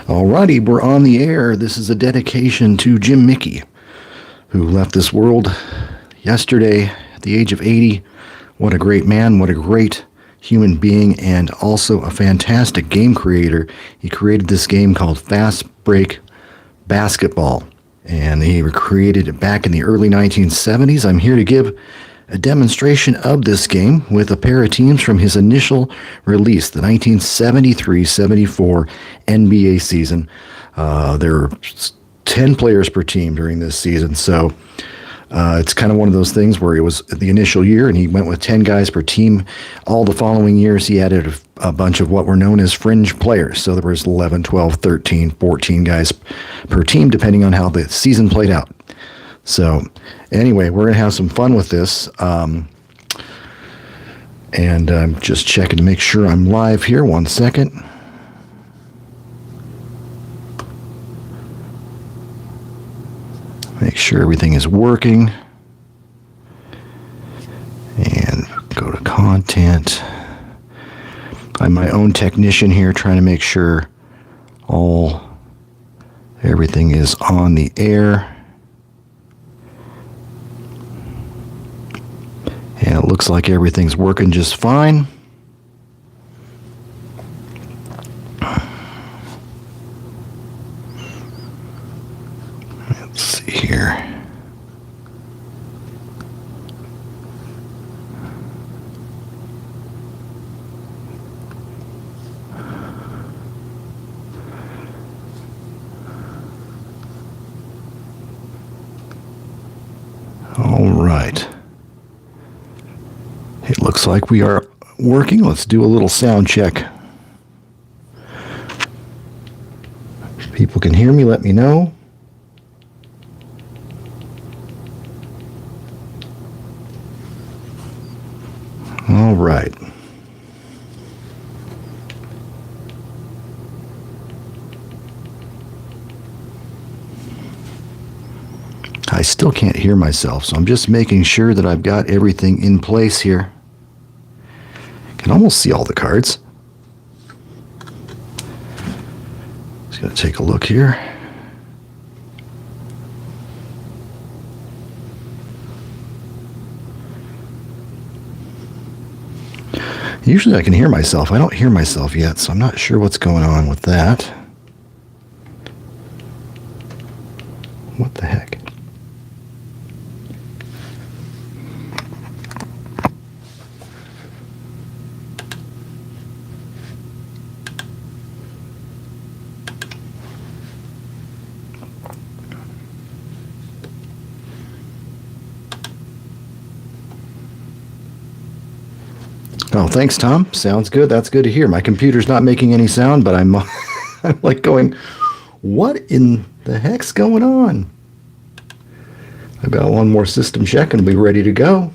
Alrighty, we're on the air. This is a dedication to Jim Mickey, who left this world yesterday at the age of 80. What a great man, what a great human being, and also a fantastic game creator. He created this game called Fast Break Basketball, and he created it back in the early 1970s. I'm here to give a demonstration of this game with a pair of teams from his initial release, the 1973-74 NBA season. There were 10 players per team during this season, so it's kind of one of those things where it was the initial year, and he went with 10 guys per team. All the following years, he added a bunch of what were known as fringe players. So there was 11, 12, 13, 14 guys per team, depending on how the season played out. So anyway, we're going to have some fun with this. And I'm just checking to make sure I'm live here. 1 second. Make sure everything is working. And go to content. I'm my own technician here, trying to make sure everything is on the air. And it looks like everything's working just fine. Let's see here. All right. It looks like we are working. Let's do a little sound check. If people can hear me, let me know. All right. I still can't hear myself, so I'm just making sure that I've got everything in place here. Can almost see all the cards. Just gonna take a look here. Usually I can hear myself. I don't hear myself yet, so I'm not sure what's going on with that. What the heck? Oh, thanks, Tom. Sounds good. That's good to hear. My computer's not making any sound, but I'm, I'm like going, what in the heck's going on? I've got one more system check and we'll be ready to go.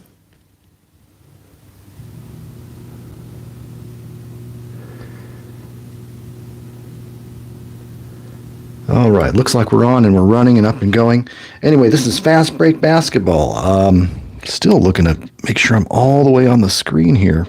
All right, looks like we're on and we're running and up and going. Anyway, this is Fast Break Basketball. Still looking to make sure I'm all the way on the screen here.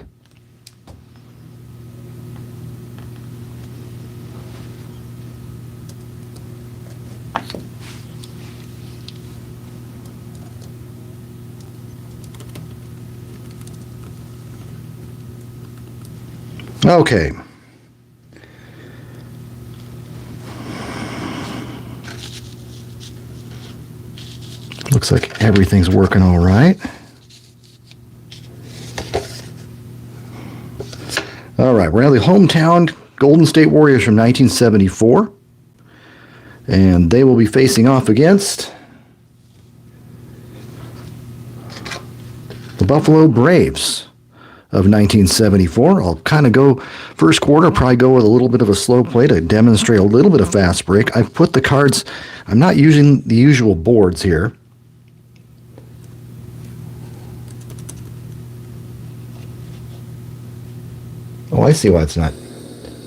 Okay. Looks like everything's working all right. All right, we're now the hometown Golden State Warriors from 1974. And they will be facing off against the Buffalo Braves of 1974. I'll kind of go first quarter, probably go with a little bit of a slow play to demonstrate a little bit of fast break. I've put the cards, I'm not using the usual boards here. Oh, I see why it's not.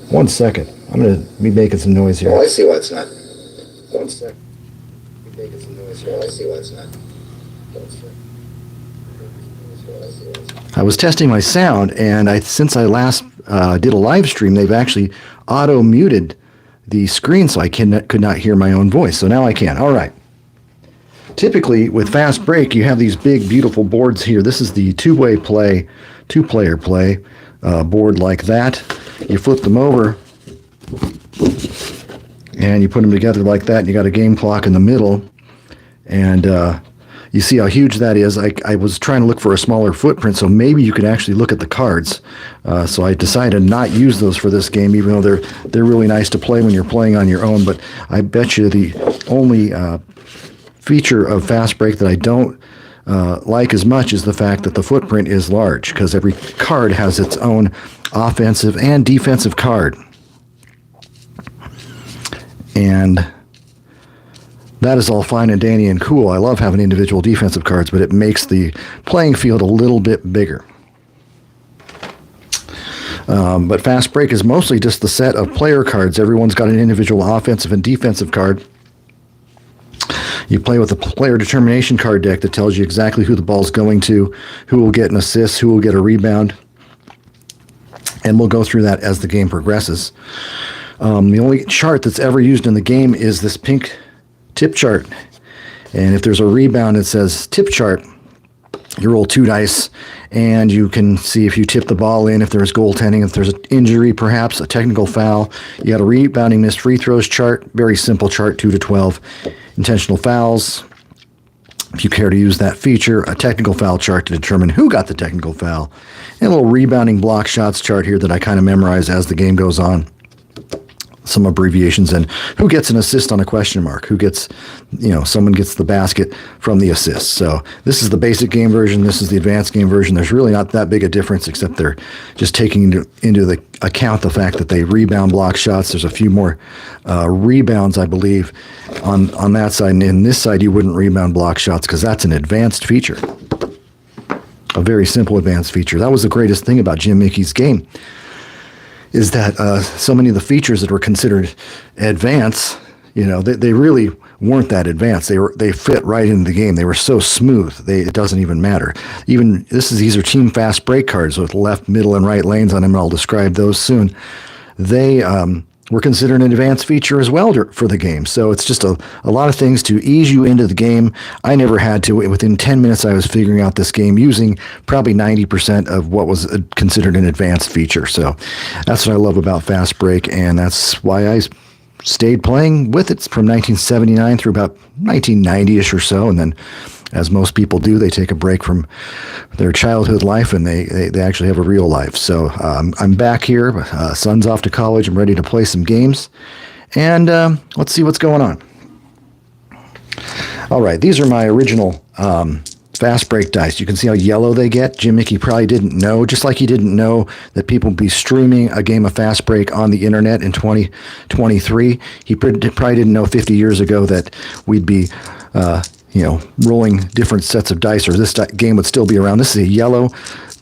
1 second. I'm going to be making some noise here. Oh, I see why it's not. 1 second. Be making some noise here. I see why it's not. 1 second. I was testing my sound, and since I last did a live stream, they've actually auto-muted the screen so I could not hear my own voice. So now I can. All right. Typically, with Fast Break, you have these big, beautiful boards here. This is the two-player play board like that. You flip them over, and you put them together like that, and you got a game clock in the middle. And you see how huge that is. I was trying to look for a smaller footprint, so maybe you could actually look at the cards. So I decided not to use those for this game, even though they're really nice to play when you're playing on your own. But I bet you the only feature of Fast Break that I don't like as much is the fact that the footprint is large, because every card has its own offensive and defensive card. And that is all fine and dandy and cool. I love having individual defensive cards, but it makes the playing field a little bit bigger. But Fast Break is mostly just the set of player cards. Everyone's got an individual offensive and defensive card. You play with a player determination card deck that tells you exactly who the ball's going to, who will get an assist, who will get a rebound. And we'll go through that as the game progresses. The only chart that's ever used in the game is this pink tip chart. And if there's a rebound, it says tip chart. You roll 2 dice, and you can see if you tip the ball in, if there's goaltending, if there's an injury, perhaps a technical foul. You got a rebounding missed free throws chart, very simple chart, 2 to 12. Intentional fouls, if you care to use that feature, a technical foul chart to determine who got the technical foul, and a little rebounding block shots chart here that I kind of memorize as the game goes on. Some abbreviations, and who gets an assist on a question mark, who gets, someone gets the basket from the assist. So this is the basic game version. This is the advanced game version. There's really not that big a difference, except they're just taking into the account the fact that they rebound block shots. There's a few more rebounds, I believe, on that side. And in this side, you wouldn't rebound block shots because that's an advanced feature. A very simple advanced feature. That was the greatest thing about Jim Mickey's game, is that so many of the features that were considered advanced, they really weren't that advanced. They fit right into the game. They were so smooth. It doesn't even matter. Even these are team Fast Break cards with left, middle, and right lanes on them. I'll describe those soon. They were considered an advanced feature as well for the game. So it's just a lot of things to ease you into the game. I never had to. Within 10 minutes, I was figuring out this game using probably 90% of what was considered an advanced feature. So that's what I love about Fast Break, and that's why I stayed playing with it from 1979 through about 1990-ish or so. And then, as most people do, they take a break from their childhood life and they actually have a real life. So I'm back here. Son's off to college. I'm ready to play some games. And let's see what's going on. All right, these are my original Fast Break dice. You can see how yellow they get. Jim Mickey probably didn't know, just like he didn't know that people would be streaming a game of Fast Break on the internet in 2023. He probably didn't know 50 years ago that we'd be rolling different sets of dice, or this game would still be around. This is a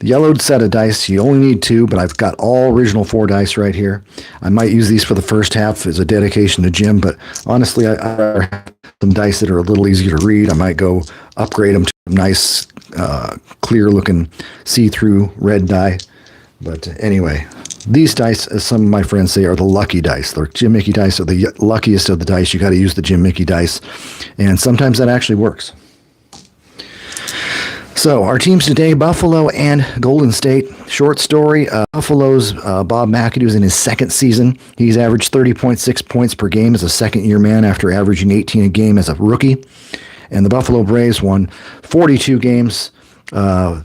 yellowed set of dice. You only need 2, but I've got all original 4 dice right here. I might use these for the first half as a dedication to Jim, but honestly, I have some dice that are a little easier to read. I might go upgrade them to nice, clear-looking, see-through red die. But anyway, these dice, as some of my friends say, are the lucky dice. The Jim Mickey dice are the luckiest of the dice. You got to use the Jim Mickey dice, and sometimes that actually works. So our teams today, Buffalo and Golden State. Short story, Buffalo's Bob McAdoo's in his second season. He's averaged 30.6 points per game as a second-year man after averaging 18 a game as a rookie. And the Buffalo Braves won 42 games, up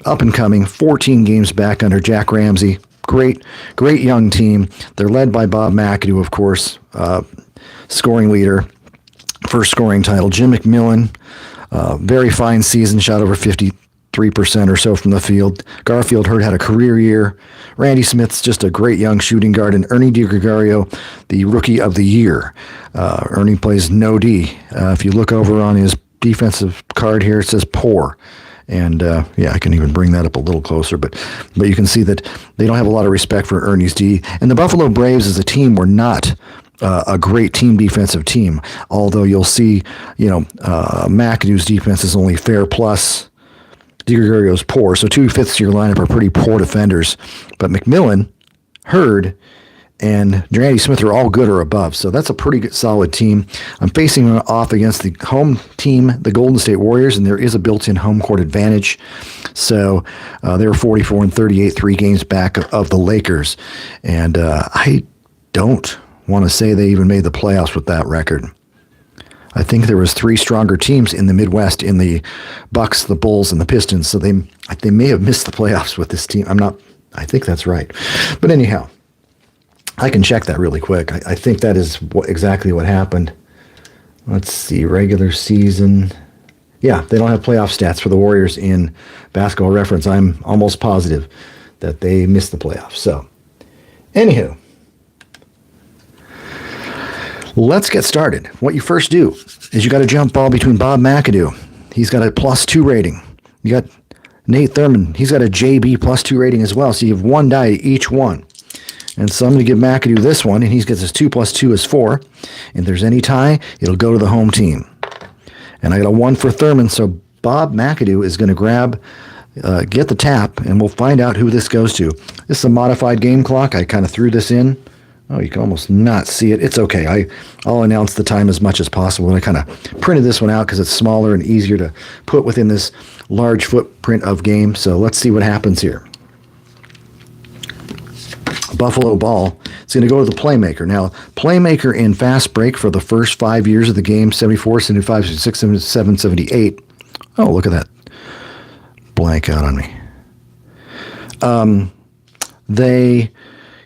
and coming, 14 games back under Jack Ramsey. Great young team. They're led by Bob McAdoo, of course, scoring leader, first scoring title. Jim McMillan, very fine season, shot over 53% or so from the field. Garfield Hurd had a career year. Randy Smith's just a great young shooting guard. And Ernie DiGregorio, the Rookie of the Year. Ernie plays no D. If you look over on his defensive card here, it says poor. And I can even bring that up a little closer, but you can see that they don't have a lot of respect for Ernie's D. And the Buffalo Braves as a team were not a great team defensive team, although you'll see, McAdoo's defense is only fair plus DiGregorio's poor. So 2/5 of your lineup are pretty poor defenders. But McMillan, Hurd, and Randy Smith are all good or above. So that's a pretty good, solid team. I'm facing off against the home team, the Golden State Warriors, and there is a built-in home court advantage. So they were 44-38, 3 games back of the Lakers. And I don't want to say they even made the playoffs with that record. I think there was 3 stronger teams in the Midwest in the Bucks, the Bulls, and the Pistons. So they may have missed the playoffs with this team. I think that's right. But anyhow, I can check that really quick. I think that is exactly what happened. Let's see, regular season. Yeah, they don't have playoff stats for the Warriors in Basketball Reference. I'm almost positive that they missed the playoffs. So, anywho, let's get started. What you first do is you got a jump ball between Bob McAdoo. He's got a +2 rating. You got Nate Thurman. He's got a JB +2 rating as well. So you have 1 die each one. And so I'm going to give McAdoo this one, and he gets his 2 + 2 is 4. If there's any tie, it'll go to the home team. And I got a 1 for Thurman, so Bob McAdoo is going to get the tap, and we'll find out who this goes to. This is a modified game clock. I kind of threw this in. Oh, you can almost not see it. It's okay. I'll announce the time as much as possible. And I kind of printed this one out because it's smaller and easier to put within this large footprint of game. So let's see what happens here. Buffalo ball. It's going to go to the playmaker. Now, playmaker in fast break for the first 5 years of the game, 74, 75, 76, 77, 78. Oh, look at that. Blank out on me. They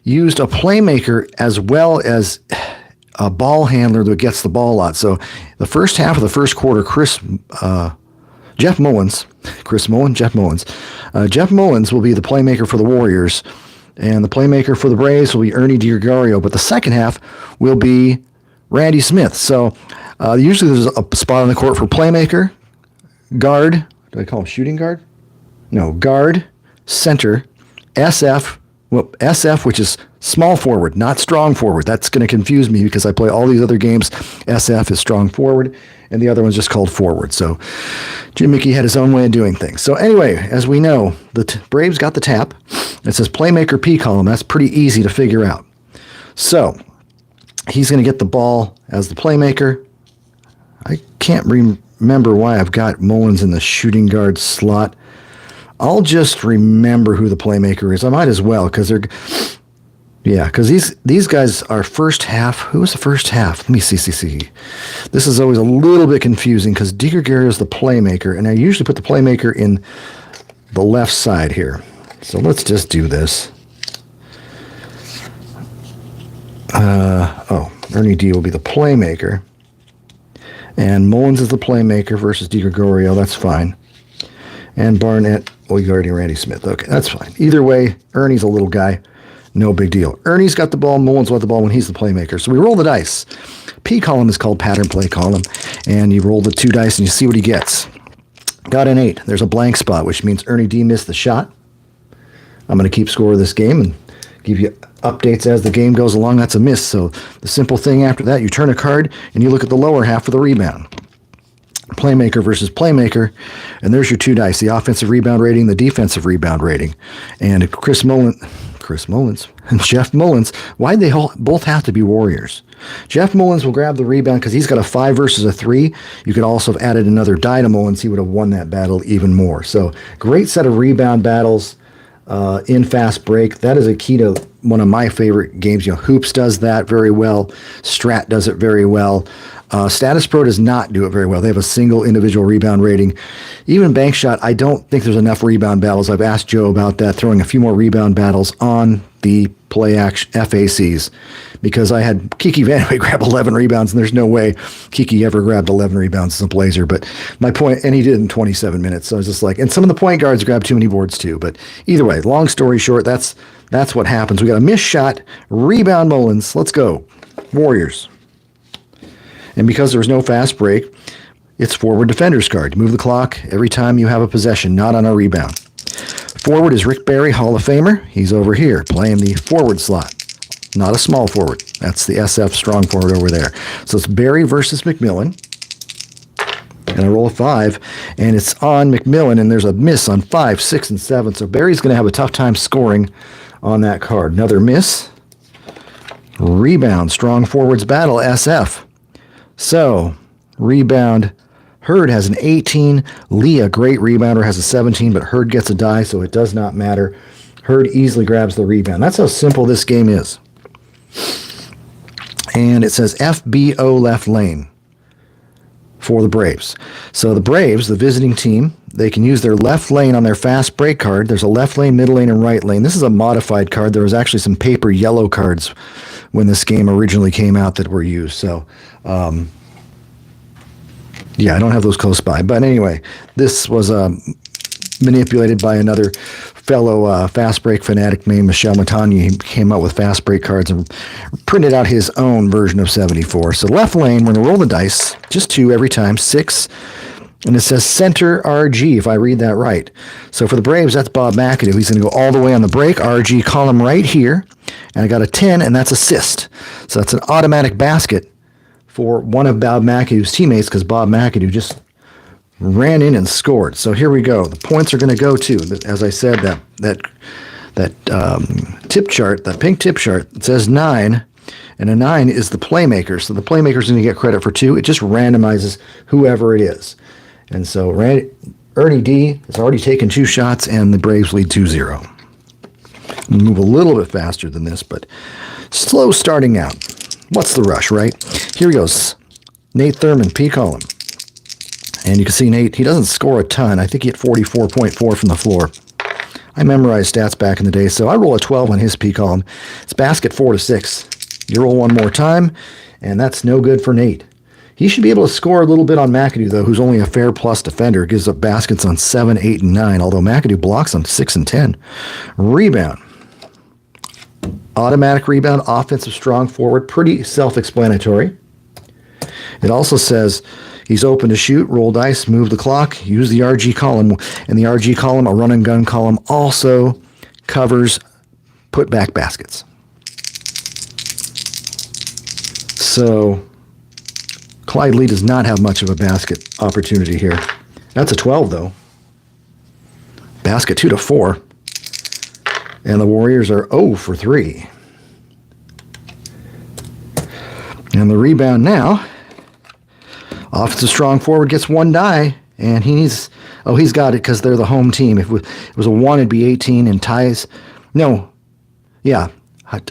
used a playmaker as well as a ball handler that gets the ball a lot. So the first half of the first quarter, Jeff Mullins will be the playmaker for the Warriors. And the playmaker for the Braves will be Ernie DiGregorio. But the second half will be Randy Smith. So usually there's a spot on the court for playmaker, guard. Do I call him shooting guard? No, guard, center, SF. Well, SF, which is small forward, not strong forward. That's going to confuse me because I play all these other games. SF is strong forward, and the other one's just called forward. So Jim Mickey had his own way of doing things. So anyway, as we know, the Braves got the tap. It says playmaker P column. That's pretty easy to figure out. So he's going to get the ball as the playmaker. I can't remember why I've got Mullins in the shooting guard slot. I'll just remember who the playmaker is. I might as well because these guys are first half. Who was the first half? Let me see. This is always a little bit confusing because DiGregorio is the playmaker, and I usually put the playmaker in the left side here. So let's just do this. Ernie D will be the playmaker, and Mullins is the playmaker versus DiGregorio. That's fine. And Barnett, guarding Randy Smith. Okay, that's fine. Either way, Ernie's a little guy. No big deal. Ernie's got the ball. Mullins will have the ball when he's the playmaker. So we roll the dice. P column is called pattern play column. And you roll the 2 dice and you see what he gets. Got an 8. There's a blank spot, which means Ernie D missed the shot. I'm going to keep score of this game and give you updates as the game goes along. That's a miss. So the simple thing after that, you turn a card and you look at the lower half for the rebound. Playmaker versus playmaker, and there's your 2 dice, the offensive rebound rating, the defensive rebound rating. And Chris Mullins and Jeff Mullins, why'd they both have to be Warriors? Jeff Mullins will grab the rebound because he's got a 5 versus a 3. You could also have added another die to Mullins. He would have won that battle even more. So great set of rebound battles in fast break. That is a key to one of my favorite games. Hoops does that very well. Strat does it very well. Status Pro does not do it very well. They have a single individual rebound rating. Even Bank Shot, I don't think there's enough rebound battles. I've asked Joe about that, throwing a few more rebound battles on the play action FACs, because I had Kiki Vanway grab 11 rebounds, and there's no way Kiki ever grabbed 11 rebounds as a Blazer. But my point, and he did in 27 minutes. So I was just like, and some of the point guards grabbed too many boards too. But either way, long story short, that's what happens. We got a missed shot, rebound Mullins. Let's go, Warriors. And because there was no fast break, it's forward defender's card. Move the clock every time you have a possession, not on a rebound. Forward is Rick Barry, Hall of Famer. He's over here playing the forward slot, not a small forward. That's the SF strong forward over there. So it's Barry versus McMillan. And I roll a 5, and it's on McMillan, and there's a miss on 5, 6, and 7. So Barry's going to have a tough time scoring on that card. Another miss Rebound, strong forwards battle, SF. So, rebound, Hurd has an 18. Lee, a great rebounder, has a 17, but Hurd gets a die, so it does not matter. Hurd easily grabs the rebound. That's how simple this game is. And it says FBO left lane for the Braves. So the Braves, the visiting team, they can use their left lane on their fast break card. There's a left lane, middle lane, and right lane. This is a modified card. There was actually some paper yellow cards when this game originally came out that were used. So, yeah, I don't have those close by. But anyway, this was manipulated by another fellow fast break fanatic named Michel Montagny. He came out with fast break cards and printed out his own version of 74. So left lane, we're going to roll the dice, just 2 every time, 6. And it says center RG, if I read that right. So for the Braves, that's Bob McAdoo. He's going to go all the way on the break, RG column right here. And I got a 10, and that's assist. So that's an automatic basket for one of Bob McAdoo's teammates, because Bob McAdoo just ran in and scored. So here we go. The points are going to go to, as I said, that tip chart, that pink tip chart, it says 9, and a 9 is the playmaker. So the playmaker's going to get credit for 2. It just randomizes whoever it is. And so Ernie D has already taken 2 shots, and the Braves lead 2-0. Move a little bit faster than this, but slow starting out. What's the rush, right? Here he goes. Nate Thurman, P column. And you can see Nate, he doesn't score a ton. I think he hit 44.4 from the floor. I memorized stats back in the day, so I roll a 12 on his P column. It's basket 4-6. You roll one more time, and that's no good for Nate. He should be able to score a little bit on McAdoo, though, who's only a fair plus defender. Gives up baskets on 7, 8, and 9, although McAdoo blocks on 6 and 10. Rebound. Automatic rebound, offensive strong forward, pretty self-explanatory. It also says he's open to shoot, roll dice, move the clock, use the RG column. And the RG column, a run and gun column, also covers put-back baskets. So Clyde Lee does not have much of a basket opportunity here. That's a 12, though. Basket 2-4. And the Warriors are 0 for 3. And the rebound now. Offensive strong forward gets 1 die. And he's got it because they're the home team. If it was a 1, it'd be 18, and ties. No. Yeah.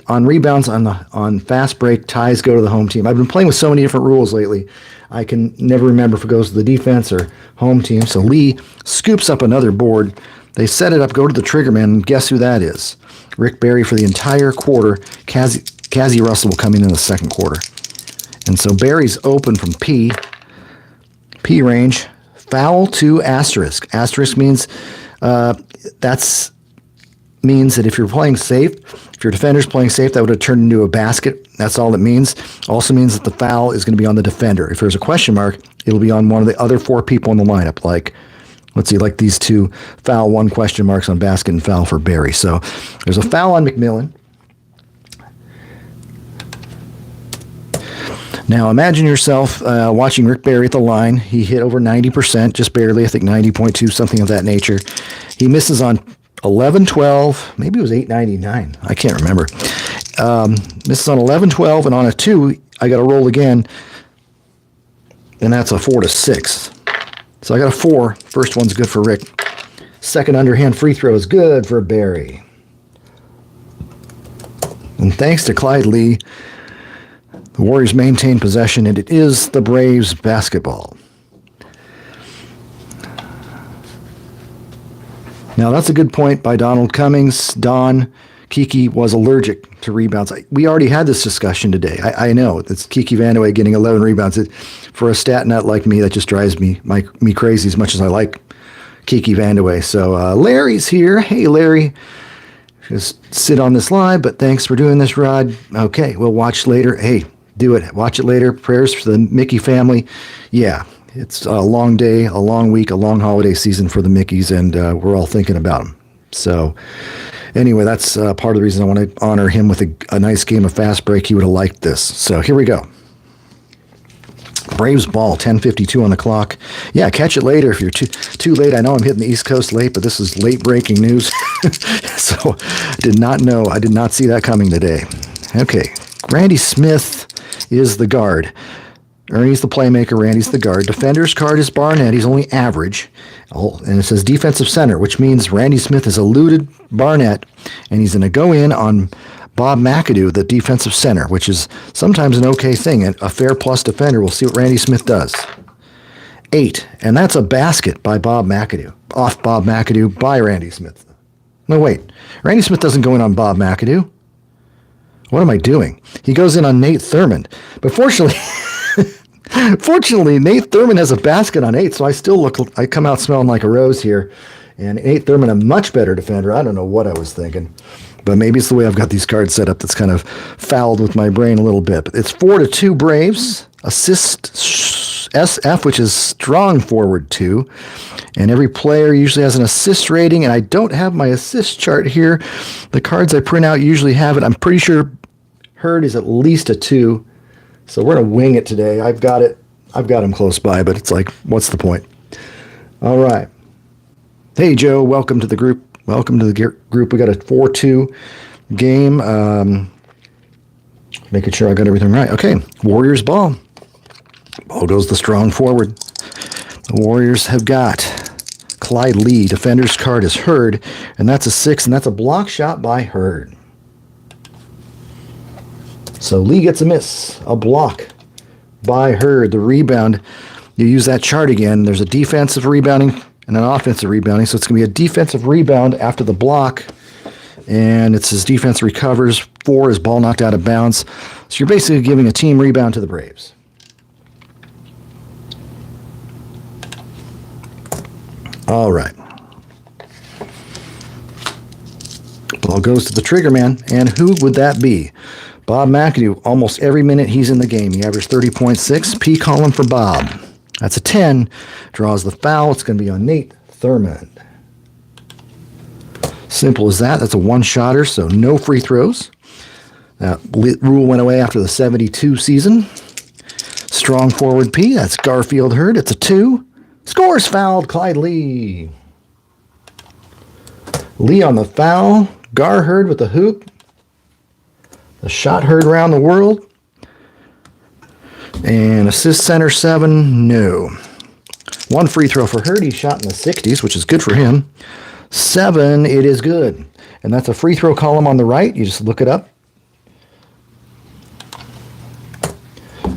On rebounds, on fast break, ties go to the home team. I've been playing with so many different rules lately. I can never remember if it goes to the defense or home team. So Lee scoops up another board. They set it up, go to the trigger man, and guess who that is? Rick Barry for the entire quarter. Cassie Russell will come in the second quarter. And so Barry's open from P range. Foul to asterisk. Asterisk means means that if you're playing safe, if your defender's playing safe, that would have turned into a basket. That's all it means. Also means that the foul is going to be on the defender. If there's a question mark, it'll be on one of the other 4 people in the lineup. Let's see, like these 2 foul, 1 question marks on basket and foul for Barry. So there's a foul on McMillan. Now imagine yourself watching Rick Barry at the line. He hit over 90%, just barely, I think 90.2, something of that nature. He misses on 11, 12, maybe it was 899. I can't remember. Misses on 11, 12, and on a 2, I got to roll again, and that's a 4-6. So I got a 4. First one's good for Rick. Second underhand free throw is good for Barry. And thanks to Clyde Lee, the Warriors maintain possession, and it is the Braves basketball. Now, that's a good point by Donald Cummings. Don, Kiki was allergic to rebounds. We already had this discussion today. I know. It's Kiki Vandeweghe getting 11 rebounds. For a stat nut like me, that just drives me crazy as much as I like Kiki Vandeweghe. So Larry's here. Hey, Larry. Just sit on this live, but thanks for doing this, Rod. Okay, we'll watch later. Hey, do it. Watch it later. Prayers for the Mickey family. Yeah. It's a long day, a long week, a long holiday season for the Mickeys, and we're all thinking about them. So anyway, that's part of the reason I want to honor him with a nice game of fast break. He would have liked this. So here we go. Braves ball, 10:52 on the clock. Yeah, catch it later if you're too late. I know I'm hitting the East Coast late, but this is late breaking news. So I did not see that coming today. Okay, Randy Smith is the guard. Ernie's the playmaker, Randy's the guard. Defender's card is Barnett. He's only average. Oh, and it says defensive center, which means Randy Smith has eluded Barnett, and he's going to go in on Bob McAdoo, the defensive center, which is sometimes an okay thing. A fair plus defender. We'll see what Randy Smith does. 8, and that's a basket by Bob McAdoo. Off Bob McAdoo by Randy Smith. No, wait. Randy Smith doesn't go in on Bob McAdoo. What am I doing? He goes in on Nate Thurmond. But fortunately... Fortunately, Nate Thurmond has a basket on 8, so I come out smelling like a rose here. And Nate Thurmond, a much better defender. I don't know what I was thinking. But maybe it's the way I've got these cards set up that's kind of fouled with my brain a little bit. But it's 4-2 Braves. Assist SF, which is strong forward 2. And every player usually has an assist rating. And I don't have my assist chart here. The cards I print out usually have it. I'm pretty sure Hurd is at least a 2. So we're going to wing it today. I've got him close by, but it's like, what's the point? All right. Hey, Joe, welcome to the group. Welcome to the group. We got a 4-2 game. Making sure I got everything right. Okay, Warriors ball. Ball goes the strong forward. The Warriors have got Clyde Lee. Defender's card is Hurd, and that's a 6, and that's a block shot by Hurd. So Lee gets a miss, a block by Hurd. The rebound, you use that chart again. There's a defensive rebounding and an offensive rebounding. So it's going to be a defensive rebound after the block. And it says defense recovers. 4 is ball knocked out of bounds. So you're basically giving a team rebound to the Braves. All right. Ball goes to the trigger man. And who would that be? Bob McAdoo, almost every minute he's in the game. He averaged 30.6. P column for Bob. That's a 10. Draws the foul. It's going to be on Nate Thurmond. Simple as that. That's a one-shotter, so no free throws. That rule went away after the 72 season. Strong forward P. That's Garfield Hurd. It's a 2. Scores fouled. Clyde Lee. Lee on the foul. Gar Hurd with the hoop. The shot heard around the world. And assist center 7, no. 1 free throw for Hurd. He shot in the 60s, which is good for him. 7, it is good. And that's a free throw column on the right. You just look it up.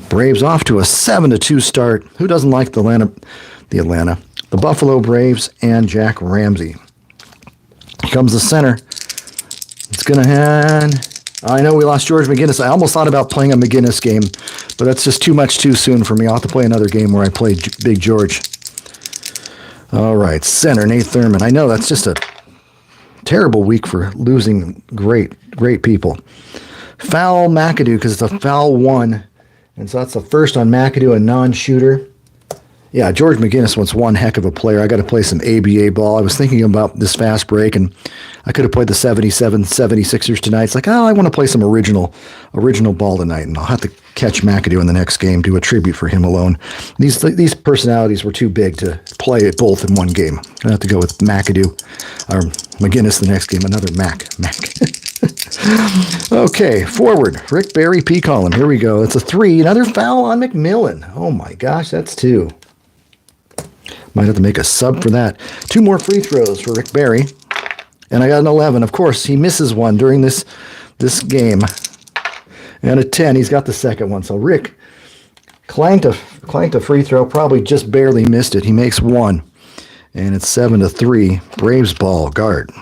Braves off to a 7-2 start. Who doesn't like the Buffalo Braves and Jack Ramsey? Here comes the center. It's going to hand... I know we lost George McGinnis. I almost thought about playing a McGinnis game, but that's just too much too soon for me. I'll have to play another game where I play Big George. All right, center, Nate Thurmond. I know that's just a terrible week for losing great people. Foul McAdoo, because it's a foul 1. And so that's the first on McAdoo, a non-shooter. Yeah, George McGinnis was one heck of a player. I got to play some ABA ball. I was thinking about this fast break, and I could have played the 76ers tonight. It's like, I want to play some original ball tonight, and I'll have to catch McAdoo in the next game, do a tribute for him alone. These personalities were too big to play it both in one game. I have to go with McAdoo, or McGinnis the next game, another Mac. Okay, forward, Rick Barry, P column. Here we go. It's a 3. Another foul on McMillan. Oh my gosh, that's 2. Might have to make a sub for that. 2 more free throws for Rick Barry. And I got an 11. Of course, he misses one during this game. And a 10. He's got the second one. So Rick clanked a free throw. Probably just barely missed it. He makes 1. And it's 7-3. Braves ball, guard.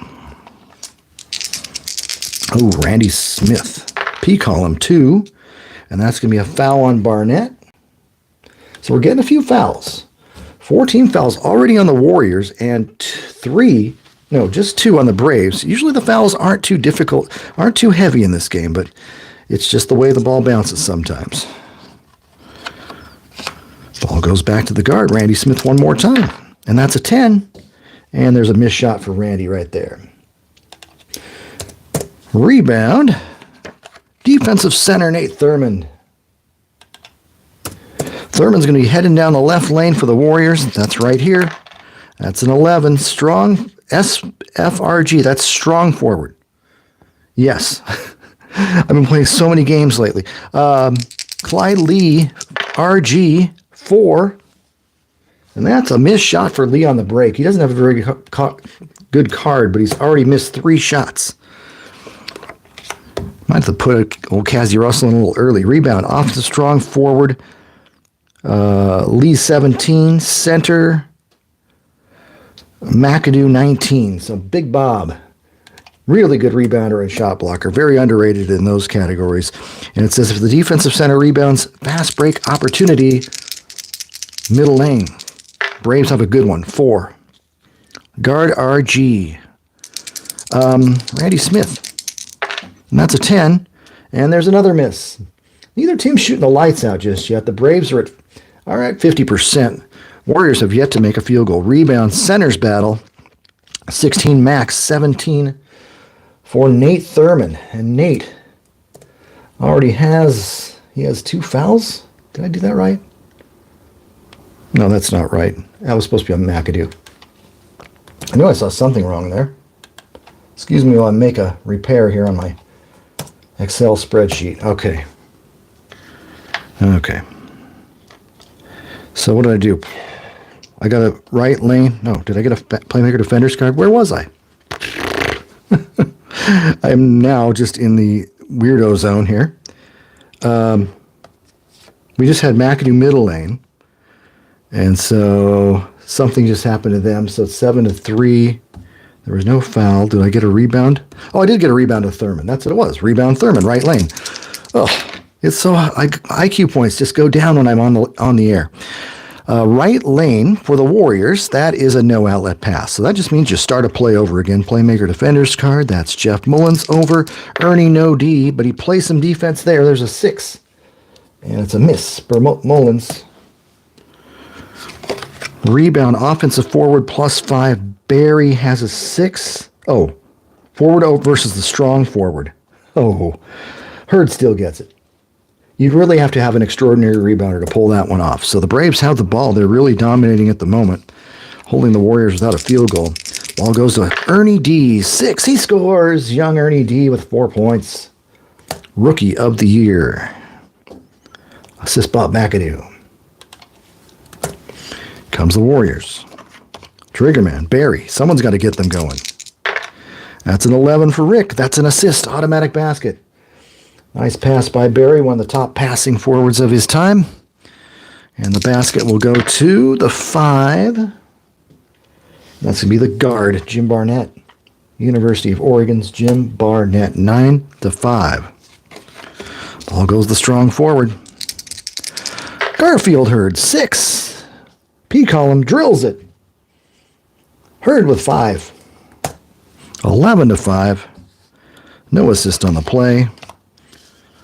Oh, Randy Smith. P column 2. And that's going to be a foul on Barnett. So we're getting a few fouls. 14 fouls already on the Warriors and just 2 on the Braves. Usually the fouls aren't too difficult, aren't too heavy in this game, but it's just the way the ball bounces sometimes. Ball goes back to the guard, Randy Smith, one more time. And that's a 10. And there's a missed shot for Randy right there. Rebound. Defensive center, Nate Thurmond. Thurman's going to be heading down the left lane for the Warriors. That's right here. That's an 11. Strong SFRG. That's strong forward. Yes. I've been playing so many games lately. Clyde Lee, RG4. And that's a missed shot for Lee on the break. He doesn't have a very good card, but he's already missed 3 shots. Might have to put old Cassie Russell in a little early. Rebound, offensive strong forward. Lee 17, center. McAdoo 19. So Big Bob, really good rebounder and shot blocker. Very underrated in those categories. And it says if the defensive center rebounds, fast break opportunity, middle lane. Braves have a good one. 4. Guard RG. Randy Smith. And that's a 10. And there's another miss. Neither team's shooting the lights out just yet. The Braves are at 50%. Warriors have yet to make a field goal. Rebound, centers battle. 16 Max, 17 for Nate Thurman. And Nate already has 2 fouls. Did I do that right? No, that's not right. That was supposed to be on McAdoo. I knew I saw something wrong there. Excuse me while I make a repair here on my Excel spreadsheet. Okay. So what did I do? I got a right lane. No, did I get a playmaker defender's card? Where was I? I am now just in the weirdo zone here. We just had McAdoo middle lane. And so something just happened to them. So it's 7-3. There was no foul. Did I get a rebound? Oh, I did get a rebound to Thurman. That's what it was. Rebound Thurman, right lane. Oh, it's so IQ points just go down when I'm on the air. Right lane for the Warriors, that is a no outlet pass. So that just means you start a play over again. Playmaker defender's card. That's Jeff Mullins over. Ernie no D, but he plays some defense there. There's a 6. And it's a miss for Mullins. Rebound, offensive forward, +5. Barry has a 6. Oh, forward versus the strong forward. Oh, Hurd still gets it. You'd really have to have an extraordinary rebounder to pull that one off. So the Braves have the ball. They're really dominating at the moment, holding the Warriors without a field goal. Ball goes to Ernie D. 6. He scores. Young Ernie D with 4 points. Rookie of the year. Assist Bob McAdoo. Comes the Warriors. Triggerman, Barry. Someone's got to get them going. That's an 11 for Rick. That's an assist. Automatic basket. Nice pass by Barry, one of the top passing forwards of his time. And the basket will go to the 5. That's going to be the guard, Jim Barnett. University of Oregon's Jim Barnett, 9-5. Ball goes the strong forward. Garfield Hurd, 6. P-column drills it. Hurd with 5. 11-5. No assist on the play.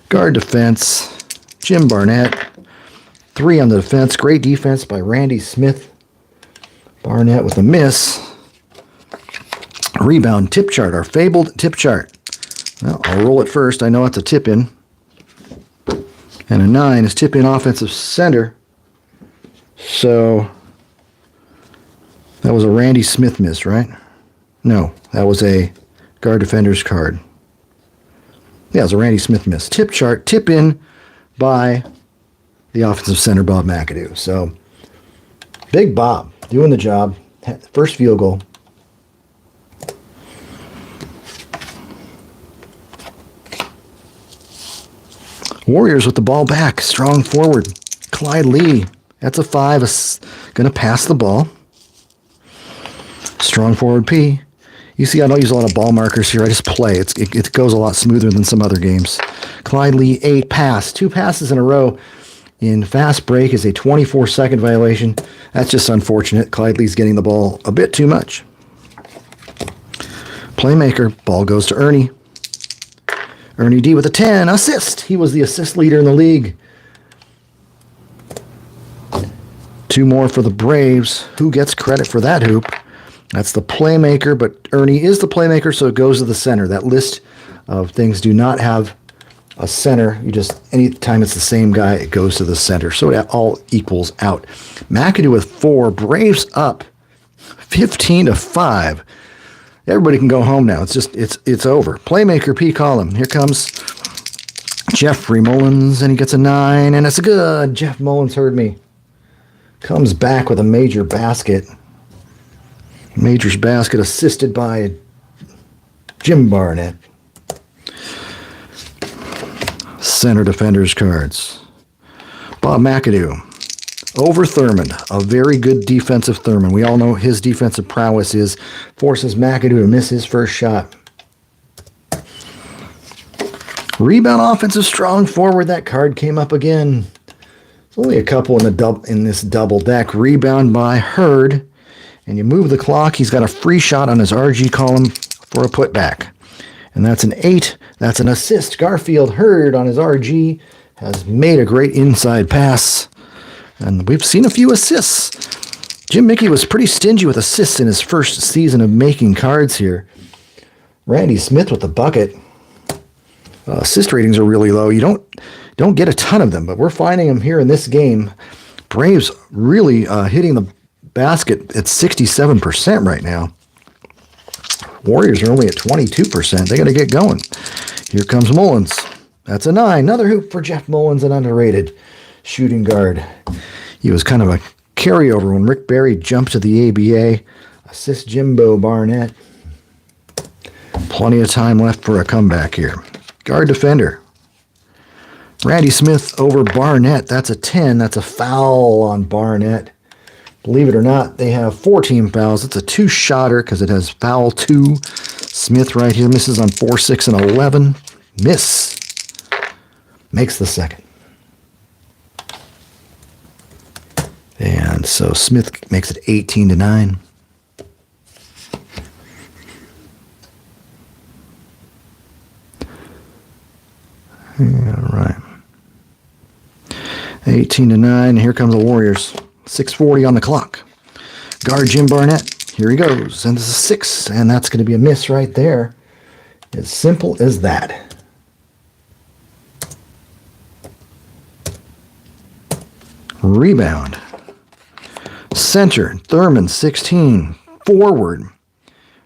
Guard defense. Jim Barnett. 3 on the defense. Great defense by Randy Smith. Barnett with a miss. Rebound tip chart. Our fabled tip chart. Well, I'll roll it first. I know it's a tip in. And a 9 is tip in offensive center. So that was a Randy Smith miss, right? No, that was a guard defender's card. Yeah, it was a Randy Smith miss. Tip chart, tip in by the offensive center, Bob McAdoo. So Big Bob doing the job. First field goal. Warriors with the ball back. Strong forward. Clyde Lee. That's a 5. Going to pass the ball. Strong forward P. You see, I don't use a lot of ball markers here. I just play. It goes a lot smoother than some other games. Clyde Lee, 8 pass. 2 passes in a row in fast break is a 24-second violation. That's just unfortunate. Clyde Lee's getting the ball a bit too much. Playmaker. Ball goes to Ernie. Ernie D with a 10. Assist. He was the assist leader in the league. 2 more for the Braves. Who gets credit for that hoop? That's the playmaker, but Ernie is the playmaker, so it goes to the center. That list of things do not have a center. Anytime it's the same guy, it goes to the center. So it all equals out. McAdoo with 4. Braves up 15-5. Everybody can go home now. It's over. Playmaker P column. Here comes Jeffrey Mullins, and he gets a 9, and it's good. Jeff Mullins heard me. Comes back with a major basket. Major's basket assisted by Jim Barnett. Center defenders cards. Bob McAdoo. Over Thurmond. A very good defensive Thurmond. We all know his defensive prowess forces McAdoo to miss his first shot. Rebound offensive strong forward. That card came up again. There's only a couple in this double deck. Rebound by Hurd. And you move the clock. He's got a free shot on his RG column for a putback. And that's an 8. That's an assist. Garfield Hurd on his RG has made a great inside pass. And we've seen a few assists. Jim Mickey was pretty stingy with assists in his first season of making cards here. Randy Smith with the bucket. Assist ratings are really low. You don't get a ton of them, but we're finding them here in this game. Braves really hitting the basket at 67% right now. Warriors are only at 22%. They got to get going. Here comes Mullins. That's a 9. Another hoop for Jeff Mullins, an underrated shooting guard. He was kind of a carryover when Rick Barry jumped to the ABA. Assist Jimbo Barnett. Plenty of time left for a comeback here. Guard defender. Randy Smith over Barnett. That's a 10. That's a foul on Barnett. Believe it or not, they have 14 fouls. It's a 2-shotter because it has foul 2. Smith right here misses on 4, 6, and 11. Miss. Makes the second. And so Smith makes it 18-9. All right. 18-9. Here comes the Warriors. 6:40 on the clock. Guard Jim Barnett. Here he goes. And this is 6. And that's going to be a miss right there. As simple as that. Rebound. Center. Thurman, 16. Forward.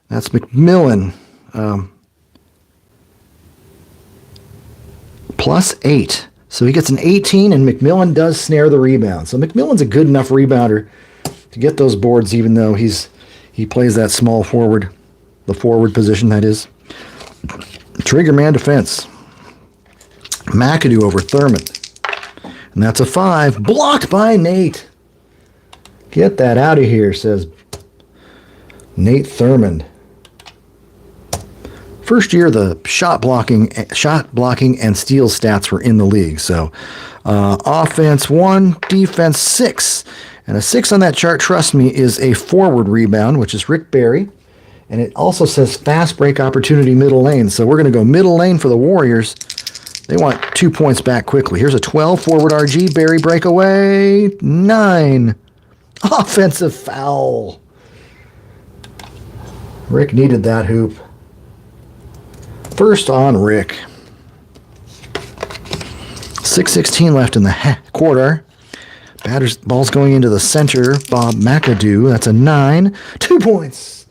That's McMillan. Plus 8. So he gets an 18, and McMillan does snare the rebound. So McMillan's a good enough rebounder to get those boards, even though he plays that small forward, the forward position, that is. Trigger man defense. McAdoo over Thurman. And that's a 5. Blocked by Nate. Get that out of here, says Nate Thurman. First year, the shot blocking, and steal stats were in the league. So, offense 1, defense 6, and a 6 on that chart. Trust me, is a forward rebound, which is Rick Barry, and it also says fast break opportunity middle lane. So we're going to go middle lane for the Warriors. They want 2 points back quickly. Here's a 12 forward RG. Barry breakaway 9. Offensive foul. Rick needed that hoop. First on Rick. 6:16 left in the quarter. Ball's going into the center. Bob McAdoo. That's a 9. 2 points.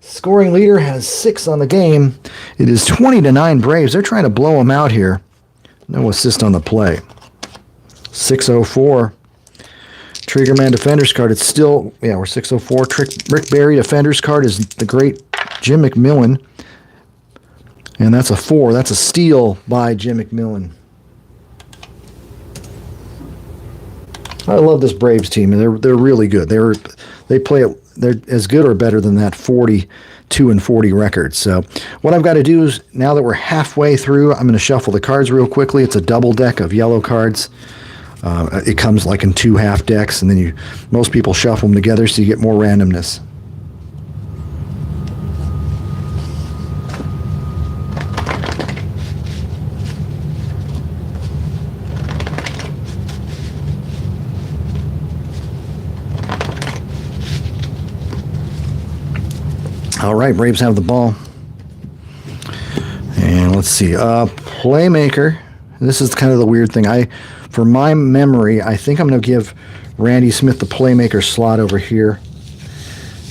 Scoring leader has 6 on the game. It is 20-9 Braves. They're trying to blow them out here. No assist on the play. 6:04. Triggerman defender's card. It's still, we're 6:04. Rick Barry defender's card is the great Jim McMillan. And that's a 4. That's a steal by Jim McMillan. I love this Braves team, and they're really good. They're as good or better than that 42-40 record. So what I've got to do is, now that we're halfway through, I'm going to shuffle the cards real quickly. It's a double deck of yellow cards. It comes like in 2 half decks, and then most people shuffle them together so you get more randomness. All right, Braves have the ball. And let's see. Playmaker. This is kind of the weird thing. For my memory, I think I'm going to give Randy Smith the playmaker slot over here.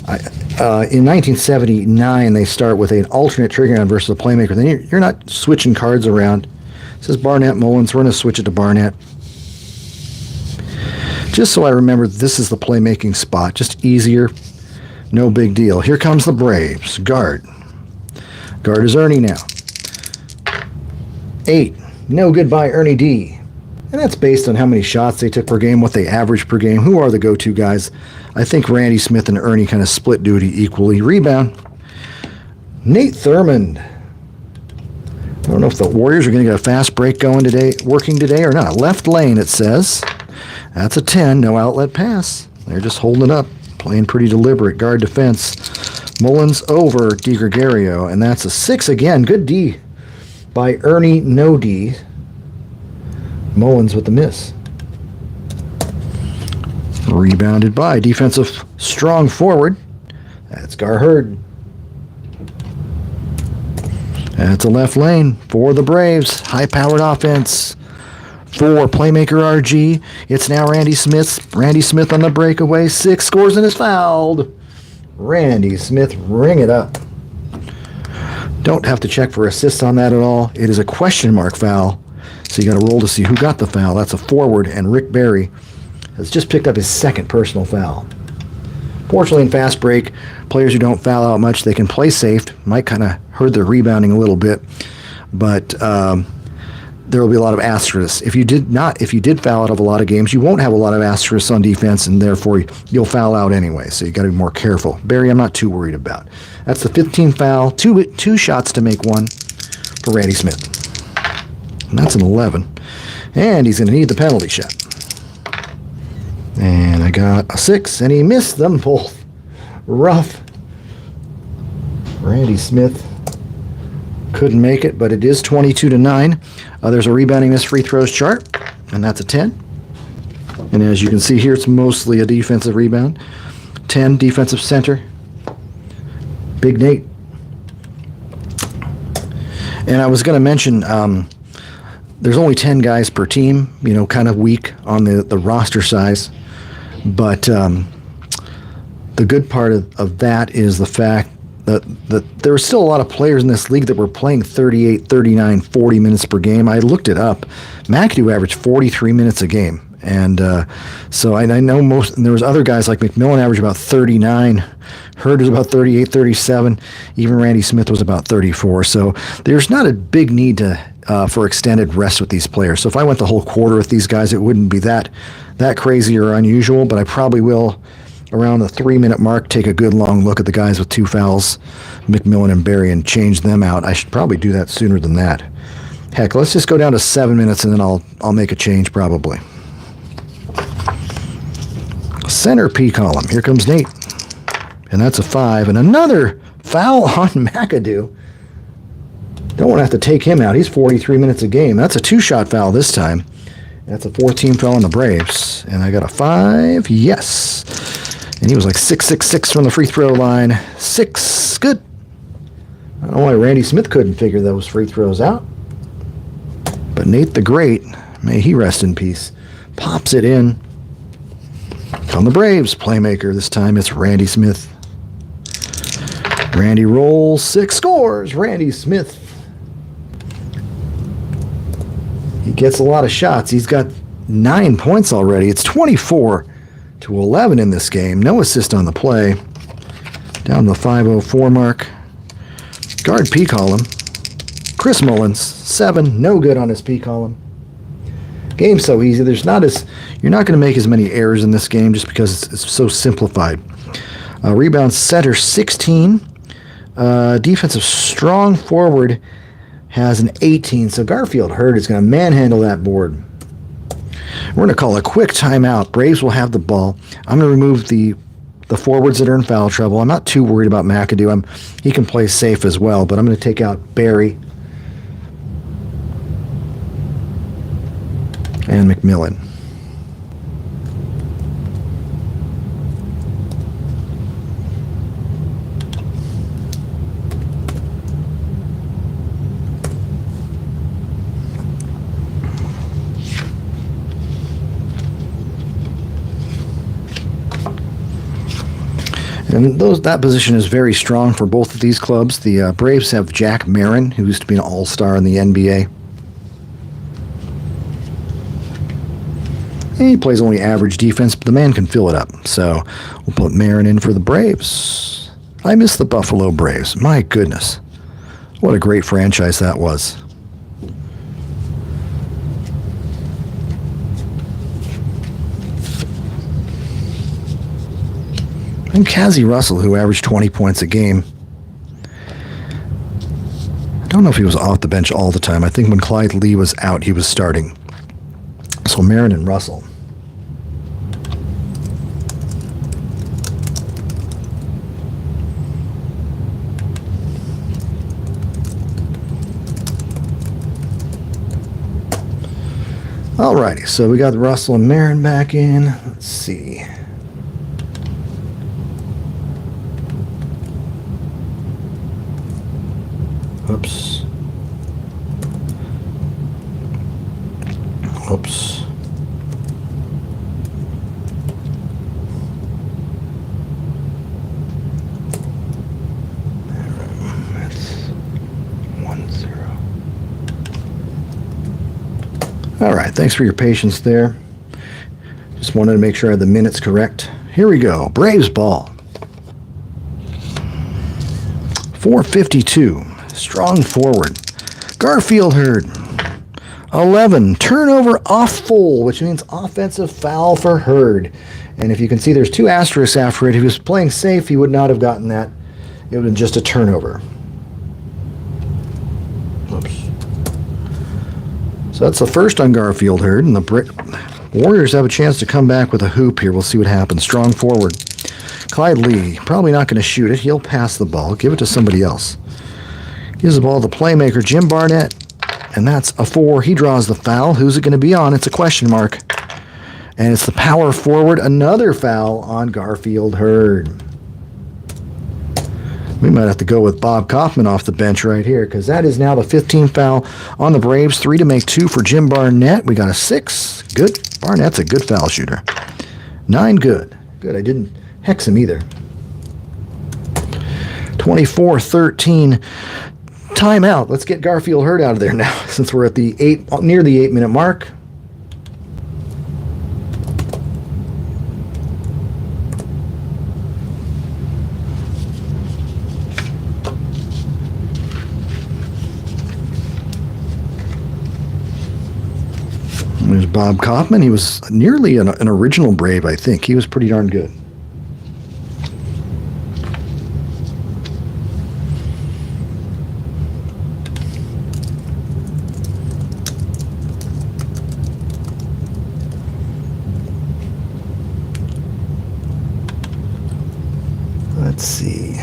In 1979, they start with an alternate trigger on versus a playmaker. Then you're not switching cards around. This says Barnett Mullins. We're going to switch it to Barnett. Just so I remember this is the playmaking spot. Just easier. No big deal. Here comes the Braves. Guard. Guard is Ernie now. 8. No good by Ernie D. And that's based on how many shots they took per game, what they average per game. Who are the go-to guys? I think Randy Smith and Ernie kind of split duty equally. Rebound. Nate Thurmond. I don't know if the Warriors are going to get a fast break going today, working today or not. Left lane, it says. That's a 10. No outlet pass. They're just holding it up. Playing pretty deliberate. Guard defense. Mullins over DiGregorio. And that's a 6 again. Good D by Ernie. No D. Mullins with the miss. Rebounded by defensive strong forward. That's Garherd. That's a left lane for the Braves. High-powered offense for playmaker RG. It's now Randy Smith. Randy Smith on the breakaway. 6 scores and is fouled. Randy Smith, ring it up. Don't have to check for assists on that at all. It is a question mark foul. So you got to roll to see who got the foul. That's a forward, and Rick Barry has just picked up his 2nd personal foul. Fortunately, in fast break, players who don't foul out much, they can play safe. Might kind of hurt their rebounding a little bit, but there will be a lot of asterisks. If you did foul out of a lot of games, you won't have a lot of asterisks on defense, and therefore you'll foul out anyway. So you got to be more careful. Barry, I'm not too worried about. That's the 15th foul. Two shots to make one for Randy Smith, and that's an 11. And he's going to need the penalty shot. And I got a 6, and he missed them both. Rough. Randy Smith couldn't make it, but it is 22-9. There's a rebounding missed free throws chart, and that's a 10. And as you can see here, it's mostly a defensive rebound. 10, defensive center. Big Nate. And I was going to mention, there's only 10 guys per team, kind of weak on the roster size. But the good part of that is the fact that there were still a lot of players in this league that were playing 38, 39, 40 minutes per game. I looked it up. McAdoo averaged 43 minutes a game. And so I know and there was other guys like McMillan averaged about 39. Hurd was about 38, 37. Even Randy Smith was about 34. So there's not a big need for extended rest with these players. So if I went the whole quarter with these guys, it wouldn't be that crazy or unusual, but I probably will, around the 3-minute mark, take a good long look at the guys with 2 fouls, McMillan and Barry, and change them out. I should probably do that sooner than that. Heck, let's just go down to 7 minutes, and then I'll make a change probably. Center P column. Here comes Nate. And that's a 5. And another foul on McAdoo. Don't want to have to take him out. He's 43 minutes a game. That's a 2-shot foul this time. That's a 14 foul on the Braves. And I got a 5. Yes. And he was like 6-6-6 from the free throw line. 6. Good. I don't know why Randy Smith couldn't figure those free throws out. But Nate the Great, may he rest in peace, pops it in. On the Braves, playmaker. This time it's Randy Smith. Randy rolls, 6 scores. Randy Smith. He gets a lot of shots. He's got 9 points already. It's 24-11 in this game. No assist on the play. Down to the 5:04 mark. Guard P column. Chris Mullins, 7. No good on his P column. Game's so easy. You're not going to make as many errors in this game just because it's so simplified. Rebound center, 16. Defensive strong forward has an 18. So Garfield Hurd is going to manhandle that board. We're going to call a quick timeout. Braves will have the ball. I'm going to remove the forwards that are in foul trouble. I'm not too worried about McAdoo. He can play safe as well, but I'm going to take out Barry and McMillan. And that position is very strong for both of these clubs. The Braves have Jack Marin, who used to be an all-star in the NBA. He plays only average defense, but the man can fill it up. So we'll put Marin in for the Braves. I miss the Buffalo Braves. My goodness. What a great franchise that was. And Cazzie Russell, who averaged 20 points a game. I don't know if he was off the bench all the time. I think when Clyde Lee was out, he was starting. So Marin and Russell. Alrighty, so we got Russell and Marin back in. Let's see. Oops. Oops. That's 1-0. All right, thanks for your patience there. Just wanted to make sure I had the minutes correct. Here we go. Braves ball. 452. Strong forward. Garfield Hurd. 11. Turnover off full, which means offensive foul for Hurd. And if you can see, there's 2 asterisks after it. If he was playing safe, he would not have gotten that. It would have been just a turnover. Oops. So that's the first on Garfield Hurd, and the Warriors have a chance to come back with a hoop here. We'll see what happens. Strong forward. Clyde Lee, probably not going to shoot it. He'll pass the ball. Give it to somebody else. Gives the ball to the playmaker, Jim Barnett, and that's a 4. He draws the foul. Who's it going to be on? It's a question mark. And it's the power forward. Another foul on Garfield Hurd. We might have to go with Bob Kaufman off the bench right here, because that is now the 15th foul on the Braves. 3 to make 2 for Jim Barnett. We got a 6. Good. Barnett's a good foul shooter. 9 good. Good. I didn't hex him either. 24-13. Timeout. Let's get Garfield Hurd out of there now, since we're at the near the 8-minute mark. There's Bob Kaufman. He was nearly an original Brave, I think. He was pretty darn good. Let's see.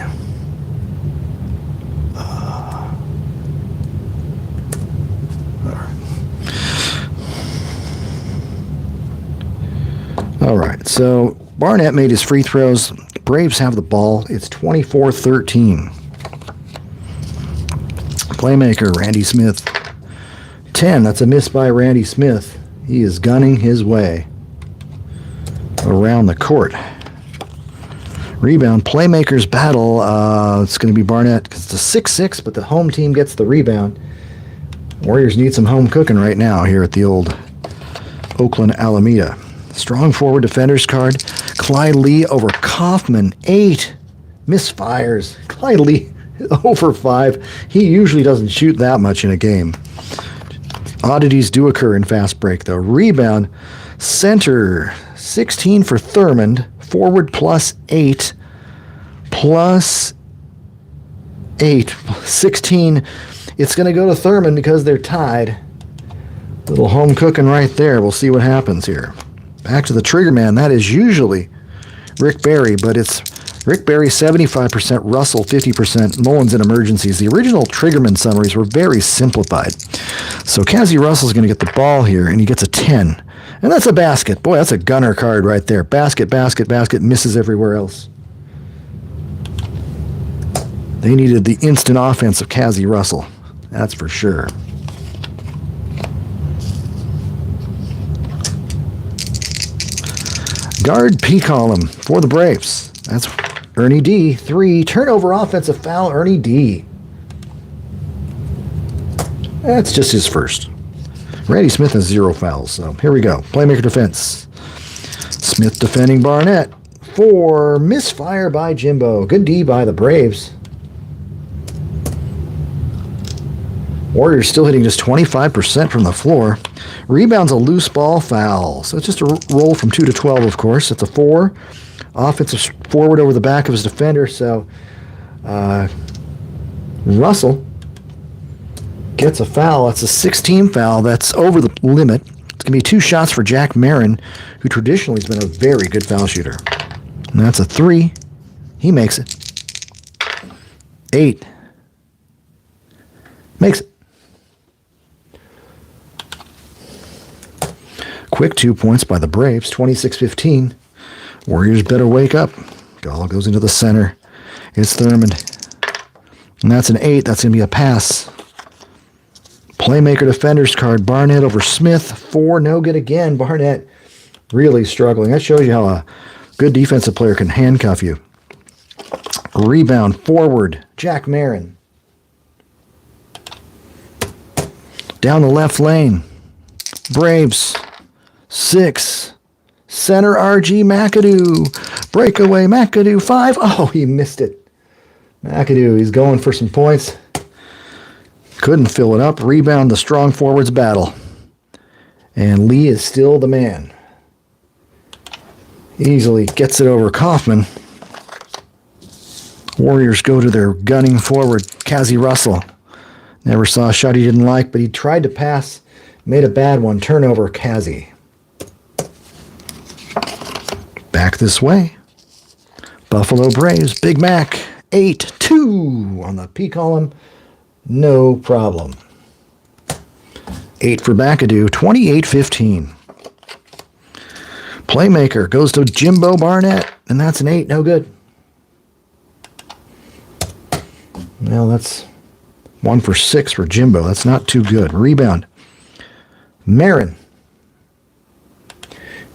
All right, so Barnett made his free throws. Braves have the ball. It's 24-13. Playmaker, Randy Smith. 10, that's a miss by Randy Smith. He is gunning his way around the court. Rebound, playmakers battle. It's going to be Barnett because it's a 6-6, but the home team gets the rebound. Warriors need some home cooking right now here at the old Oakland Alameda. Strong forward defenders card. Clyde Lee over Kaufman. 8. Misfires. Clyde Lee over 5. He usually doesn't shoot that much in a game. Oddities do occur in fast break, though. Rebound. Center. 16 for Thurmond. Forward plus 8. Plus 8. 16. It's going to go to Thurmond because they're tied. Little home cooking right there. We'll see what happens here. Back to the trigger man. That is usually Rick Barry, but it's Rick Barry 75%, Russell 50%, Mullins in emergencies. The original triggerman summaries were very simplified. So Cazzie Russell's going to get the ball here, and he gets a 10. And that's a basket. Boy, that's a gunner card right there. Basket, basket, basket, misses everywhere else. They needed the instant offense of Cazzie Russell. That's for sure. Guard P column for the Braves. That's Ernie D. 3. Turnover offensive foul, Ernie D. That's just his first. Randy Smith has 0 fouls. So here we go. Playmaker defense. Smith defending Barnett. 4. Misfire by Jimbo. Good D by the Braves. Warriors still hitting just 25% from the floor. Rebounds a loose ball foul. So it's just a roll from 2 to 12, of course. It's a 4. Offensive forward over the back of his defender. So Russell gets a foul. That's a 16 foul. That's over the limit. It's going to be 2 shots for Jack Marin, who traditionally has been a very good foul shooter. And that's a 3. He makes it. 8. Makes it. Quick 2 points by the Braves, 26-15. Warriors better wake up. Gall goes into the center. It's Thurmond. And that's an 8. That's going to be a pass. Playmaker defenders card. Barnett over Smith. 4. No good again. Barnett really struggling. That shows you how a good defensive player can handcuff you. Rebound forward. Jack Marin. Down the left lane. Braves. 6. Center RG McAdoo. Breakaway McAdoo. 5. Oh, he missed it. McAdoo, he's going for some points. Couldn't fill it up. Rebound, the strong forwards battle. And Lee is still the man. Easily gets it over Kaufman. Warriors go to their gunning forward, Kazi Russell. Never saw a shot he didn't like, but he tried to pass. Made a bad one. Turnover, Kazi. Back this way. Buffalo Braves, Big Mac, 8-2 on the P column. No problem. 8 for McAdoo, 28-15. Playmaker goes to Jimbo Barnett, and that's an 8, no good. Well, that's 1 for 6 for Jimbo. That's not too good. Rebound. Marin.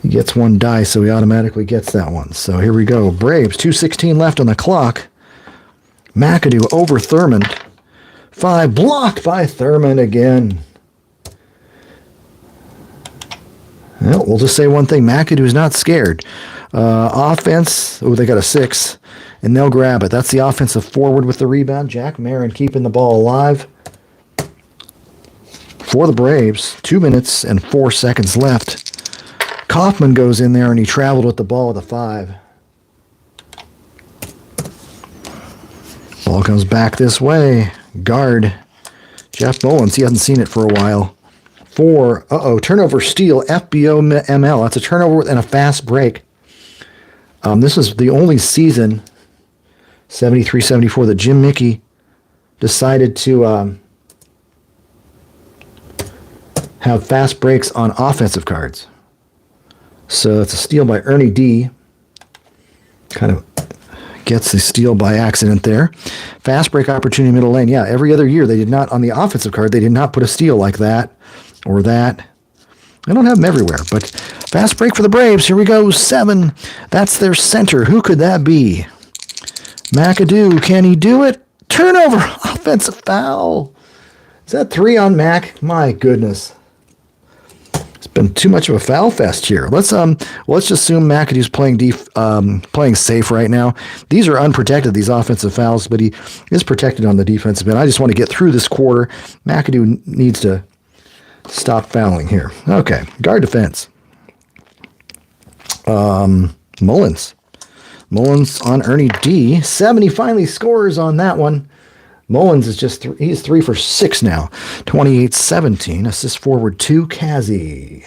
He gets 1 die, so he automatically gets that one. So here we go. Braves, 2:16 left on the clock. McAdoo over Thurmond. 5, blocked by Thurmond again. Well, we'll just say one thing. McAdoo's not scared. Offense, they got a 6, and they'll grab it. That's the offensive forward with the rebound. Jack Marin keeping the ball alive. For the Braves, 2 minutes and 4 seconds left. Kaufman goes in there, and he traveled with the ball with a 5. Ball comes back this way. Guard. Jeff Mullins, he hasn't seen it for a while. 4. Turnover steal. FBO ML. That's a turnover and a fast break. This is the only season, 73-74, that Jim Mickey decided to have fast breaks on offensive cards. So it's a steal by Ernie D. Kind of gets the steal by accident there. Fast break opportunity middle lane. Yeah, every other year they did not, on the offensive card, they did not put a steal like that or that. I don't have them everywhere, but fast break for the Braves. Here we go, 7. That's their center. Who could that be? McAdoo, can he do it? Turnover, offensive foul. Is that 3 on Mac? My goodness. It's been too much of a foul fest here. Let's just assume McAdoo's playing safe right now. These are unprotected, these offensive fouls, but he is protected on the defensive end. I just want to get through this quarter. McAdoo needs to stop fouling here. Okay, guard defense. Mullins. Mullins on Ernie D. 7, he finally scores on that one. Mullins is just he's 3 for 6 now. 28-17. Assist forward to Kazi.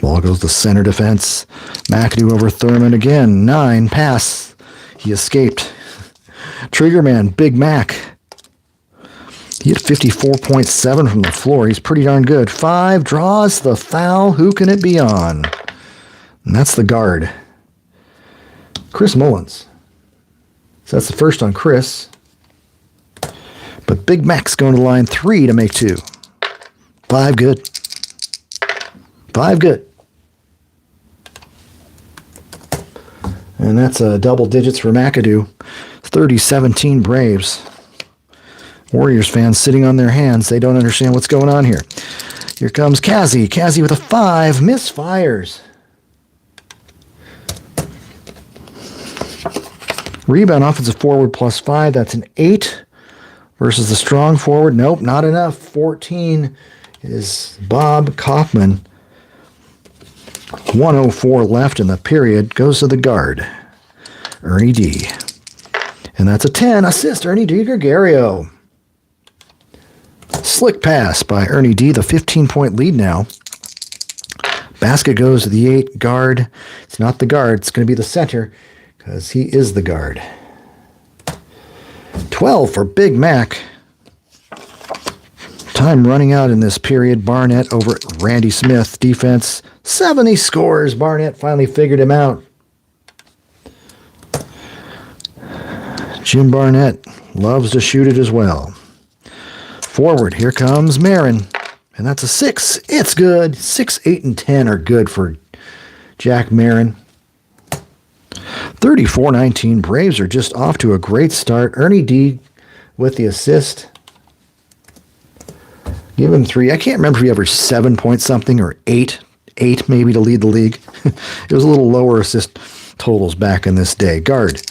Ball goes to center defense. McAdoo over Thurmond again. 9. Pass. He escaped. Triggerman, Big Mac. He hit 54.7 from the floor. He's pretty darn good. 5. Draws the foul. Who can it be on? And that's the guard. Chris Mullins. So that's the first on Chris. But Big Mac's going to line 3 to make 2. 5 good. 5 good. And that's double digits for McAdoo. 30-17 Braves. Warriors fans sitting on their hands. They don't understand what's going on here. Here comes Kazi. Kazi with a 5. Misfires. Rebound offensive forward +5. That's an 8. Versus the strong forward. Nope, not enough. 14 is Bob Kaufman. 1:04 left in the period. Goes to the guard, Ernie D. And that's a 10. Assist, Ernie D. Gregario. Slick pass by Ernie D. The 15-point lead now. Basket goes to the 8 guard. It's not the guard. It's going to be the center because he is the guard. 12 for Big Mac. Time running out in this period. Barnett over Randy Smith. Defense. 70 scores. Barnett finally figured him out. Jim Barnett loves to shoot it as well. Forward, here comes Marin. And that's a 6. It's good. 6, 8, and 10 are good for Jack Marin. 34-19. Braves are just off to a great start. Ernie D with the assist. Give him 3. I can't remember if he ever 7 point something or 8. 8 maybe to lead the league. It was a little lower assist totals back in this day. Guard.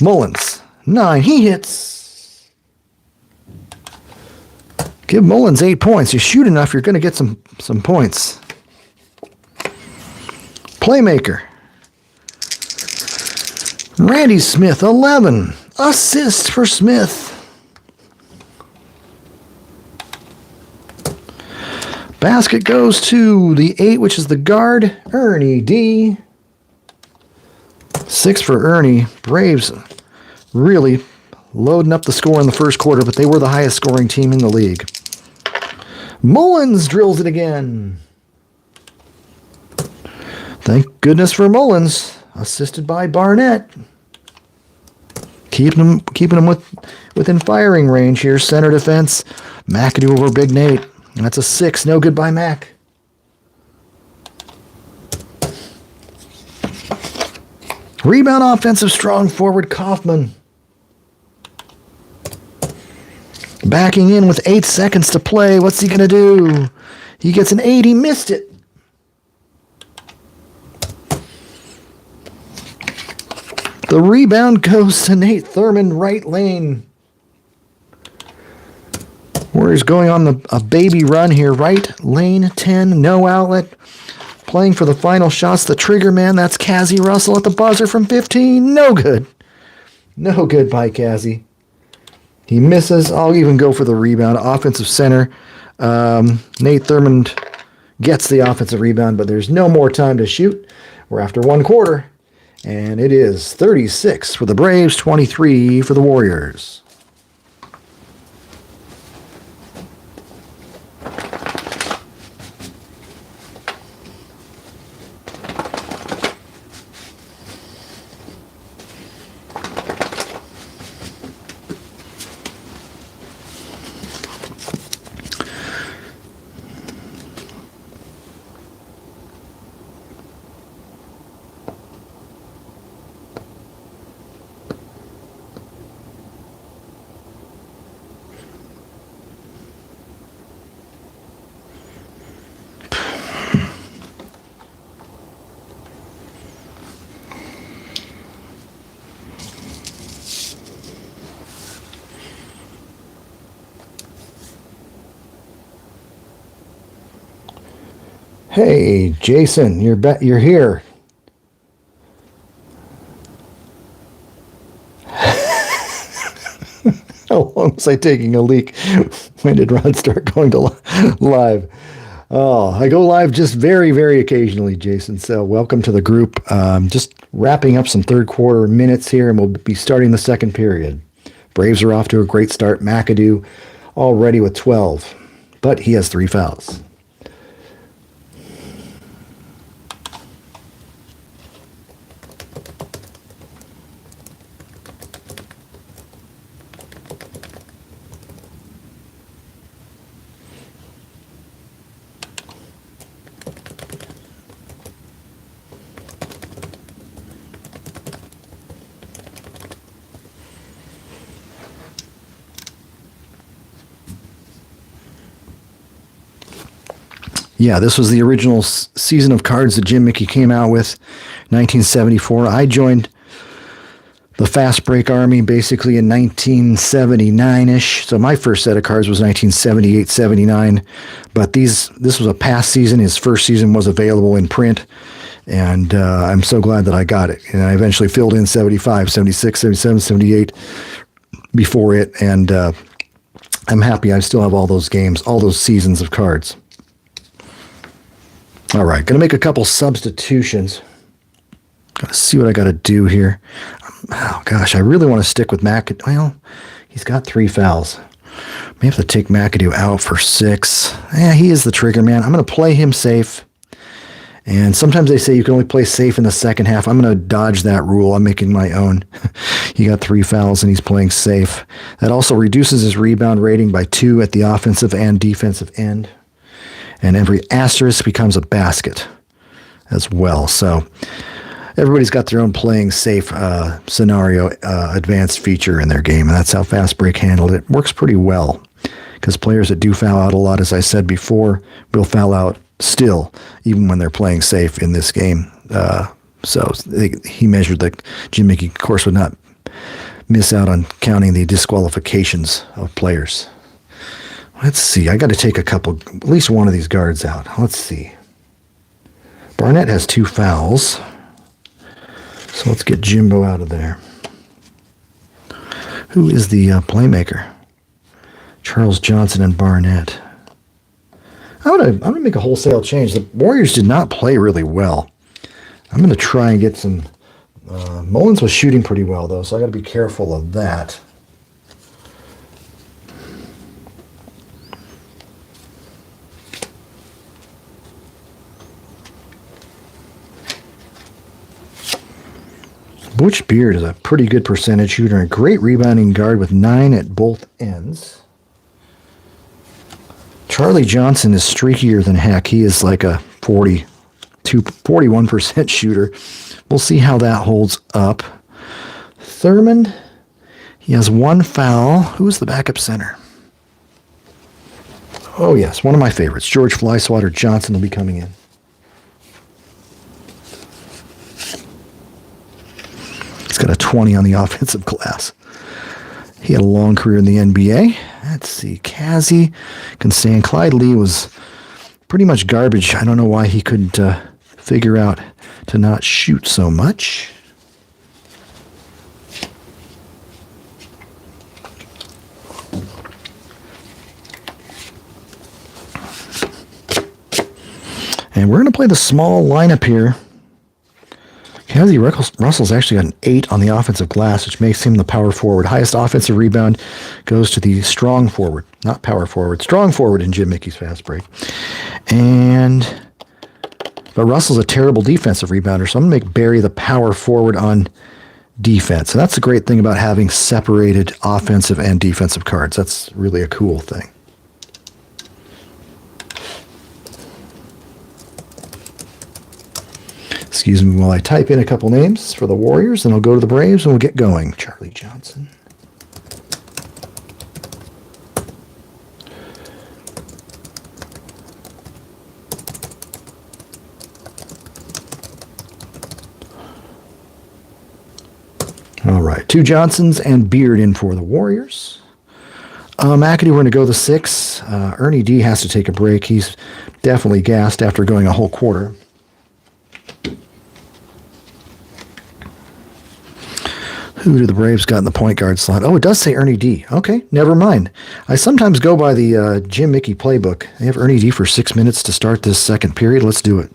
Mullins. 9. He hits. Give Mullins 8 points. You shoot enough, you're going to get some points. Playmaker. Randy Smith, 11. Assist for Smith. Basket goes to the 8, which is the guard, Ernie D. 6 for Ernie. Braves really loading up the score in the first quarter, but they were the highest scoring team in the league. Mullins drills it again. Thank goodness for Mullins. Assisted by Barnett. Keeping him within firing range here. Center defense. McAdoo over Big Nate. And that's a 6. No good by Mac. Rebound offensive strong forward Kaufman. Backing in with 8 seconds to play. What's he going to do? He gets an 8. He missed it. The rebound goes to Nate Thurman, right lane. Warriors going on a baby run here. Right lane 10, no outlet. Playing for the final shots. The trigger man, that's Kazi Russell at the buzzer from 15. No good. No good by Kazi. He misses. I'll even go for the rebound. Offensive center. Nate Thurman gets the offensive rebound, but there's no more time to shoot. We're after one quarter. And it is 36 for the Braves, 23 for the Warriors. Hey, Jason, you're here. How long was I taking a leak? When did Ron start going to live? Oh, I go live just very, very occasionally, Jason. So welcome to the group. Just wrapping up some third quarter minutes here, and we'll be starting the second period. Braves are off to a great start. McAdoo already with 12, but he has 3 fouls. Yeah, this was the original season of cards that Jim Mickey came out with, 1974. I joined the Fast Break Army basically in 1979-ish. So my first set of cards was 1978, 79. But this was a past season. His first season was available in print. And I'm so glad that I got it. And I eventually filled in 75, 76, 77, 78 before it. And I'm happy I still have all those games, all those seasons of cards. All right, going to make a couple substitutions. Got to see what I got to do here. Oh, gosh, I really want to stick with McAdoo. Well, he's got 3 fouls. May have to take McAdoo out for 6. Yeah, he is the trigger man. I'm going to play him safe. And sometimes they say you can only play safe in the second half. I'm going to dodge that rule. I'm making my own. He got 3 fouls and he's playing safe. That also reduces his rebound rating by 2 at the offensive and defensive end. And every asterisk becomes a basket as well. So everybody's got their own playing safe scenario advanced feature in their game, and that's how Fast Break handled it. Works pretty well because players that do foul out a lot, as I said before, will foul out still, even when they're playing safe in this game. So he measured that Jim Mickey, of course, would not miss out on counting the disqualifications of players. Let's see. I got to take at least one of these guards out. Let's see. Barnett has 2 fouls. So let's get Jimbo out of there. Who is the playmaker? Charles Johnson and Barnett. I'm gonna make a wholesale change. The Warriors did not play really well. I'm gonna try and get some. Mullins was shooting pretty well though, so I got to be careful of that. Butch Beard is a pretty good percentage shooter and a great rebounding guard with 9 at both ends. Charlie Johnson is streakier than heck. He is like a 41% shooter. We'll see how that holds up. Thurmond, he has 1 foul. Who's the backup center? Oh, yes, one of my favorites. George Flyswatter Johnson will be coming in. He's got a 20 on the offensive glass. He had a long career in the NBA. Let's see. Kazi can stand. Clyde Lee was pretty much garbage. I don't know why he couldn't figure out to not shoot so much. And we're going to play the small lineup here. Kazi Russell's actually got an 8 on the offensive glass, which makes him the power forward. Highest offensive rebound goes to the strong forward, not power forward, strong forward in Jim Mickey's Fast Break. But Russell's a terrible defensive rebounder, so I'm going to make Barry the power forward on defense. And that's the great thing about having separated offensive and defensive cards. That's really a cool thing. Excuse me while I type in a couple names for the Warriors, and I'll go to the Braves, and we'll get going. Charlie Johnson. All right, 2 Johnsons and Beard in for the Warriors. McAdoo, we're going to go the 6. Ernie D has to take a break. He's definitely gassed after going a whole quarter. Who do the Braves got in the point guard slot? Oh, it does say Ernie D. Okay, never mind. I sometimes go by the Jim Mickey playbook. They have Ernie D for 6 minutes to start this second period. Let's do it.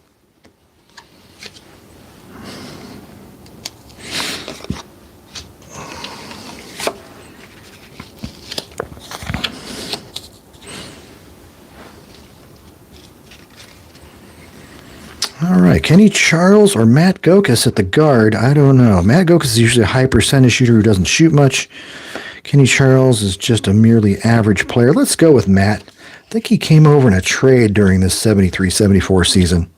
All right, Kenny Charles or Matt Gokas at the guard. I don't know. Matt Gokas is usually a high percentage shooter who doesn't shoot much. Kenny Charles is just a merely average player. Let's go with Matt. I think he came over in a trade during this 73-74 season.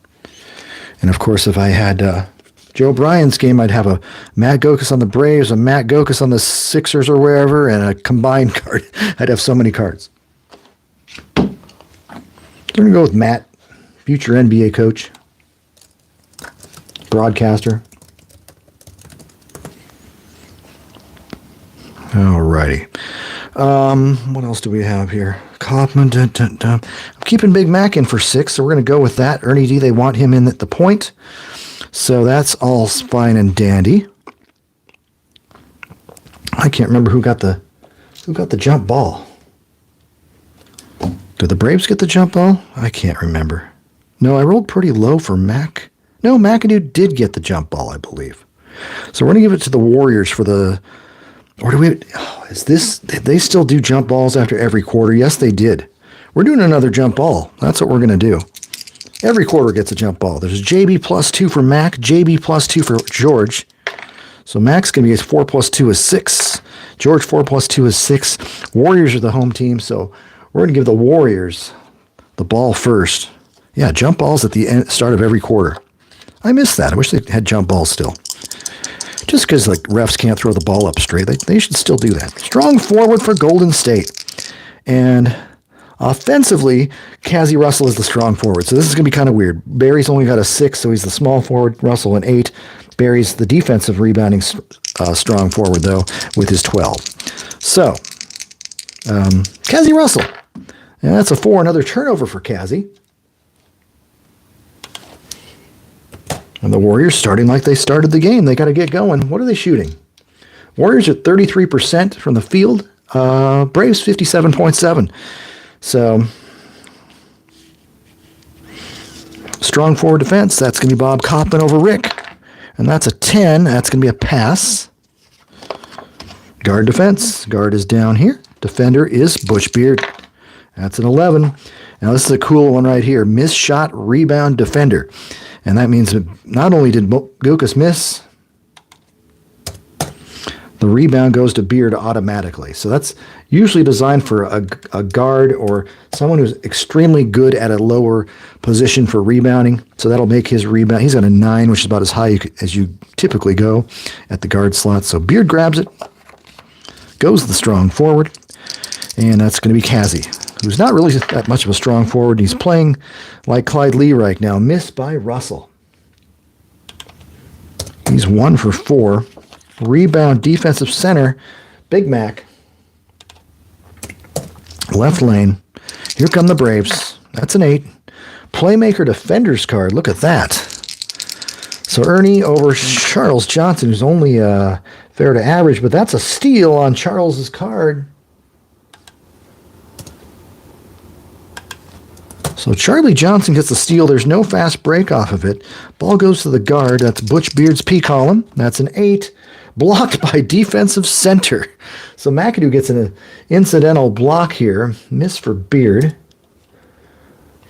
And, of course, if I had Joe Bryan's game, I'd have a Matt Gokas on the Braves, a Matt Gokas on the Sixers or wherever, and a combined card. I'd have so many cards. I'm going to go with Matt. future NBA coach, broadcaster. Alrighty. What else do we have here? Kaufman. I'm keeping Big Mac in for 6, so we're going to go with that. Ernie D, they want him in at the point. So that's all fine and dandy. I can't remember who got the jump ball. Did the Braves get the jump ball? I can't remember. No, I rolled pretty low for Mac. No, McAdoo did get the jump ball, I believe. So we're going to give it to the Warriors for the... Or do we... Oh, is this... They still do jump balls after every quarter? Yes, they did. We're doing another jump ball. That's what we're going to do. Every quarter gets a jump ball. There's JB +2 for Mac, JB +2 for George. So Mac's going to be 4 + 2 is 6. George 4 + 2 is 6. Warriors are the home team, so we're going to give the Warriors the ball first. Yeah, jump balls at the start of every quarter. I missed that. I wish they had jump balls still. Just because like refs can't throw the ball up straight, they should still do that. Strong forward for Golden State. And offensively, Cazzie Russell is the strong forward. So this is going to be kind of weird. Barry's only got a 6, so he's the small forward. Russell an 8. Barry's the defensive rebounding strong forward, though, with his 12. So, Cazzie Russell. And that's a 4, another turnover for Cazzie. And the Warriors starting like they started the game. They got to get going. What are they shooting? Warriors at 33% from the field. Braves 57.7. So, strong forward defense. That's going to be Bob Kaufman over Rick. And that's a 10. That's going to be a pass. Guard defense. Guard is down here. Defender is Butch Beard. That's an 11. Now, this is a cool one right here. Miss shot rebound defender. And that means that not only did Gukas miss, the rebound goes to Beard automatically. So that's usually designed for a guard or someone who's extremely good at a lower position for rebounding. So that'll make his rebound. He's got a 9, which is about as high as you typically go at the guard slot. So Beard grabs it, goes the strong forward, and that's going to be Cazzie, who's not really that much of a strong forward. He's playing like Clyde Lee right now. Missed by Russell. He's 1 for 4. Rebound defensive center, Big Mac. Left lane. Here come the Braves. That's an 8. Playmaker defenders card. Look at that. So Ernie over Charles Johnson, who's only fair to average, but that's a steal on Charles's card. So Charlie Johnson gets the steal. There's no fast break off of it. Ball goes to the guard. That's Butch Beard's P column. That's an 8. Blocked by defensive center. So McAdoo gets an incidental block here. Miss for Beard.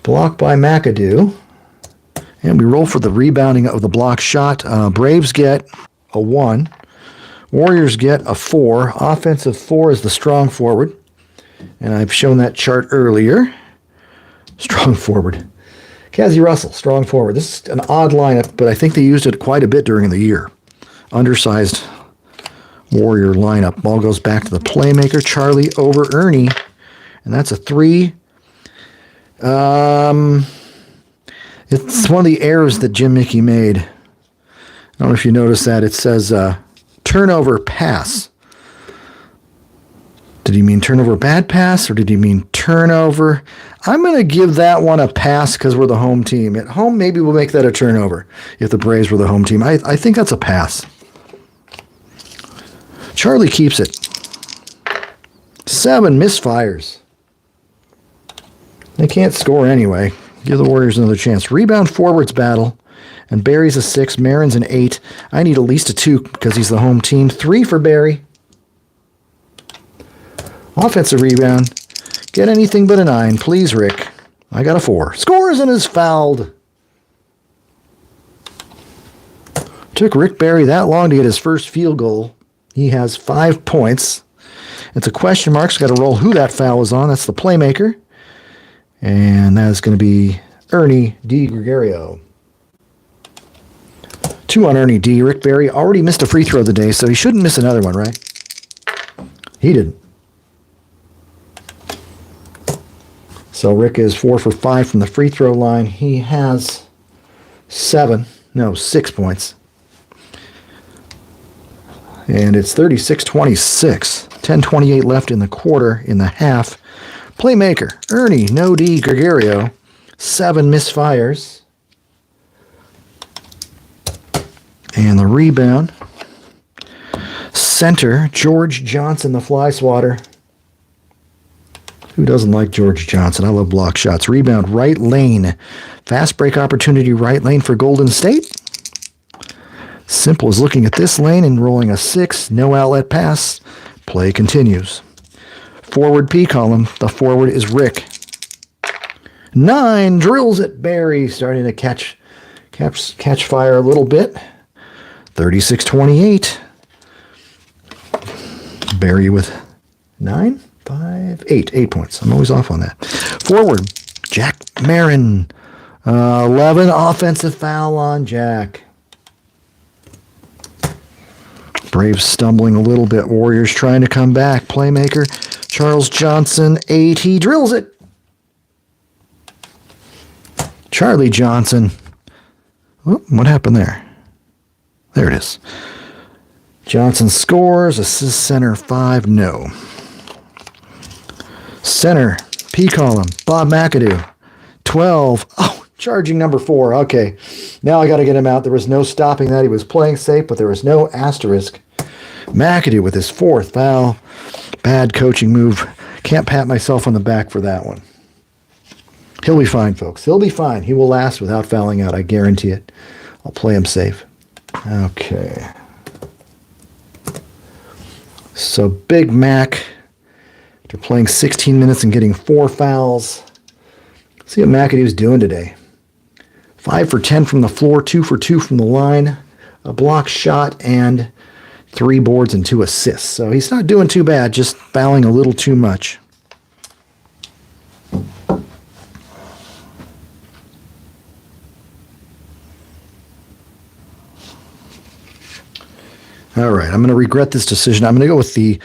Blocked by McAdoo. And we roll for the rebounding of the block shot. Braves get a 1. Warriors get a 4. Offensive 4 is the strong forward. And I've shown that chart earlier. Strong forward. Cazzie Russell, strong forward. This is an odd lineup, but I think they used it quite a bit during the year. Undersized Warrior lineup. Ball goes back to the playmaker, Charlie over Ernie. And that's a 3. It's one of the errors that Jim Mickey made. I don't know if you noticed that. It says turnover pass. Did he mean turnover bad pass, or did he mean turnover? I'm going to give that one a pass because we're the home team. At home, maybe we'll make that a turnover if the Braves were the home team. I think that's a pass. Charlie keeps it. 7 misfires. They can't score anyway. Give the Warriors another chance. Rebound forwards battle. And Barry's a 6. Marin's an 8. I need at least a 2 because he's the home team. 3 for Barry. Offensive rebound. Get anything but a 9. Please, Rick. I got a 4. Scores and is fouled. Took Rick Barry that long to get his first field goal. He has 5 points. It's a question mark, so got to roll who that foul was on. That's the playmaker. And that is going to be Ernie D. Gregorio. 2 on Ernie D. Rick Barry already missed a free throw of the day, so he shouldn't miss another one, right? He didn't. So Rick is 4 for 5 from the free throw line. He has 6 points. And it's 36-26. 10:28 left in the quarter, in the half. Playmaker, Ernie, no D, Gregorio. 7 misfires. And the rebound. Center, George Johnson, the fly swatter. Who doesn't like George Johnson? I love block shots. Rebound, right lane. Fast break opportunity, right lane for Golden State. Simple as looking at this lane and rolling a 6. No outlet pass. Play continues. Forward P column. The forward is Rick. 9 drills at Barry. Starting to catch fire a little bit. 36-28. Barry with 9, 5, 8. 8 points. I'm always off on that. Forward, Jack Marin. 11 offensive foul on Jack. Braves stumbling a little bit. Warriors trying to come back. Playmaker, Charles Johnson, 8. He drills it. Charlie Johnson. Oh, what happened there? There it is. Johnson scores. Assist center 5. No. Center, P column, Bob McAdoo. 12. Oh, charging number 4. Okay. Now I got to get him out. There was no stopping that. He was playing safe, but there was no asterisk. McAdoo with his 4th foul. Bad coaching move. Can't pat myself on the back for that one. He'll be fine, folks. He'll be fine. He will last without fouling out. I guarantee it. I'll play him safe. Okay. So Big Mac, after playing 16 minutes and getting 4 fouls. See what McAdoo's doing today. 5 for 10 from the floor, 2 for 2 from the line, a block shot, and 3 boards and 2 assists. So he's not doing too bad, just fouling a little too much. All right, I'm going to regret this decision. I'm going to go with the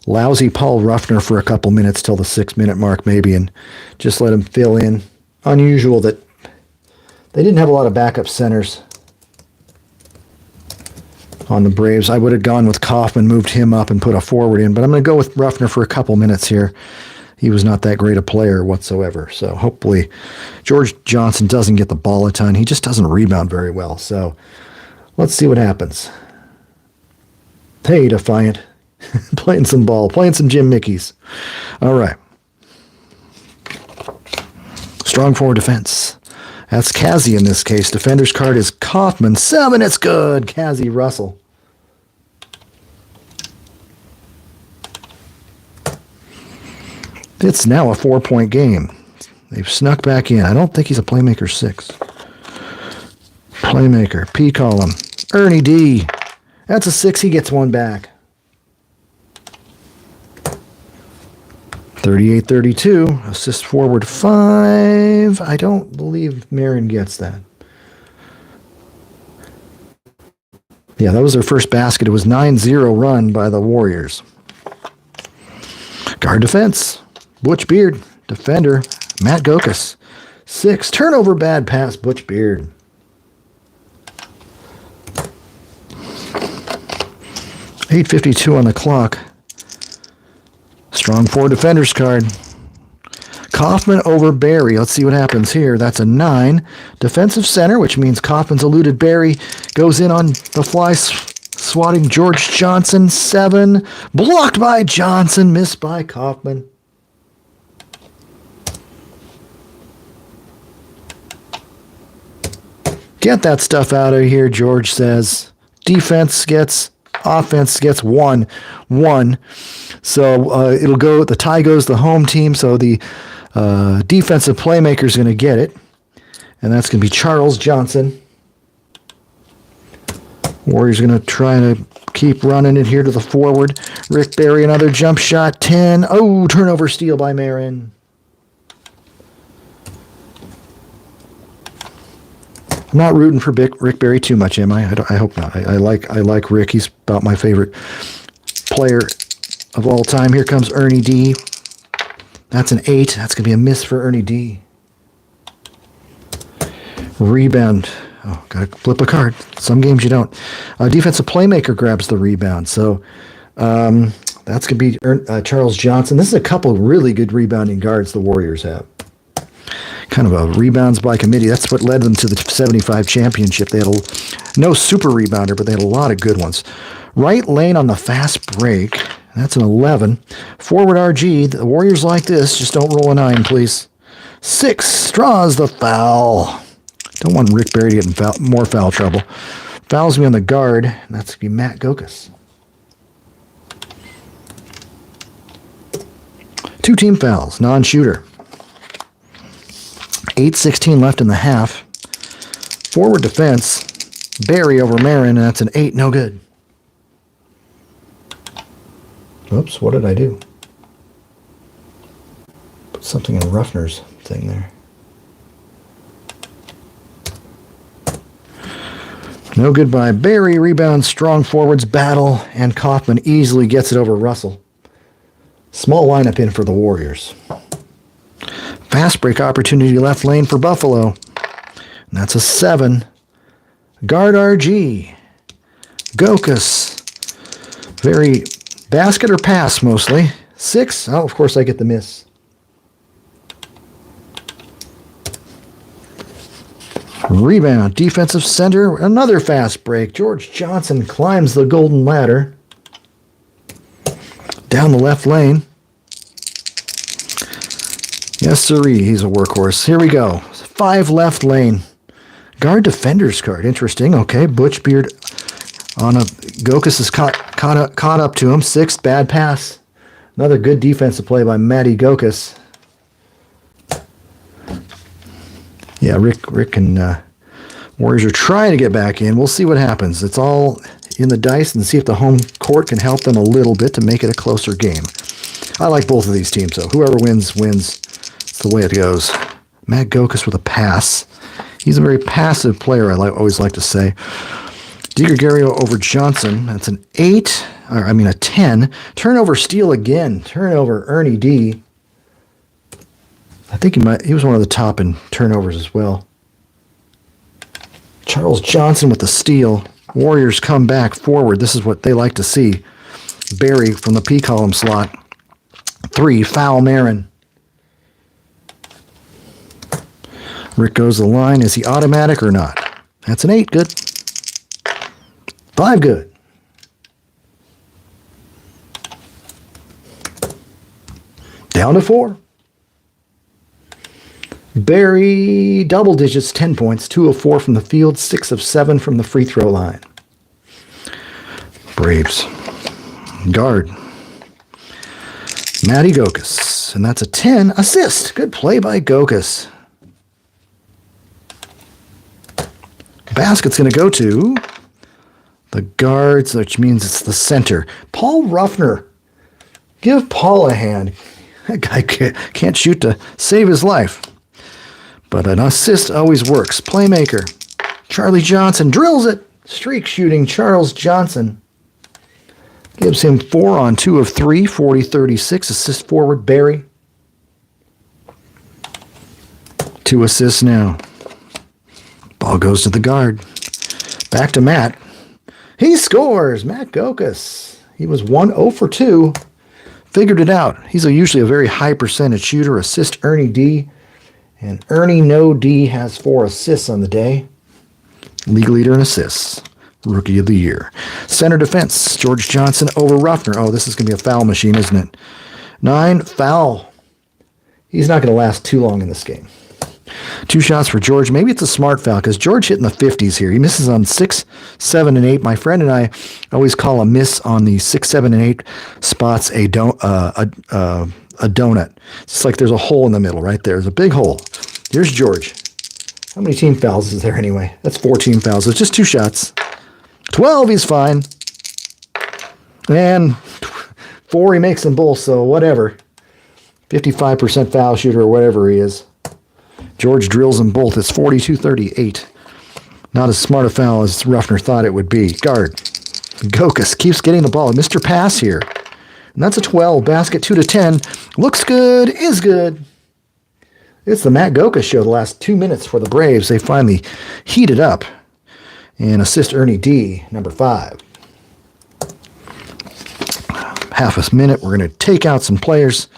lousy Paul Ruffner for a couple minutes till the 6-minute mark maybe and just let him fill in. Unusual that they didn't have a lot of backup centers on the Braves. I would have gone with Kaufman, moved him up, and put a forward in, but I'm going to go with Ruffner for a couple minutes here. He was not that great a player whatsoever, so hopefully George Johnson doesn't get the ball a ton. He just doesn't rebound very well, so let's see what happens. Hey, Defiant. Playing some ball. Playing some Jim Mickeys. All right. Strong forward defense. That's Kazi in this case. Defender's card is Kaufman. 7, it's good. Kazi Russell. It's now a 4-point game. They've snuck back in. I don't think he's a playmaker 6. Playmaker. P column. Ernie D. That's a 6. He gets 1 back. 38-32. Assist forward 5. I don't believe Marin gets that. Yeah, that was their first basket. It was 9-0 run by the Warriors. Guard defense. Butch Beard. Defender. Matt Gokas. 6. Turnover bad pass. Butch Beard. .852 on the clock. Strong forward defender's card. Kaufman over Barry. Let's see what happens here. That's a 9. Defensive center, which means Kaufman's eluded Barry. Goes in on the fly, swatting George Johnson. 7. Blocked by Johnson. Missed by Kaufman. Get that stuff out of here, George says. Defense gets... Offense gets 1. So it'll go, the tie goes the home team, so the defensive playmaker is going to get it. And that's going to be Charles Johnson. Warriors going to try to keep running it here to the forward. Rick Barry, another jump shot, 10. Oh, turnover steal by Marin. I'm not rooting for Rick Barry too much, am I? I hope not. I like Rick. He's about my favorite player of all time. Here comes Ernie D. That's an 8. That's going to be a miss for Ernie D. Rebound. Oh, got to flip a card. Some games you don't. Defensive playmaker grabs the rebound. So that's going to be Charles Johnson. This is a couple of really good rebounding guards the Warriors have. Kind of a rebounds by committee. That's what led them to the 75 championship. They had no super rebounder, but they had a lot of good ones. Right lane on the fast break. That's an 11. Forward RG. The Warriors like this. Just don't roll a 9, please. 6. Draws the foul. Don't want Rick Barry to get in more foul trouble. Fouls me on the guard. That's going to be Matt Gokas. 2 team fouls. Non-shooter. 8:16 left in the half. Forward defense. Barry over Marin, and that's an 8. No good. Oops, what did I do? Put something in Ruffner's thing there. No good by Barry. Rebound, strong forwards, battle, and Kaufman easily gets it over Russell. Small lineup in for the Warriors. Fast break opportunity left lane for Buffalo. And that's a 7. Guard RG. Gokas. Very basket or pass mostly. 6. Oh, of course I get the miss. Rebound. Defensive center. Another fast break. George Johnson climbs the golden ladder. Down the left lane. Yes, sirree. He's a workhorse. Here we go. 5 left lane. Guard defender's card. Interesting. Okay. Butchbeard on a... Gokas is caught up to him. 6th. Bad pass. Another good defensive play by Matty Gokas. Yeah, Rick and Warriors are trying to get back in. We'll see what happens. It's all in the dice and see if the home court can help them a little bit to make it a closer game. I like both of these teams, so whoever wins, wins. It's the way it goes. Matt Gokas with a pass. He's a very passive player, always like to say. DiGregorio over Johnson. That's an 8. A 10. Turnover steal again. Turnover Ernie D. I think he was one of the top in turnovers as well. Charles Johnson with the steal. Warriors come back forward. This is what they like to see. Barry from the P column slot. 3. Foul Marin. Rick goes the line. Is he automatic or not? That's an 8. Good. 5. Good. Down to 4. Barry, double digits, 10 points, 2 of 4 from the field, 6 of 7 from the free throw line. Braves. Guard. Matty Gokas, and that's a 10. Assist. Good play by Gokas. Basket's going to go to the guards, which means it's the center. Paul Ruffner. Give Paul a hand. That guy can't shoot to save his life. But an assist always works. Playmaker. Charlie Johnson drills it. Streak shooting Charles Johnson. Gives him 4 on 2 of 3. 40-36. Assist forward Barry. 2 assists now. Ball goes to the guard. Back to Matt. He scores. Matt Gokas. He was 1-0 for 2. Figured it out. He's usually a very high percentage shooter. Assist Ernie D. And Ernie No D has 4 assists on the day. League leader in assists. Rookie of the year. Center defense. George Johnson over Ruffner. Oh, this is going to be a foul machine, isn't it? 9. Foul. He's not going to last too long in this game. 2 shots for George. Maybe it's a smart foul because George hit in the 50s here. He misses on 6, 7, and 8. My friend and I always call a miss on the 6, 7, and 8 spots a donut. It's like there's a hole in the middle right there. There's a big hole. Here's George. How many team fouls is there anyway? That's 4 team fouls. It's just 2 shots. 12, he's fine. And 4, he makes them both, so whatever. 55% foul shooter or whatever he is. George drills them both. It's 42-38. Not as smart a foul as Ruffner thought it would be. Guard. Gokas keeps getting the ball. Mr. Pass here. And that's a 12. Basket 2 to 10. Looks good, is good. It's the Matt Goka show the last 2 minutes for the Braves. They finally heated up. And assist Ernie D, number 5. Half a minute. We're going to take out some players.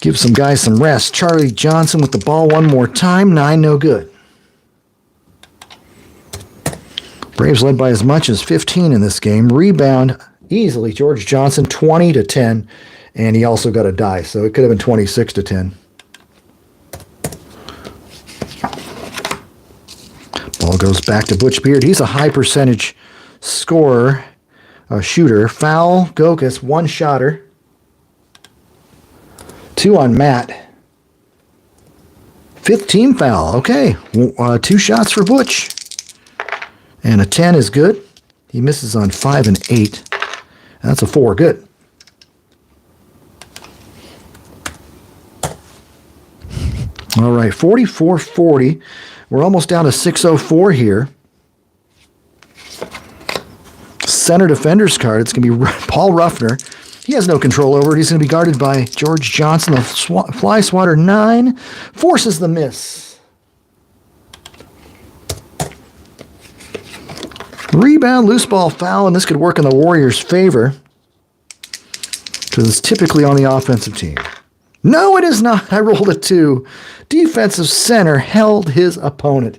Give some guys some rest. Charlie Johnson with the ball one more time. 9, no good. Braves led by as much as 15 in this game. Rebound easily. George Johnson, 20 to 10. And he also got a die, so it could have been 26 to 10. Ball goes back to Butch Beard. He's a high percentage scorer, shooter. Foul, Gokas, 1-shotter. 2 on Matt. 5th team foul. Okay, 2 shots for Butch. And a 10 is good. He misses on 5 and 8. That's a 4. Good. All right, 44-40. We're almost down to 6:04 here. Center defender's card. It's going to be Paul Ruffner. He has no control over it. He's going to be guarded by George Johnson. The fly swatter 9 forces the miss. Rebound, loose ball foul, and this could work in the Warriors' favor because it's typically on the offensive team. No, it is not. I rolled a 2. Defensive center held his opponent.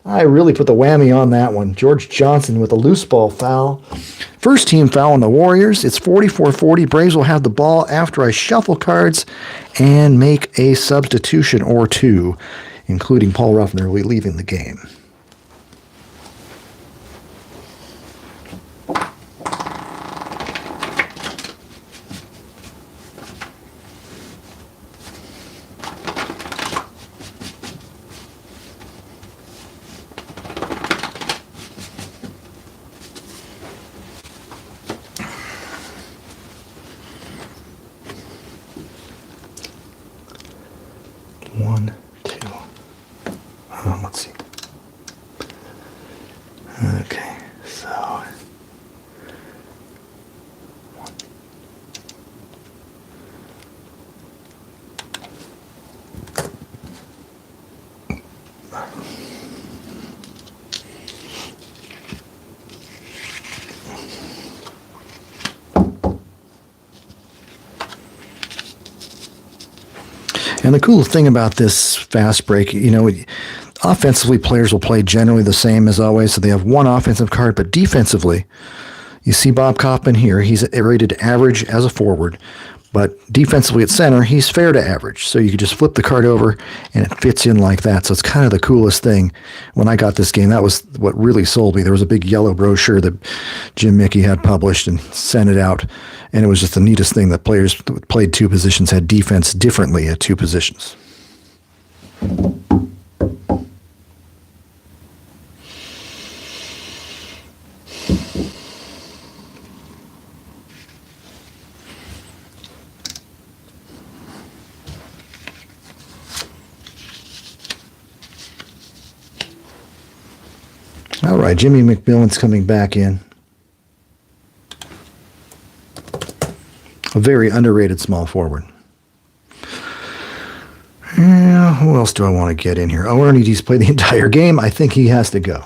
I really put the whammy on that one. George Johnson with a loose ball foul. First team foul on the Warriors. It's 44-40. Braves will have the ball after I shuffle cards and make a substitution or 2, including Paul Ruffner leaving the game. Let's see. Okay, so and the cool thing about this fast break, offensively, players will play generally the same as always, so they have one offensive card, but defensively, you see Bob Kaufman here. He's rated average as a forward, but defensively at center, he's fair to average. So you can just flip the card over, and it fits in like that. So it's kind of the coolest thing. When I got this game, that was what really sold me. There was a big yellow brochure that Jim Mickey had published and sent it out, and it was just the neatest thing that players that played 2 positions had defense differently at 2 positions. All right, Jimmy McMillan's coming back in. A very underrated small forward. Yeah, who else do I want to get in here? Oh, Ernie D's played the entire game. I think he has to go.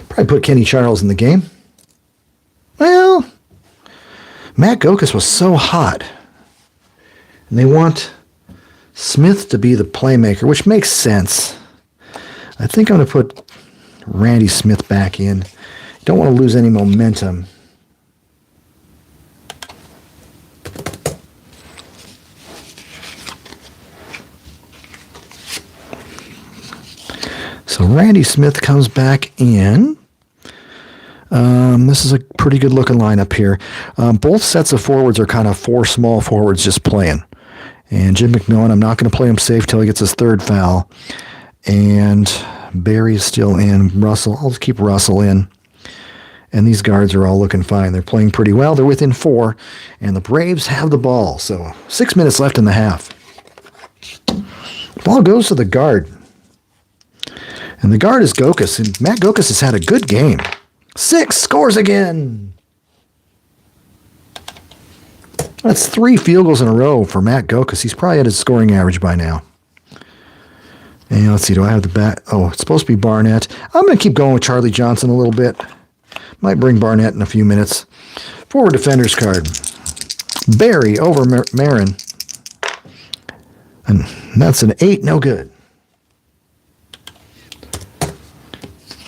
Probably put Kenny Charles in the game. Well, Matt Gokas was so hot. And they want Smith to be the playmaker, which makes sense. I think I'm going to put Randy Smith back in. Don't want to lose any momentum. So Randy Smith comes back in. This is a pretty good looking lineup here. Both sets of forwards are kind of 4 small forwards just playing. And Jim McMillan, I'm not going to play him safe till he gets his 3rd foul. And Barry's still in. Russell, I'll just keep Russell in. And these guards are all looking fine. They're playing pretty well. They're within 4. And the Braves have the ball. So 6 minutes left in the half. Ball goes to the guard. And the guard is Gokas. And Matt Gokas has had a good game. 6, scores again. That's 3 field goals in a row for Matt Gokas. He's probably at his scoring average by now. And let's see, do I have the bat? Oh, it's supposed to be Barnett. I'm going to keep going with Charlie Johnson a little bit. Might bring Barnett in a few minutes. Forward defender's card. Barry over Marin. And that's an 8, no good.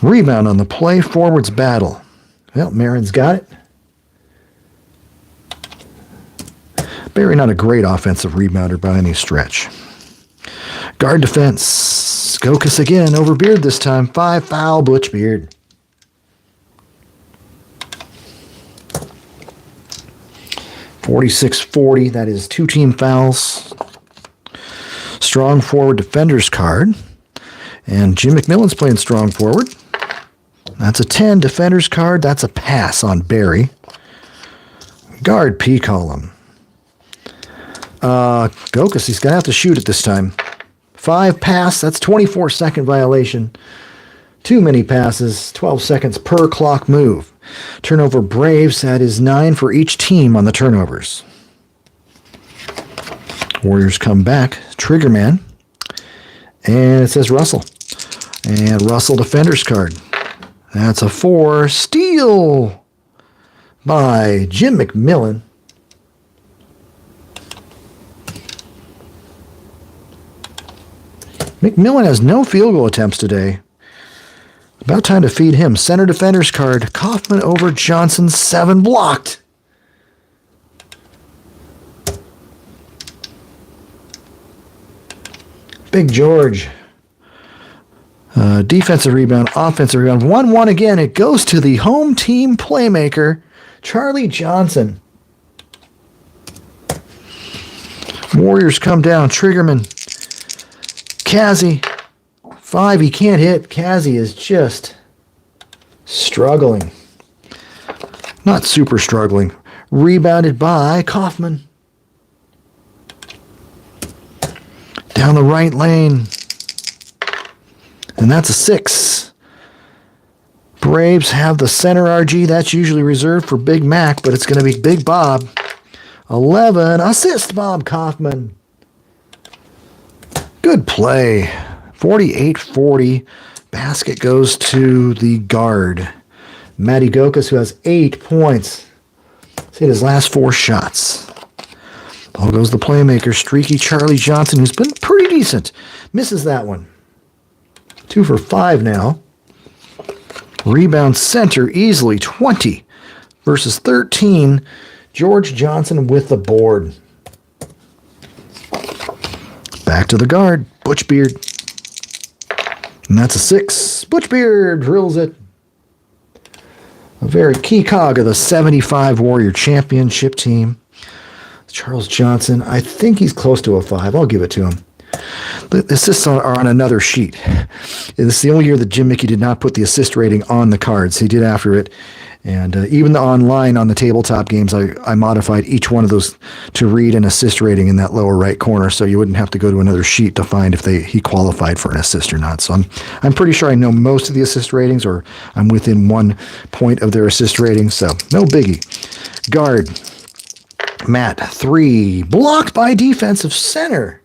Rebound on the play, forwards battle. Well, Marin's got it. Barry not a great offensive rebounder by any stretch. Guard defense. Gokas again over Beard this time. 5 foul, Butch Beard. .46-40. That is 2 team fouls. Strong forward defender's card. And Jim McMillan's playing strong forward. That's a 10 defender's card. That's a pass on Barry. Guard P column. Gokas, he's going to have to shoot it this time. 5 pass, that's 24-second violation. Too many passes, 12 seconds per clock move. Turnover Braves, that is 9 for each team on the turnovers. Warriors come back, Triggerman. And it says Russell. And Russell defender's card. That's a 4. Steal by Jim McMillan. McMillan has no field goal attempts today. About time to feed him. Center defender's card. Kaufman over Johnson. 7 blocked. Big George. Defensive rebound, offensive rebound. 1-1 again. It goes to the home team playmaker, Charlie Johnson. Warriors come down. Triggerman. Kazzy. 5, he can't hit. Kazzy is just struggling. Not super struggling. Rebounded by Kaufman. Down the right lane. And that's a 6. Braves have the center RG. That's usually reserved for Big Mac, but it's going to be Big Bob. 11. Assist Bob Kaufman. Good play. 48-40. Basket goes to the guard. Matty Gokas, who has 8 points. He's hit his last 4 shots. Ball goes the playmaker, streaky Charlie Johnson, who's been pretty decent. Misses that one. 2 for 5 now. Rebound center easily. 20 versus 13. George Johnson with the board. Back to the guard. Butch Beard. And that's a 6. Butch Beard drills it. A very key cog of the 75 Warrior Championship team. Charles Johnson, I think he's close to a 5. I'll give it to him. The assists are on another sheet. This is the only year that Jim Mickey did not put the assist rating on the cards. He did after it. And even the online on the tabletop games, I modified each one of those to read an assist rating in that lower right corner, so you wouldn't have to go to another sheet to find if he qualified for an assist or not. So I'm pretty sure I know most of the assist ratings, or I'm within 1 point of their assist ratings, so no biggie. Guard, Matt, 3. Blocked by defensive center.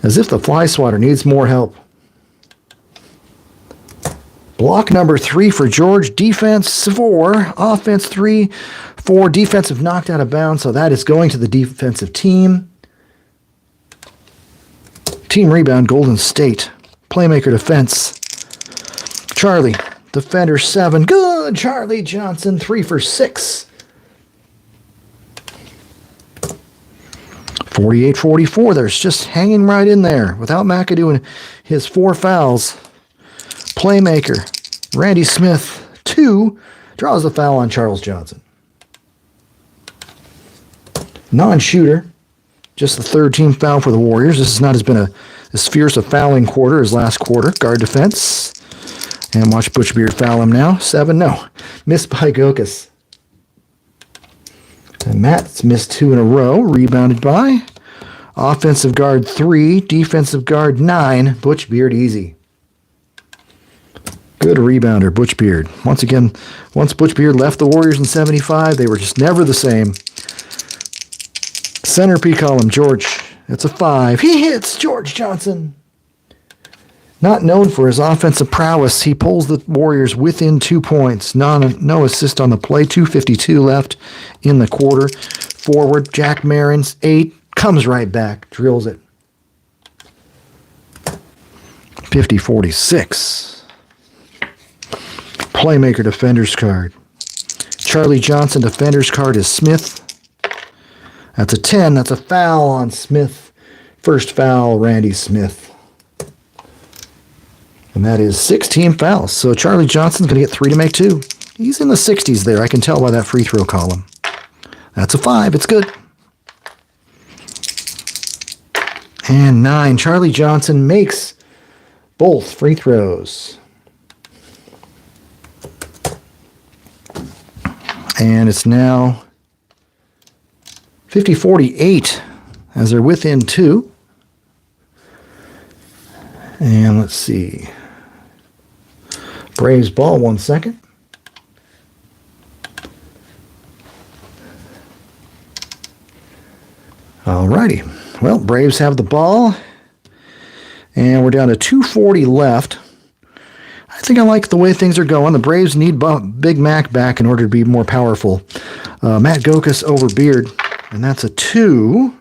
As if the fly swatter needs more help. Block number 3 for George. Defense 4. Offense 3. 4. Defensive knocked out of bounds, so that is going to the defensive team. Team rebound, Golden State. Playmaker defense. Charlie, defender 7. Good. Charlie Johnson, 3 for 6. 48-44. There's just hanging right in there without McAdoo and his 4 fouls. Playmaker, Randy Smith, 2, draws the foul on Charles Johnson. Non-shooter, just the 3rd team foul for the Warriors. This has not been as fierce a fouling quarter as last quarter. Guard defense. And watch Butch Beard foul him now. 7, no. Missed by Gokas. And Matt's missed 2 in a row. Rebounded by offensive guard 3, defensive guard 9. Butch Beard easy. Good rebounder, Butch Beard. Once again, once Butch Beard left the Warriors in 75, they were just never the same. Center P column, George. It's a 5. He hits George Johnson. Not known for his offensive prowess, he pulls the Warriors within 2 points. No assist on the play. 2:52 left in the quarter. Forward, Jack Marin's 8. Comes right back. Drills it. 50-46. Playmaker defender's card. Charlie Johnson defender's card is Smith. That's a 10. That's a foul on Smith. First foul, Randy Smith. And that is 16 fouls. So Charlie Johnson's going to get 3 to make 2. He's in the 60s there. I can tell by that free throw column. That's a 5. It's good. And 9. Charlie Johnson makes both free throws. And it's now 50-48 as they're within 2. And let's see. Braves ball 1 second. Alrighty. Well, Braves have the ball. And we're down to 2:40 left. I think I like the way things are going. The Braves need Big Mac back in order to be more powerful. Matt Gokas over Beard. And that's a 2.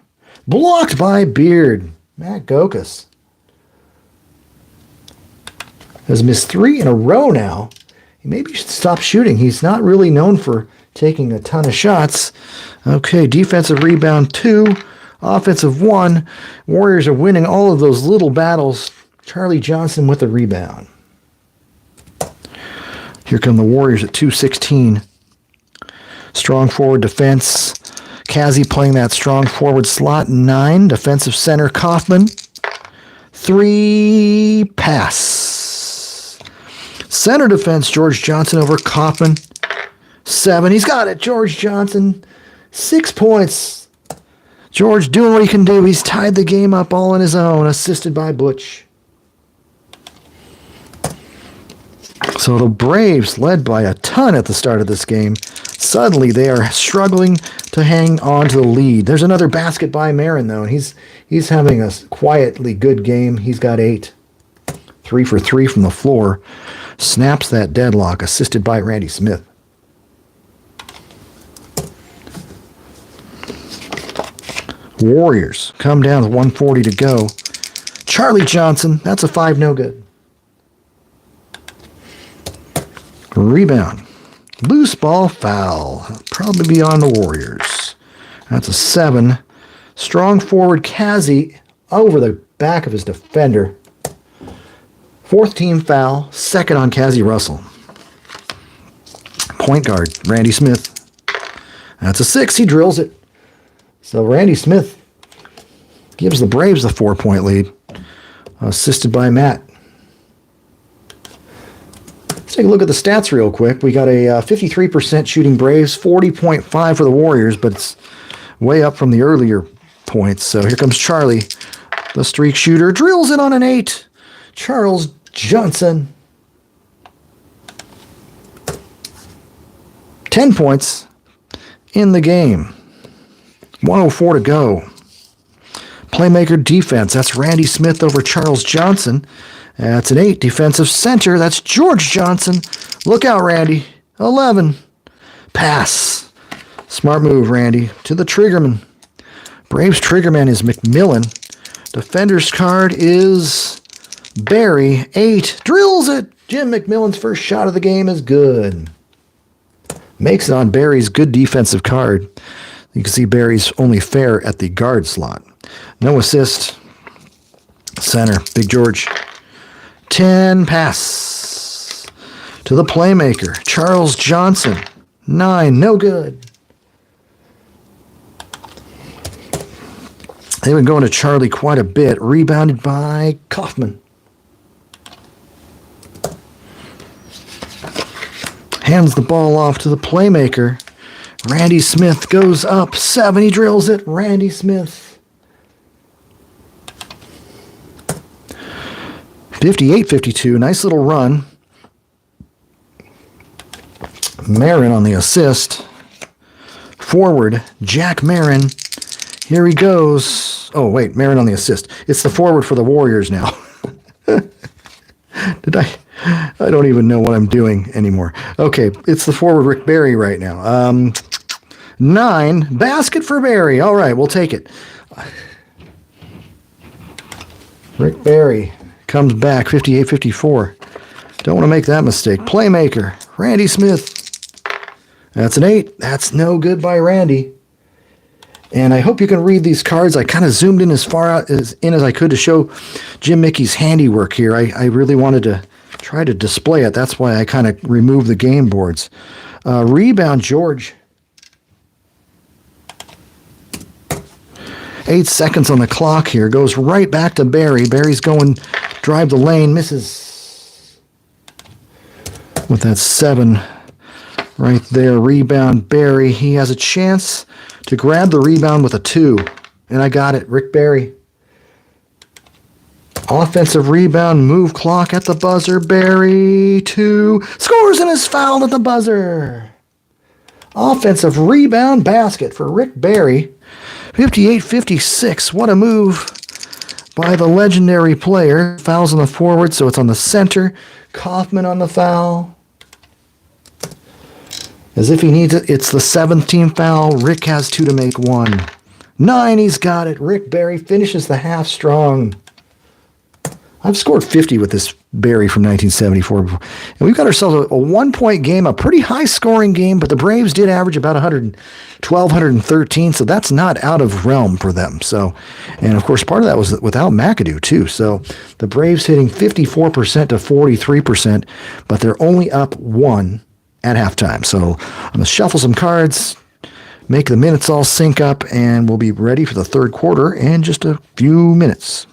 Blocked by Beard. Matt Gokas has missed 3 in a row now. He maybe should stop shooting. He's not really known for taking a ton of shots. Okay, defensive rebound 2, offensive 1. Warriors are winning all of those little battles. Charlie Johnson with the rebound. Here come the Warriors at 2:16. Strong forward defense. Kazi playing that strong forward slot. 9, defensive center Kaufman. 3, pass. Center defense, George Johnson over Kaufman. 7, he's got it, George Johnson. 6 points. George doing what he can do. He's tied the game up all on his own, assisted by Butch. So the Braves, led by a ton at the start of this game, suddenly they are struggling to hang on to the lead. There's another basket by Marin, though, and he's having a quietly good game. He's got 8. 3 for 3 from the floor. Snaps that deadlock, assisted by Randy Smith. Warriors come down with 1:40 to go. Charlie Johnson, that's a 5, no good. Rebound. Loose ball foul. Probably be on the Warriors. That's a 7. Strong forward Kazi over the back of his defender. 4th team foul. 2nd on Kazi Russell. Point guard, Randy Smith. That's a 6. He drills it. So Randy Smith gives the Braves the 4-point lead. Assisted by Matt. Let's take a look at the stats real quick. We got a 53% shooting Braves, 40.5 for the Warriors, but it's way up from the earlier points. So here comes Charlie, the streak shooter, drills it on an 8. Charles Johnson. 10 points in the game. 1:04 to go. Playmaker defense, that's Randy Smith over Charles Johnson. That's an 8. Defensive center, that's George Johnson. Look out, Randy. 11. Pass. Smart move, Randy. To the triggerman. Braves triggerman is McMillan. Defender's card is Barry. 8. Drills it. Jim McMillan's first shot of the game is good. Makes it on Barry's good defensive card. You can see Barry's only fair at the guard slot. No assist. Center, Big George. 10, pass. To the playmaker, Charles Johnson. 9, no good. They've been going to Charlie quite a bit. Rebounded by Kaufman. Hands the ball off to the playmaker. Randy Smith goes up 7. He drills it. Randy Smith. 58-52. Nice little run. Marin on the assist. Forward, Jack Marin. Here he goes. Oh, wait, Marin on the assist. It's the forward for the Warriors now. I don't even know what I'm doing anymore. Okay, it's the forward Rick Barry right now. 9, basket for Barry. All right, we'll take it. Rick Barry comes back, 58-54. Don't want to make that mistake. Playmaker, Randy Smith. That's an 8. That's no good by Randy. And I hope you can read these cards. I kind of zoomed in as far out as I could to show Jim Mickey's handiwork here. I really wanted to try to display it. That's why I kind of removed the game boards. Rebound, George. 8 seconds on the clock here. Goes right back to Barry. Barry's going drive the lane. Misses with that 7 right there. Rebound, Barry. He has a chance to grab the rebound with a 2. And I got it. Rick Barry. Offensive rebound, move clock at the buzzer. Barry, 2. Scores and is fouled at the buzzer. Offensive rebound basket for Rick Barry. 58-56. What a move by the legendary player. Fouls on the forward, so it's on the center. Kaufman on the foul. As if he needs it. It's the 7th team foul. Rick has 2 to make 1. 9, he's got it. Rick Barry finishes the half strong. I've scored 50 with this Barry from 1974. And we've got ourselves a 1-point game, a pretty high-scoring game, but the Braves did average about 112, 113, so that's not out of realm for them. So, and, of course, part of that was without McAdoo, too. So the Braves hitting 54% to 43%, but they're only up 1 at halftime. So I'm going to shuffle some cards, make the minutes all sync up, and we'll be ready for the third quarter in just a few minutes.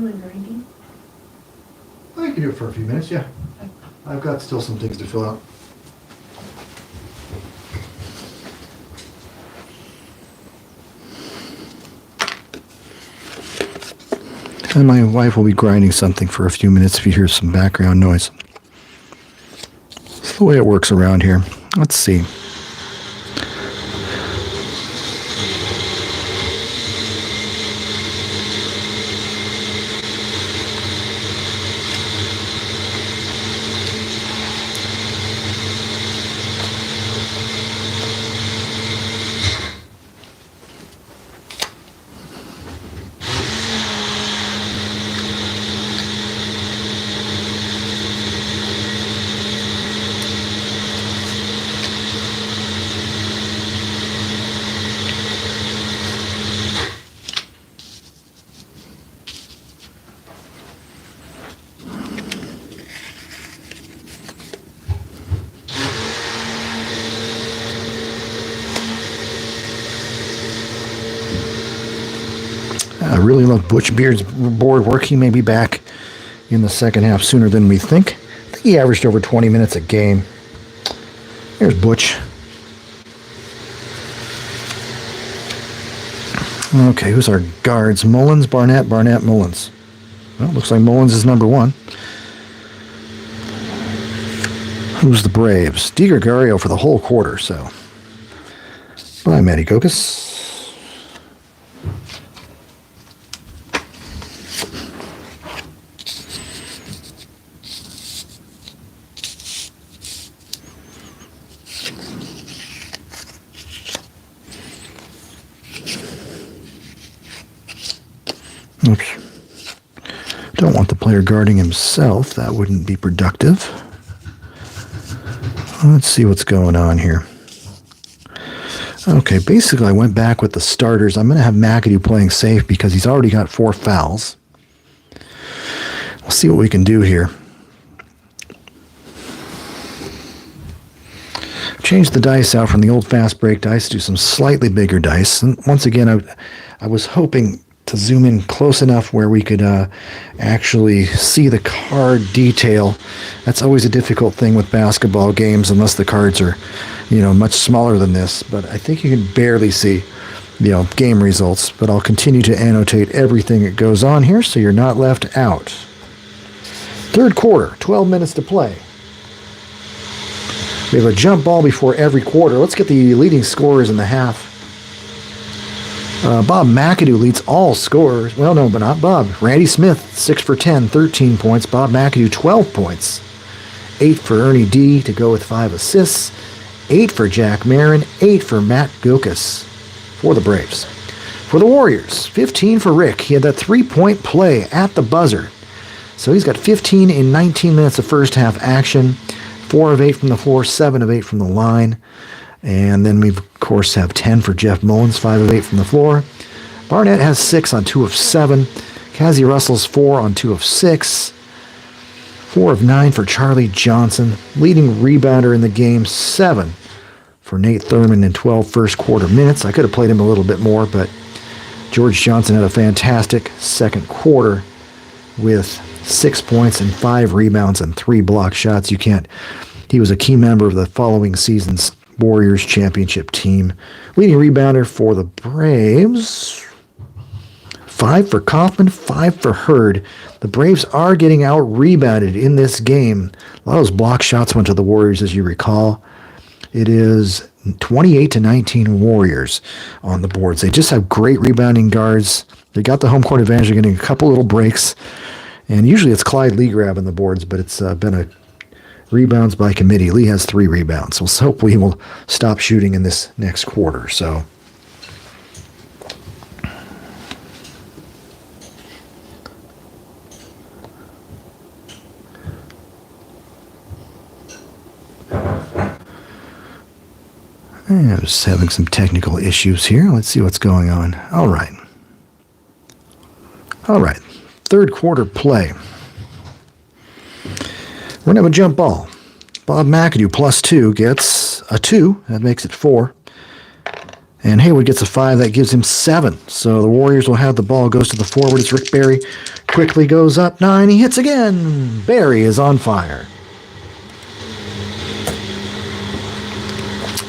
doing grinding? I can do it for a few minutes, yeah. I've got still some things to fill out. And my wife will be grinding something for a few minutes if you hear some background noise. It's the way it works around here. Let's see. I really love Butch Beard's board work. He may be back in the second half sooner than we think. I think he averaged over 20 minutes a game. There's Butch. Okay, who's our guards? Mullins, Barnett, Barnett, Mullins. Well, looks like Mullins is number one. Who's the Braves? DiGregorio for the whole quarter, so. Bye, Matty Gokus. Oops. Don't want the player guarding himself. That wouldn't be productive. Let's see what's going on here. Okay, basically I went back with the starters. I'm going to have McAdoo playing safe because he's already got 4 fouls. We'll see what we can do here. Changed the dice out from the old fast break dice to some slightly bigger dice. And once again, I was hoping to zoom in close enough where we could actually see the card detail. That's always a difficult thing with basketball games unless the cards are, much smaller than this. But I think you can barely see, game results. But I'll continue to annotate everything that goes on here so you're not left out. Third quarter, 12 minutes to play. We have a jump ball before every quarter. Let's get the leading scorers in the half. Bob McAdoo leads all scorers. Well, no, but not Bob. Randy Smith, 6 for 10, 13 points. Bob McAdoo, 12 points. 8 for Ernie D to go with 5 assists. 8 for Jack Marin. 8 for Matt Gokus for the Braves. For the Warriors, 15 for Rick. He had that 3-point play at the buzzer. So he's got 15 in 19 minutes of first half action. 4 of 8 from the floor, 7 of 8 from the line. And then we, of course, have 10 for Jeff Mullins, 5 of 8 from the floor. Barnett has 6 on 2 of 7. Cassie Russell's 4 on 2 of 6. 4 of 9 for Charlie Johnson. Leading rebounder in the game, 7 for Nate Thurman in 12 first quarter minutes. I could have played him a little bit more, but George Johnson had a fantastic second quarter with 6 points and 5 rebounds and 3 block shots. He was a key member of the following season's Warriors championship team. Leading rebounder for the Braves, 5 for Kaufman, 5 for Hurd. The Braves are getting out-rebounded in this game. A lot of those block shots went to the Warriors, as you recall. It is 28-19 Warriors on the boards. They just have great rebounding guards. They got the home court advantage. They're getting a couple little breaks. And usually it's Clyde Lee grabbing the boards, but it's been a rebounds by committee. Lee has 3 rebounds. So hopefully he will stop shooting in this next quarter. So I'm just having some technical issues here. Let's see what's going on. All right. Third quarter play. We're going to have a jump ball. Bob McAdoo +2 gets a 2. That makes it 4. And Haywood gets a 5. That gives him 7. So the Warriors will have the ball. Goes to the forward. It's Rick Barry. Quickly goes up 9. He hits again. Barry is on fire.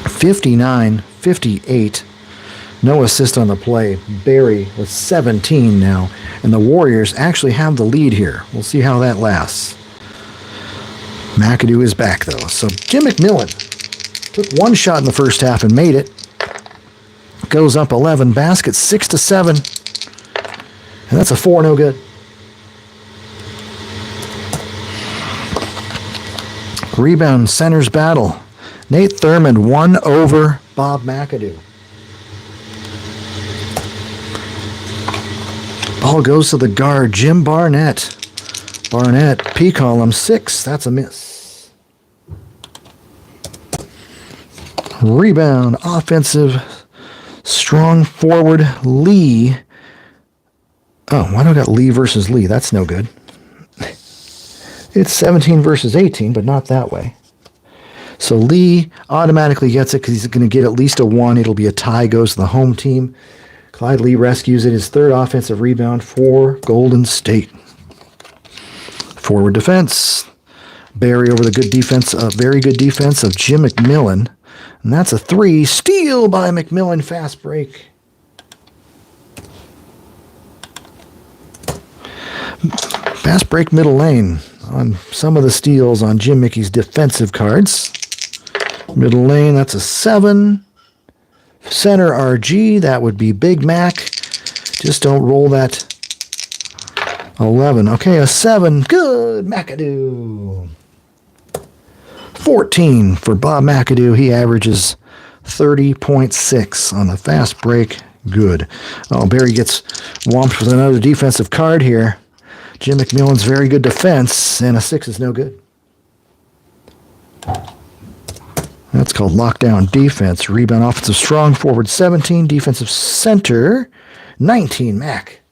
59-58. No assist on the play. Barry with 17 now. And the Warriors actually have the lead here. We'll see how that lasts. McAdoo is back, though. So Jim McMillan took one shot in the first half and made it. Goes up 11. Basket 6-7. And that's a 4, no good. Rebound, centers battle. Nate Thurmond won over Bob McAdoo. Ball goes to the guard, Jim Barnett. Barnett, P column 6. That's a miss. Rebound, offensive, strong forward, Lee. Oh, why do I got Lee versus Lee? That's no good. It's 17 versus 18, but not that way. So Lee automatically gets it because he's going to get at least a 1. It'll be a tie, goes to the home team. Clyde Lee rescues it, his third offensive rebound for Golden State. Forward defense. Barry over the good defense, very good defense of Jim McMillan. And that's a 3. Steal by McMillan, fast break. Fast break middle lane on some of the steals on Jim Mickey's defensive cards. Middle lane, that's a 7. Center RG, that would be Big Mac. Just don't roll that 11. Okay, a 7. Good, McAdoo. 14 for Bob McAdoo. He averages 30.6 on the fast break. Good. Oh, Barry gets whomped with another defensive card here. Jim McMillan's very good defense, and a 6 is no good. That's called lockdown defense. Rebound, offensive strong forward 17, defensive center 19. Mac,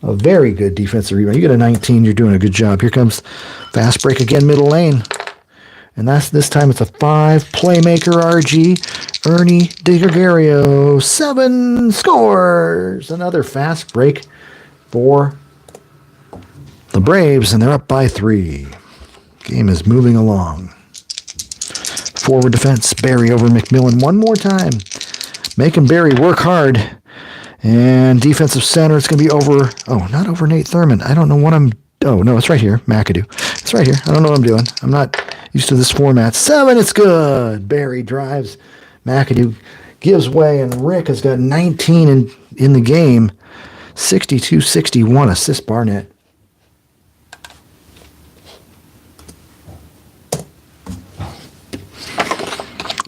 a very good defensive rebound. You get a 19, you're doing a good job. Here comes fast break again, middle lane. And this time it's a 5. Playmaker RG, Ernie DiGregorio, 7 scores. Another fast break for the Braves, and they're up by 3. Game is moving along. Forward defense, Barry over McMillan one more time. Making Barry work hard. And defensive center, it's going to be over, not over Nate Thurmond. I don't know what no, it's right here, McAdoo. It's right here. I don't know what I'm doing. I'm not used to this format. 7, it's good. Barry drives. McAdoo gives way, and Rick has got 19 in the game. 62-61, assist Barnett.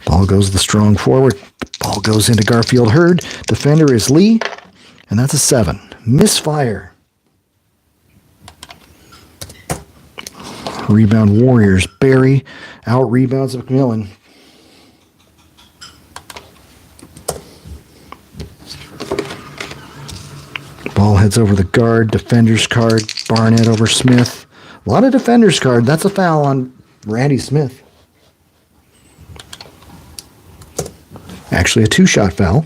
Ball goes to the strong forward. Ball goes into Garfield Hurd. Defender is Lee, and that's a 7. Misfire. Rebound Warriors. Barry out rebounds McMillan. Ball heads over the guard. Defender's card. Barnett over Smith. A lot of defender's card. That's a foul on Randy Smith. Actually, a 2-shot foul.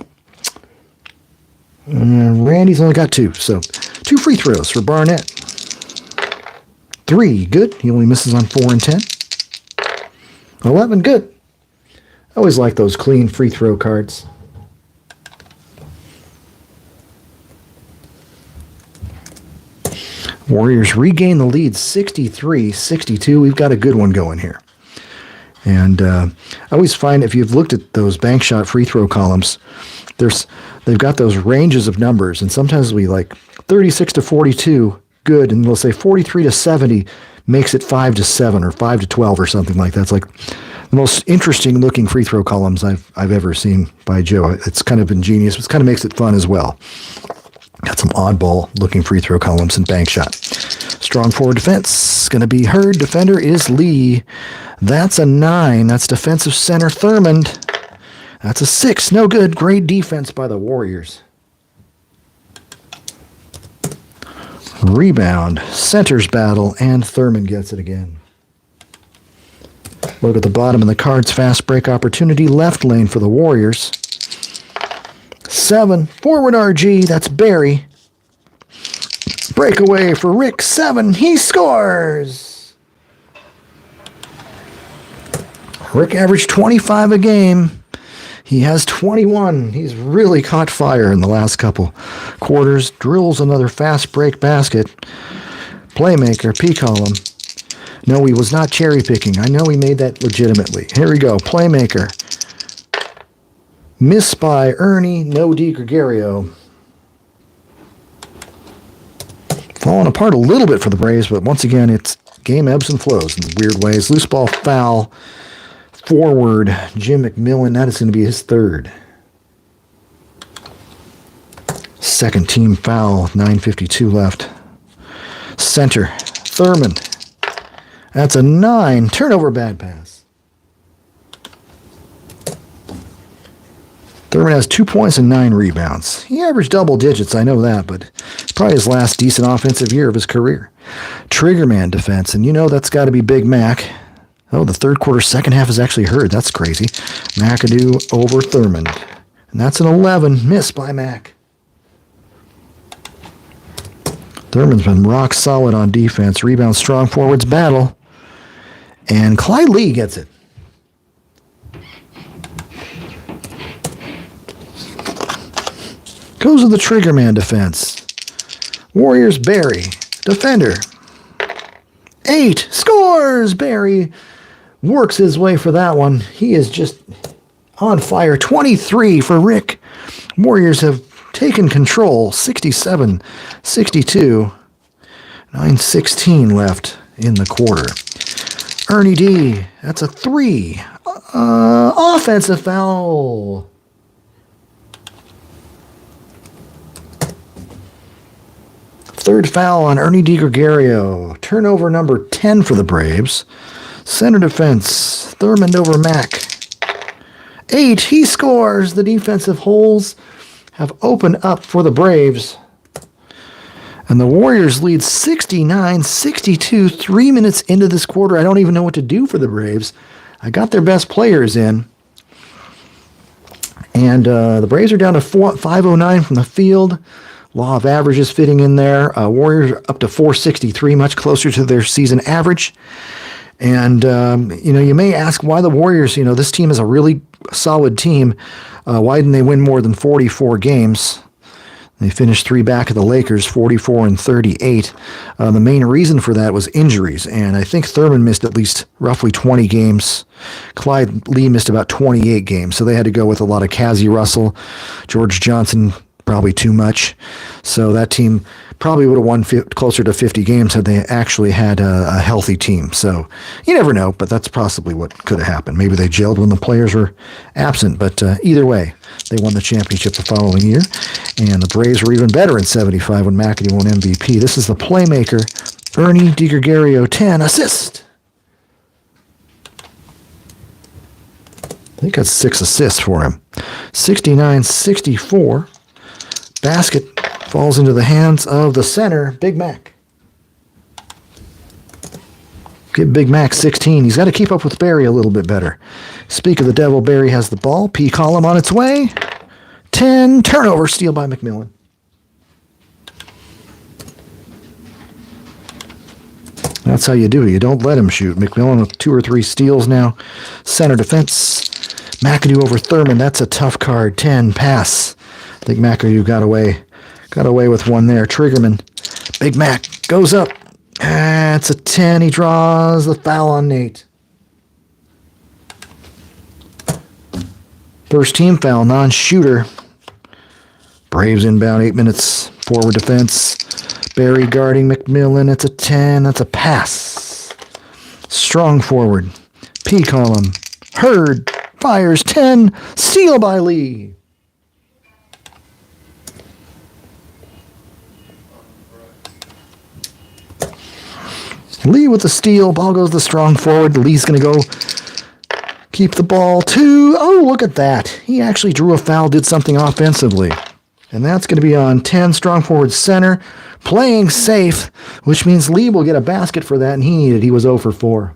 Randy's only got 2, so 2 free throws for Barnett. 3, good. He only misses on 4 and 10. 11, good. I always like those clean free throw cards. Warriors regain the lead 63-62. We've got a good one going here. And I always find if you've looked at those bank shot free throw columns, they've got those ranges of numbers, and sometimes we like 36 to 42, good, and they'll say 43 to 70 makes it 5 to 7 or 5 to 12 or something like that. It's like the most interesting looking free throw columns I've ever seen by Joe. It's kind of ingenious, but it kind of makes it fun as well. Got some oddball looking free throw columns in bank shot. Strong forward defense going to be Hurd. Defender is Lee. That's a 9. That's defensive center Thurmond. That's a 6. No good. Great defense by the Warriors. Rebound. Centers battle, and Thurmond gets it again. Look at the bottom of the cards. Fast break opportunity. Left lane for the Warriors. 7. Forward RG. That's Barry. Breakaway for Rick, 7. He scores! Rick averaged 25 a game. He has 21. He's really caught fire in the last couple quarters. Drills another fast break basket. Playmaker, P column. No, he was not cherry picking. I know he made that legitimately. Here we go. Playmaker. Miss by Ernie, no D. Gregorio. Falling apart a little bit for the Braves, but once again, it's game ebbs and flows in weird ways. Loose ball foul. Forward, Jim McMillan. That is going to be his third. Second team foul. 9:52 left. Center, Thurman. That's a 9. Turnover, bad pass. Thurman has 2 points and 9 rebounds. He averaged double digits, I know that, but it's probably his last decent offensive year of his career. Triggerman defense, and you know that's got to be Big Mac. Oh, the third quarter, second half is actually heard. That's crazy. McAdoo over Thurman. And that's an 11. Miss by Mac. Thurman's been rock solid on defense. Rebound, strong forwards battle. And Clyde Lee gets it. Goes to the Triggerman defense. Warriors, Barry. Defender. 8. Scores! Barry works his way for that one. He is just on fire. 23 for Rick. Warriors have taken control. 67-62. 9:16 left in the quarter. Ernie D. That's a 3. Offensive foul. Third foul on Ernie DiGregorio. Turnover number 10 for the Braves. Center defense. Thurman over Mac. 8. He scores. The defensive holes have opened up for the Braves. And the Warriors lead 69-62, 3 minutes into this quarter. I don't even know what to do for the Braves. I got their best players in. And the Braves are down to 509 from the field. Law of averages fitting in there. Warriors are up to 463, much closer to their season average. And, you may ask why the Warriors, this team is a really solid team. Why didn't they win more than 44 games? They finished 3 back of the Lakers, 44-38. The main reason for that was injuries, and I think Thurman missed at least roughly 20 games. Clyde Lee missed about 28 games, so they had to go with a lot of Cassie Russell, George Johnson, probably too much. So that team probably would have won closer to 50 games had they actually had a healthy team. So you never know, but that's possibly what could have happened. Maybe they gelled when the players were absent, but either way, they won the championship the following year. And the Braves were even better in 75 when McAdoo won MVP. This is the playmaker, Ernie DiGregorio, 10 assist. I think that's 6 assists for him. 69-64. Basket falls into the hands of the center, Big Mac. Give Big Mac 16. He's got to keep up with Barry a little bit better. Speak of the devil, Barry has the ball. P column on its way. 10. Turnover, steal by McMillan. That's how you do it. You don't let him shoot. McMillan with 2 or 3 steals now. Center defense. McAdoo over Thurman. That's a tough card. 10. Pass. I think McAdoo got away with one there. Triggerman. Big Mac goes up. It's a 10. He draws the foul on Nate. First team foul, non-shooter. Braves inbound, 8 minutes. Forward defense. Barry guarding McMillan. It's a 10. That's a pass. Strong forward. P column. Hurd. Fires 10. Steal by Lee. Lee with the steal. Ball goes to the strong forward. Lee's going to go keep the ball. 2. Oh, look at that. He actually drew a foul, did something offensively. And that's going to be on 10. Strong forward center. Playing safe, which means Lee will get a basket for that, and he needed. He was 0 for 4.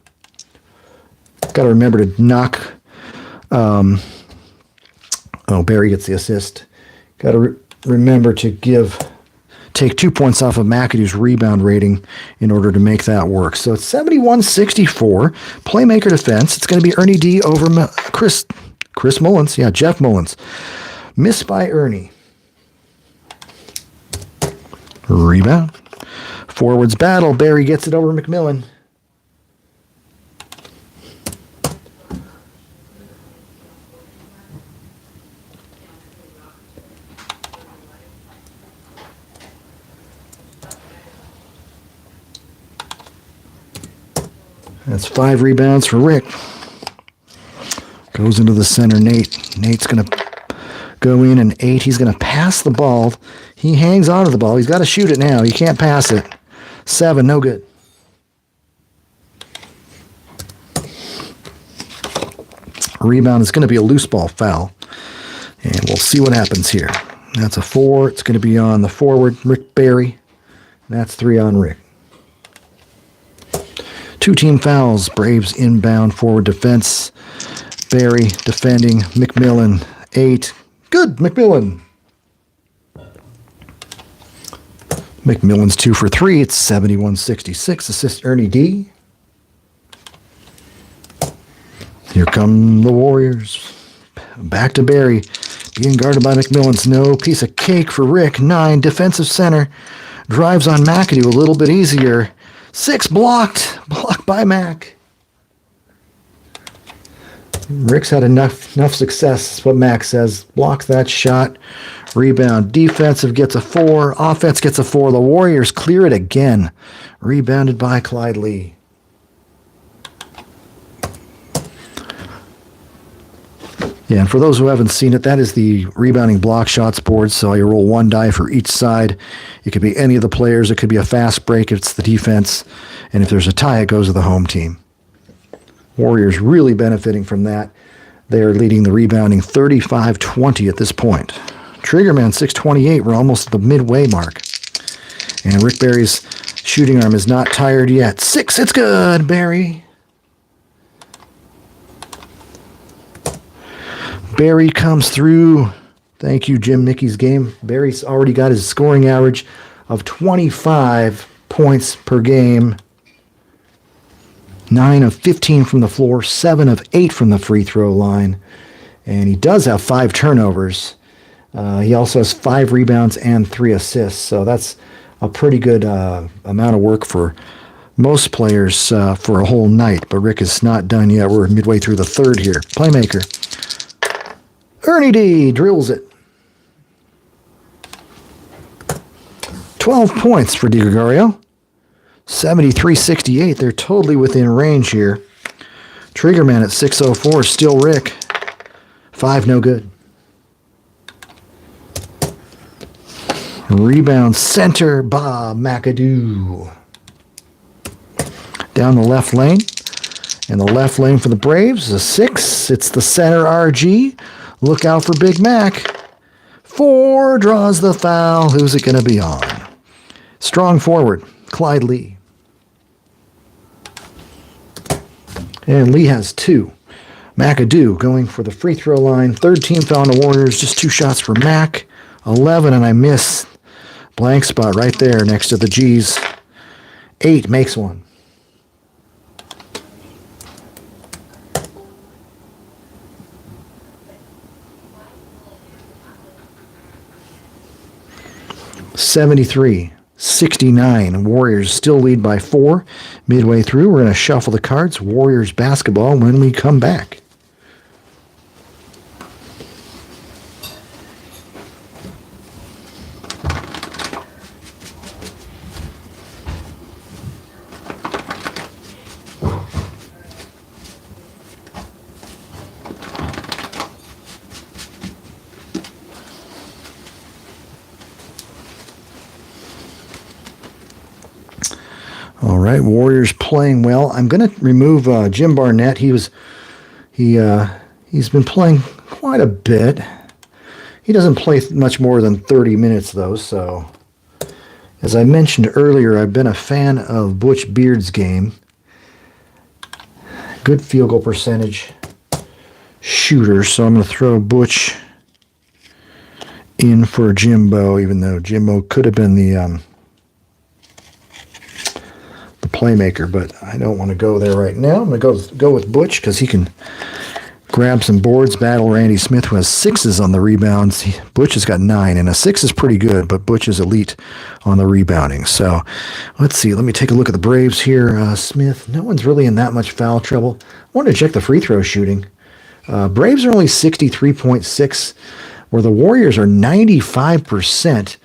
Got to remember to knock. Barry gets the assist. Got to remember to give take 2 points off of McAdoo's rebound rating in order to make that work. So it's 71-64. Playmaker defense. It's going to be Ernie D over Chris Mullins. Yeah, Jeff Mullins. Missed by Ernie. Rebound. Forwards battle. Barry gets it over McMillan. That's 5 rebounds for Rick. Goes into the center, Nate. Nate's going to go in and 8. He's going to pass the ball. He hangs onto the ball. He's got to shoot it now. He can't pass it. 7, no good. Rebound is going to be a loose ball foul. And we'll see what happens here. That's a 4. It's going to be on the forward, Rick Barry. That's 3 on Rick. 2 team fouls. Braves inbound forward defense. Barry defending. McMillan 8. Good, McMillan. McMillan's 2 for 3. It's 71-66. Assist Ernie D. Here come the Warriors. Back to Barry. Being guarded by McMillan's no piece of cake for Rick. 9. Defensive center. Drives on McAdoo a little bit easier. 6 blocked. Blocked by Mac. Rick's had enough success, is what Mac says. Blocks that shot. Rebound. Defensive gets a 4. Offense gets a 4. The Warriors clear it again. Rebounded by Clyde Lee. Yeah, and for those who haven't seen it, that is the rebounding block shots board. So you roll 1 die for each side. It could be any of the players. It could be a fast break if it's the defense. And if there's a tie, it goes to the home team. Warriors really benefiting from that. They are leading the rebounding 35-20 at this point. Triggerman 628. We're almost at the midway mark. And Rick Barry's shooting arm is not tired yet. 6, it's good, Barry. Barry comes through. Thank you, Jim Mickey's game. Barry's already got his scoring average of 25 points per game. 9 of 15 from the floor, 7 of 8 from the free throw line. And he does have 5 turnovers. He also has 5 rebounds and 3 assists. So that's a pretty good amount of work for most players for a whole night. But Rick is not done yet. We're midway through the third here. Playmaker. Ernie D drills it. 12 points for DiGregorio. 73-68. They're totally within range here. Triggerman at 604. Still Rick. 5 no good. Rebound center. Bob McAdoo. Down the left lane. And the left lane for the Braves is a 6. It's the center RG. Look out for Big Mac. 4 draws the foul. Who's it going to be on? Strong forward, Clyde Lee. And Lee has 2. McAdoo going for the free throw line. 3rd team foul on the Warriors. Just 2 shots for Mac. 11, and I miss. Blank spot right there next to the G's. 8 makes one. (73-69). Warriors still lead by 4. Midway through, we're going to shuffle the cards. Warriors basketball when we come back. All right, Warriors playing well. I'm going to remove Jim Barnett. He's been playing quite a bit. He doesn't play much more than 30 minutes though. So, as I mentioned earlier, I've been a fan of Butch Beard's game. Good field goal percentage shooter. So I'm going to throw Butch in for Jimbo, even though Jimbo could have been the playmaker, but I don't want to go there right now. I'm going to go with Butch because he can grab some boards, battle Randy Smith, who has 6s on the rebounds. Butch has got 9, and a 6 is pretty good, but Butch is elite on the rebounding. So let's see. Let me take a look at the Braves here. Smith, no one's really in that much foul trouble. I wanted to check the free throw shooting. Braves are only 63.6, where the Warriors are 95%.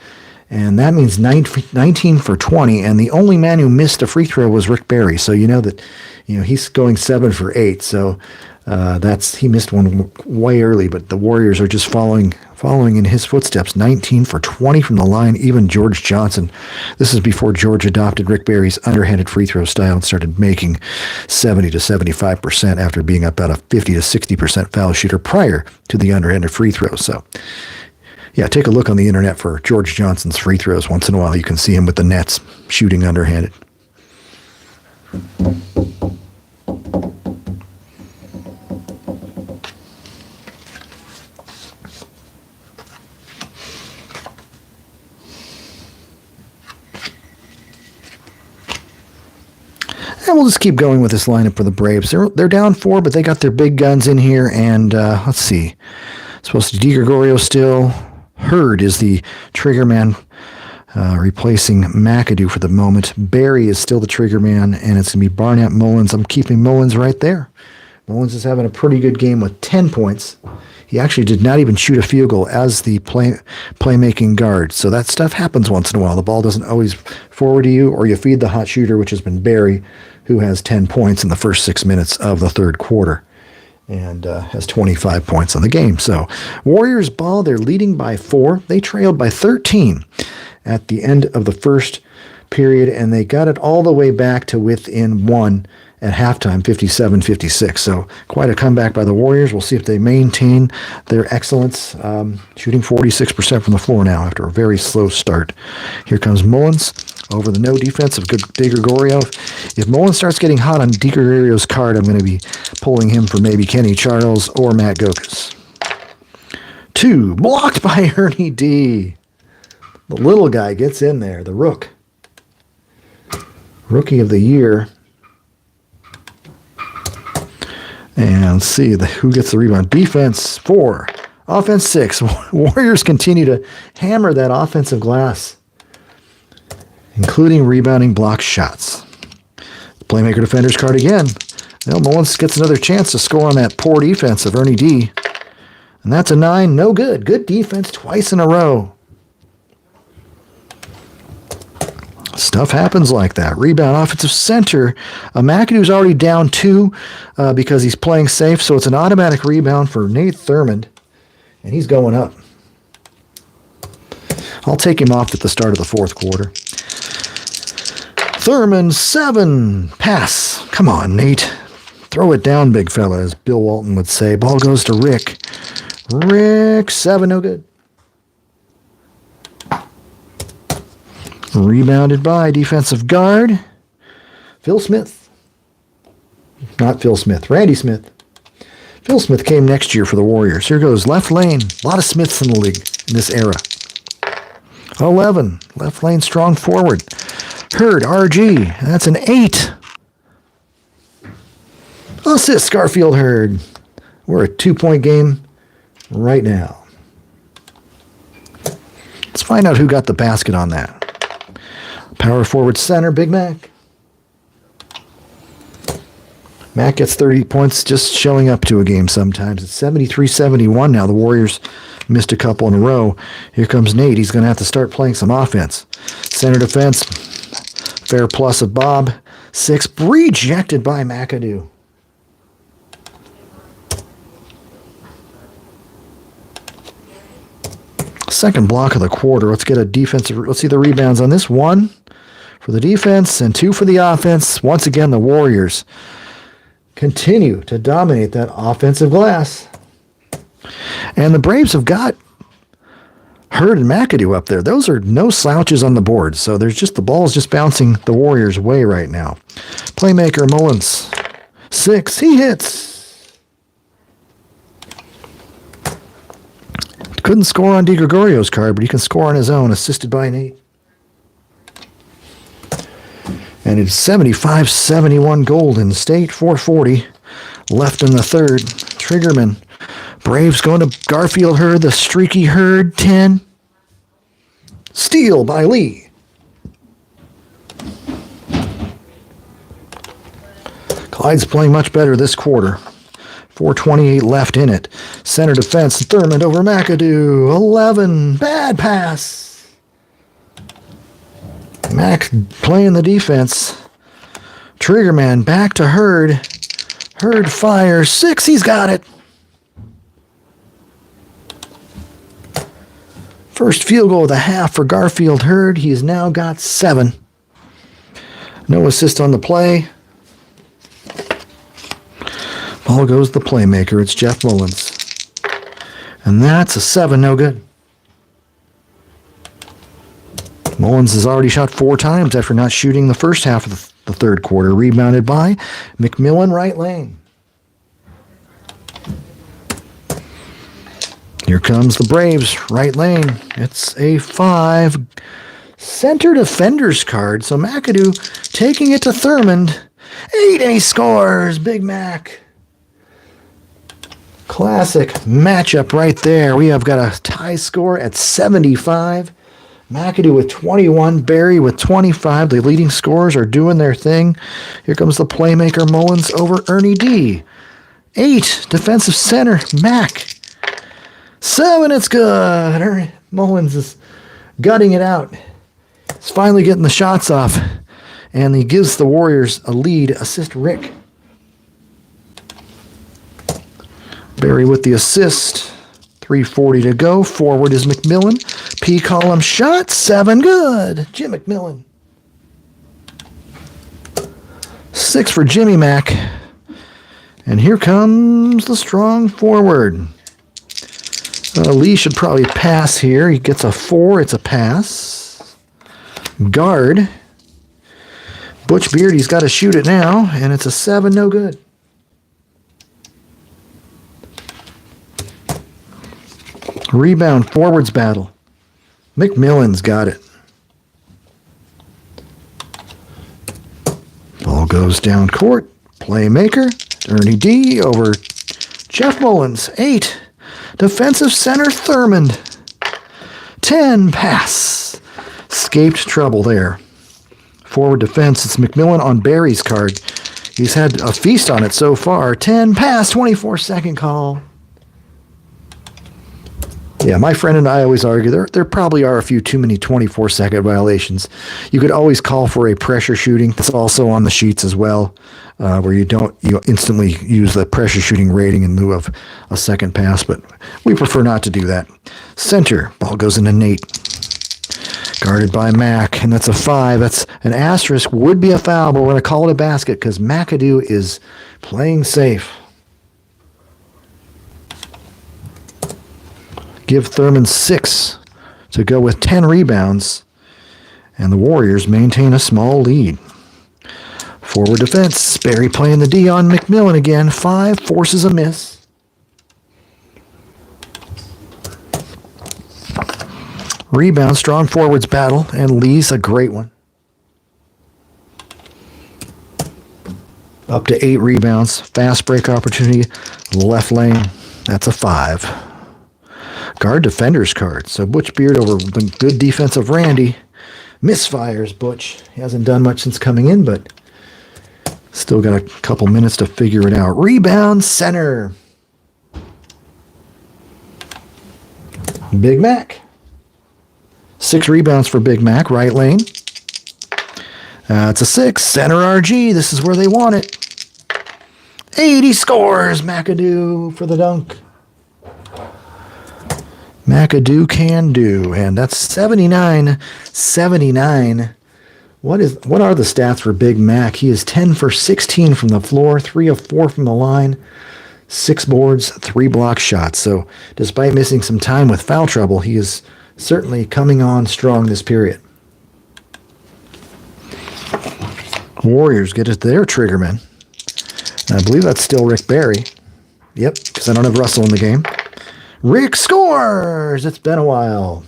And that means 19 for 20. And the only man who missed a free throw was Rick Barry. So you know that, he's going 7 for 8. So he missed one way early. But the Warriors are just following in his footsteps. 19 for 20 from the line. Even George Johnson. This is before George adopted Rick Barry's underhanded free throw style and started making 70 to 75% after being about a 50 to 60% foul shooter prior to the underhanded free throw. So. Yeah, take a look on the internet for George Johnson's free throws. Once in a while, you can see him with the nets shooting underhanded. And we'll just keep going with this lineup for the Braves. They're down 4, but they got their big guns in here. And let's see. Supposed to be DiGregorio still. Hurd is the trigger man, replacing McAdoo for the moment. Barry is still the trigger man, and it's going to be Barnett Mullins. I'm keeping Mullins right there. Mullins is having a pretty good game with 10 points. He actually did not even shoot a field goal as the playmaking guard. So that stuff happens once in a while. The ball doesn't always forward to you, or you feed the hot shooter, which has been Barry, who has 10 points in the first 6 minutes of the third quarter. And has 25 points on the game. So Warriors ball, they're leading by 4. They trailed by 13 at the end of the first period, and they got it all the way back to within 1 at halftime, 57-56. So quite a comeback by the Warriors. We'll see if they maintain their excellence, shooting 46% from the floor now after a very slow start. Here comes Mullins over the no defense of DiGregorio. If Mullins starts getting hot on DiGregorio's card, I'm going to be pulling him for maybe Kenny Charles or Matt Gokas. 2, blocked by Ernie D. The little guy gets in there, the Rook. Rookie of the year. And see who gets the rebound. Defense 4, offense 6. Warriors continue to hammer that offensive glass, including rebounding block shots. The playmaker defender's card again. Well, Mullins gets another chance to score on that poor defense of Ernie D. And that's a 9. No good. Good defense twice in a row. Stuff happens like that. Rebound, offensive center. McAdoo's already down 2 because he's playing safe, so it's an automatic rebound for Nate Thurmond, and he's going up. I'll take him off at the start of the fourth quarter. Thurmond, 7. Pass. Come on, Nate. Throw it down, big fella, as Bill Walton would say. Ball goes to Rick. Rick, 7, no good. Rebounded by defensive guard Phil Smith. Not Phil Smith, Randy Smith. Phil Smith came next year for the Warriors. Here goes left lane. A lot of Smiths in the league in this era. 11. Left lane strong forward. Hurd, RG. That's an 8. Assist, Garfield Hurd. We're a 2-point game right now. Let's find out who got the basket on that. Power forward center, Big Mac. Mac gets 30 points just showing up to a game sometimes. It's 73-71 now. The Warriors missed a couple in a row. Here comes Nate. He's going to have to start playing some offense. Center defense, fair plus of Bob. 6, rejected by McAdoo. Second block of the quarter. Let's get a defensive. Let's see the rebounds on this. 1 for the defense and 2 for the offense. Once again, the Warriors continue to dominate that offensive glass. And the Braves have got Hurd and McAdoo up there. Those are no slouches on the board. So there's just the ball's just bouncing the Warriors' way right now. Playmaker Mullins, 6. He hits. Couldn't score on DiGregorio's card, but he can score on his own, assisted by Nate. And it's 75-71 Golden State, 4:40 left in the third. Triggerman. Braves going to Garfield Herd, the streaky Herd, 10. Steal by Lee. Clyde's playing much better this quarter. 4:28 left in it. Center defense, Thurmond over McAdoo. 11. Bad pass. Mac playing the defense. Triggerman back to Herd. Herd fires. 6. He's got it. First field goal of the half for Garfield Herd. He has now got 7. No assist on the play. Ball goes the playmaker. It's Jeff Mullins. And that's a 7, no good. Mullins has already shot 4 times after not shooting the first half of the third quarter. Rebounded by McMillan, right lane. Here comes the Braves, right lane. It's a 5. Center defender's card. So McAdoo taking it to Thurmond. 8, and he scores. Big Mac. Classic matchup right there. We have got a tie score at 75. McAdoo with 21, Barry with 25. The leading scorers are doing their thing. Here comes the playmaker Mullins over Ernie D. 8, defensive center, Mac. 7, it's good. Mullins is gutting it out. He's finally getting the shots off. And he gives the Warriors a lead. Assist Rick. Barry with the assist. 3:40 to go. Forward is McMillan. P column shot. 7, good. Jim McMillan. 6 for Jimmy Mac. And here comes the strong forward. Lee should probably pass here. He gets a 4. It's a pass. Guard. Butch Beard, he's got to shoot it now. And it's a 7, no good. Rebound, forwards battle. McMillan's got it. Ball goes down court. Playmaker. Ernie D over Jeff Mullins. 8. Defensive center Thurmond. 10. Pass. Escaped trouble there. Forward defense. It's McMillan on Barry's card. He's had a feast on it so far. 10. Pass. 24-second call. Yeah, my friend and I always argue there probably are a few too many 24-second violations. You could always call for a pressure shooting. That's also on the sheets as well, where you instantly use the pressure shooting rating in lieu of a second pass, but we prefer not to do that. Center, ball goes into Nate. Guarded by Mac, and that's a 5. That's an asterisk, would be a foul, but we're going to call it a basket because McAdoo is playing safe. Give Thurmond 6 to go with 10 rebounds, and the Warriors maintain a small lead. Forward defense, Barry playing the D on McMillan again. 5, forces a miss. Rebound, strong forwards battle, and Lee's a great one. Up to 8 rebounds, fast break opportunity, left lane, that's a 5. Guard defender's card. So Butch Beard over the good defense of Randy. Misfires Butch. He hasn't done much since coming in, but still got a couple minutes to figure it out. Rebound center. Big Mac. 6 rebounds for Big Mac. Right lane. It's a 6. Center RG. This is where they want it. 80 scores. McAdoo for the dunk. McAdoo can do, and that's 79-79. What are the stats for Big Mac? He is 10 for 16 from the floor, 3 of 4 from the line, 6 boards, 3 block shots. So despite missing some time with foul trouble, he is certainly coming on strong this period. Warriors get it to their triggerman. And I believe that's still Rick Barry. Yep, because I don't have Russell in the game. Rick scores! It's been a while.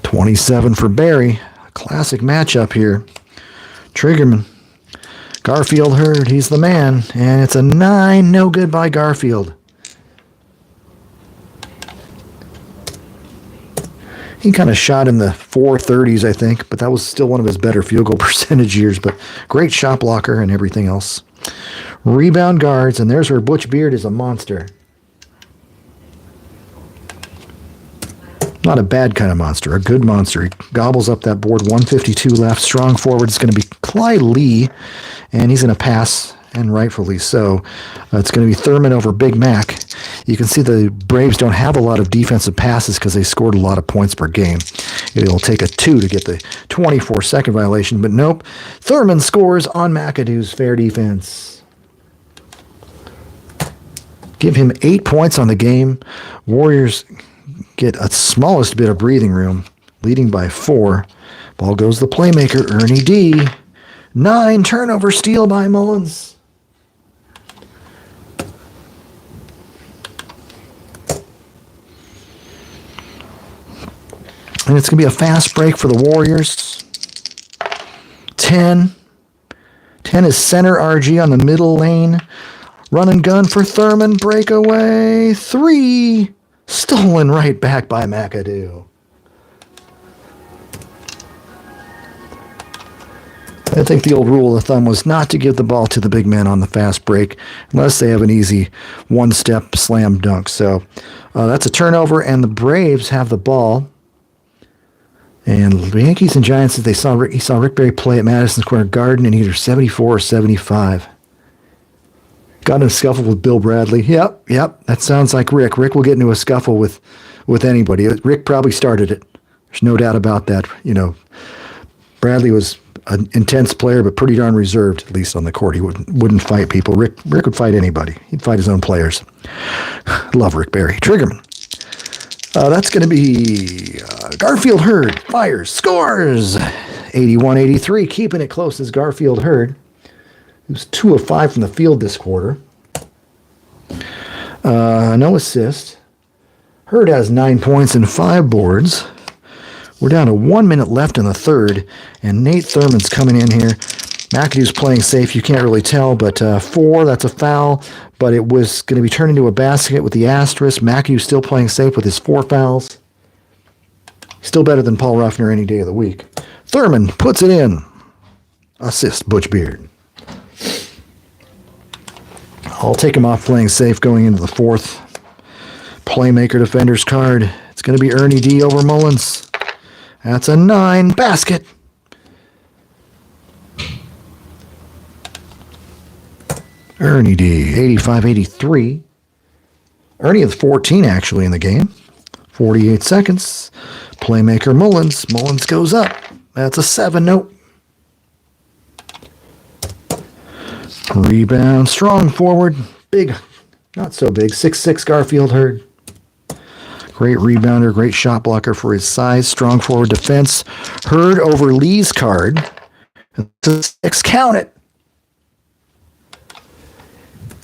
27 for Barry. A classic matchup here. Triggerman. Garfield Hurd, he's the man. And it's a 9, no good by Garfield. He kind of shot in the 430s, I think, but that was still one of his better field goal percentage years. But great shot blocker and everything else. Rebound guards, and there's where Butch Beard is a monster. Not a bad kind of monster, a good monster. He gobbles up that board, 152 left. Strong forward is going to be Clyde Lee, and he's going to pass, and rightfully so. It's going to be Thurman over Big Mac. You can see the Braves don't have a lot of defensive passes because they scored a lot of points per game. It'll take a 2 to get the 24-second violation, but nope. Thurman scores on McAdoo's fair defense. Give him 8 points on the game. Warriors get a smallest bit of breathing room, leading by 4. Ball goes to the playmaker, Ernie D. 9, turnover steal by Mullins. And it's going to be a fast break for the Warriors. 10. 10 is center RG on the middle lane. Run and gun for Thurman. Breakaway. 3. Stolen right back by McAdoo. I think the old rule of thumb was not to give the ball to the big men on the fast break unless they have an easy one-step slam dunk. So that's a turnover, and the Braves have the ball. And the Yankees and Giants, he saw Rick Barry play at Madison Square Garden in either 74 or 75. Got in a scuffle with Bill Bradley. Yep, that sounds like Rick. Rick will get into a scuffle with anybody. Rick probably started it. There's no doubt about that. You know, Bradley was an intense player, but pretty darn reserved, at least on the court. He wouldn't fight people. Rick would fight anybody. He'd fight his own players. Love Rick Barry. Triggerman. That's going to be Garfield Hurd. Fires. Scores. 81-83. Keeping it close is Garfield Hurd. He was 2 of 5 from the field this quarter. No assist. Hurd has 9 points and 5 boards. We're down to 1 minute left in the third, and Nate Thurman's coming in here. McAdoo's playing safe. You can't really tell, but 4, that's a foul, but it was going to be turned into a basket with the asterisk. McAdoo's still playing safe with his 4 fouls. Still better than Paul Ruffner any day of the week. Thurman puts it in. Assist, Butch Beard. I'll take him off playing safe going into the fourth. Playmaker defender's card. It's going to be Ernie D over Mullins. That's a 9 basket. Ernie D, 85-83. Ernie with 14 actually in the game. 48 seconds. Playmaker Mullins. Mullins goes up. That's a 7. Nope. Rebound. Strong forward. Big. Not so big. 6'6" Garfield Hurd. Great rebounder. Great shot blocker for his size. Strong forward defense. Hurd over Lee's card. 6. Count it.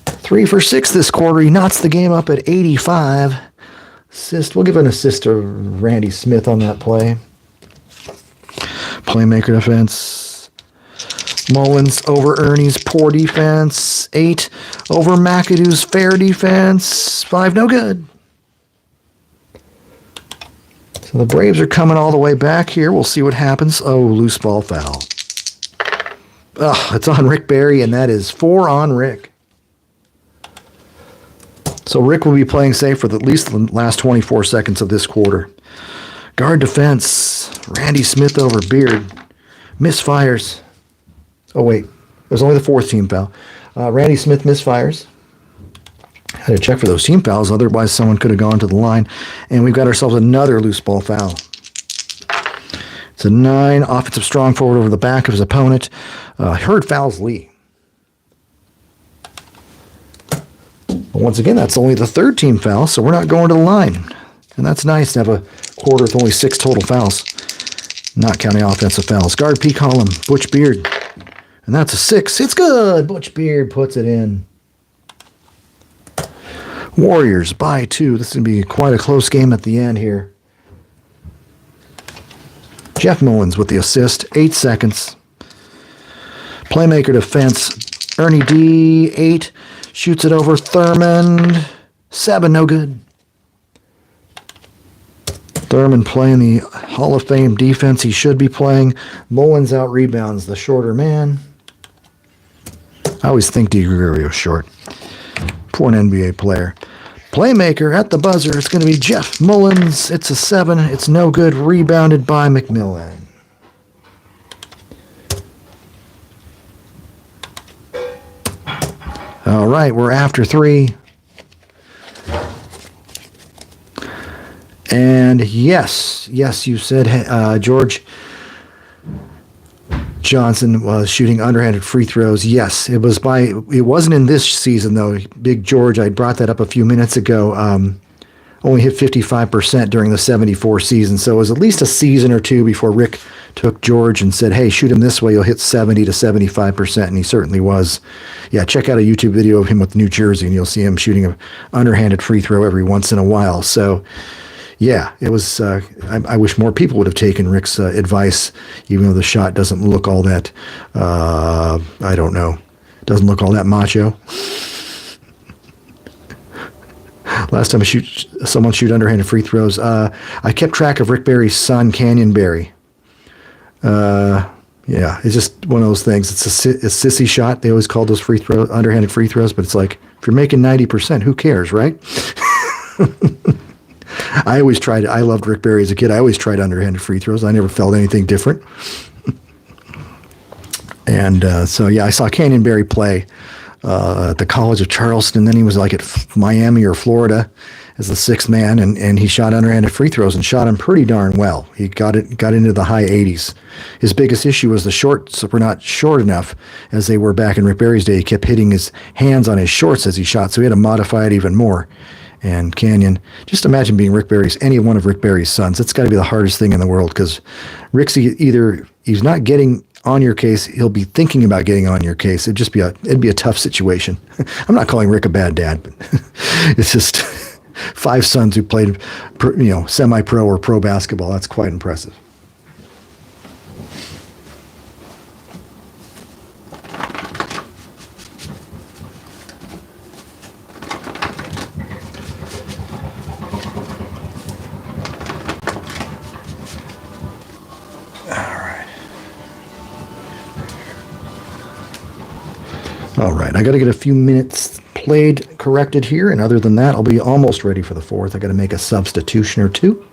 3 for 6 this quarter. He knots the game up at 85. Assist. We'll give an assist to Randy Smith on that play. Playmaker defense. Mullins over Ernie's poor defense. 8 over McAdoo's fair defense. 5 no good. So the Braves are coming all the way back here. We'll see what happens. Oh, loose ball foul. Oh, it's on Rick Barry, and that is 4 on Rick. So Rick will be playing safe for at least the last 24 seconds of this quarter. Guard defense. Randy Smith over Beard. Misfires. Oh, wait. There's only the 4th team foul. Randy Smith misfires. Had to check for those team fouls. Otherwise, someone could have gone to the line. And we've got ourselves another loose ball foul. It's a 9. Offensive strong forward over the back of his opponent. Hurd fouls Lee. But once again, that's only the 3rd team foul, so we're not going to the line. And that's nice to have a quarter with only 6 total fouls. Not counting offensive fouls. Guard P. Column, Butch Beard. And that's a 6. It's good. Butch Beard puts it in. Warriors by 2. This is going to be quite a close game at the end here. Jeff Mullins with the assist, 8 seconds. Playmaker defense, Ernie D, 8. Shoots it over Thurman, 7, no good. Thurman playing the Hall of Fame defense he should be playing. Mullins out rebounds the shorter man. I always think DiGregorio short for an NBA player. Playmaker at the buzzer. It's going to be Jeff Mullins. It's a 7. It's no good. Rebounded by McMillan. All right, we're after 3. And yes, you said George Johnson was shooting underhanded free throws. Yes, it wasn't in this season though. Big George, I brought that up a few minutes ago. Only hit 55% during the 74 season. So it was at least a season or two before Rick took George and said, hey, shoot him this way, you'll hit 70 to 75%. And he certainly was. Yeah, check out a YouTube video of him with New Jersey and you'll see him shooting an underhanded free throw every once in a while. So yeah, it was. I wish more people would have taken Rick's advice, even though the shot doesn't look all that. I don't know. Doesn't look all that macho. Last time someone shoot underhanded free throws. I kept track of Rick Barry's son, Canyon Barry. Yeah, it's just one of those things. It's a sissy shot. They always call those underhanded free throws, but it's like if you're making 90%, who cares, right? I loved Rick Barry as a kid. I always tried underhanded free throws. I never felt anything different. And so, yeah, I saw Canyon Barry play at the College of Charleston. Then he was like at Miami or Florida as the 6th man, and he shot underhanded free throws and shot them pretty darn well. He got into the high 80s. His biggest issue was the shorts were not short enough as they were back in Rick Barry's day. He kept hitting his hands on his shorts as he shot, so he had to modify it even more. And Canyon, just imagine being any one of Rick Barry's sons. It's got to be the hardest thing in the world because Rick's he's not getting on your case, he'll be thinking about getting on your case. It'd be a tough situation. I'm not calling Rick a bad dad, but it's just 5 sons who played, semi-pro or pro basketball. That's quite impressive. All right, I got to get a few minutes corrected here, and other than that, I'll be almost ready for the 4th. I got to make a substitution or 2.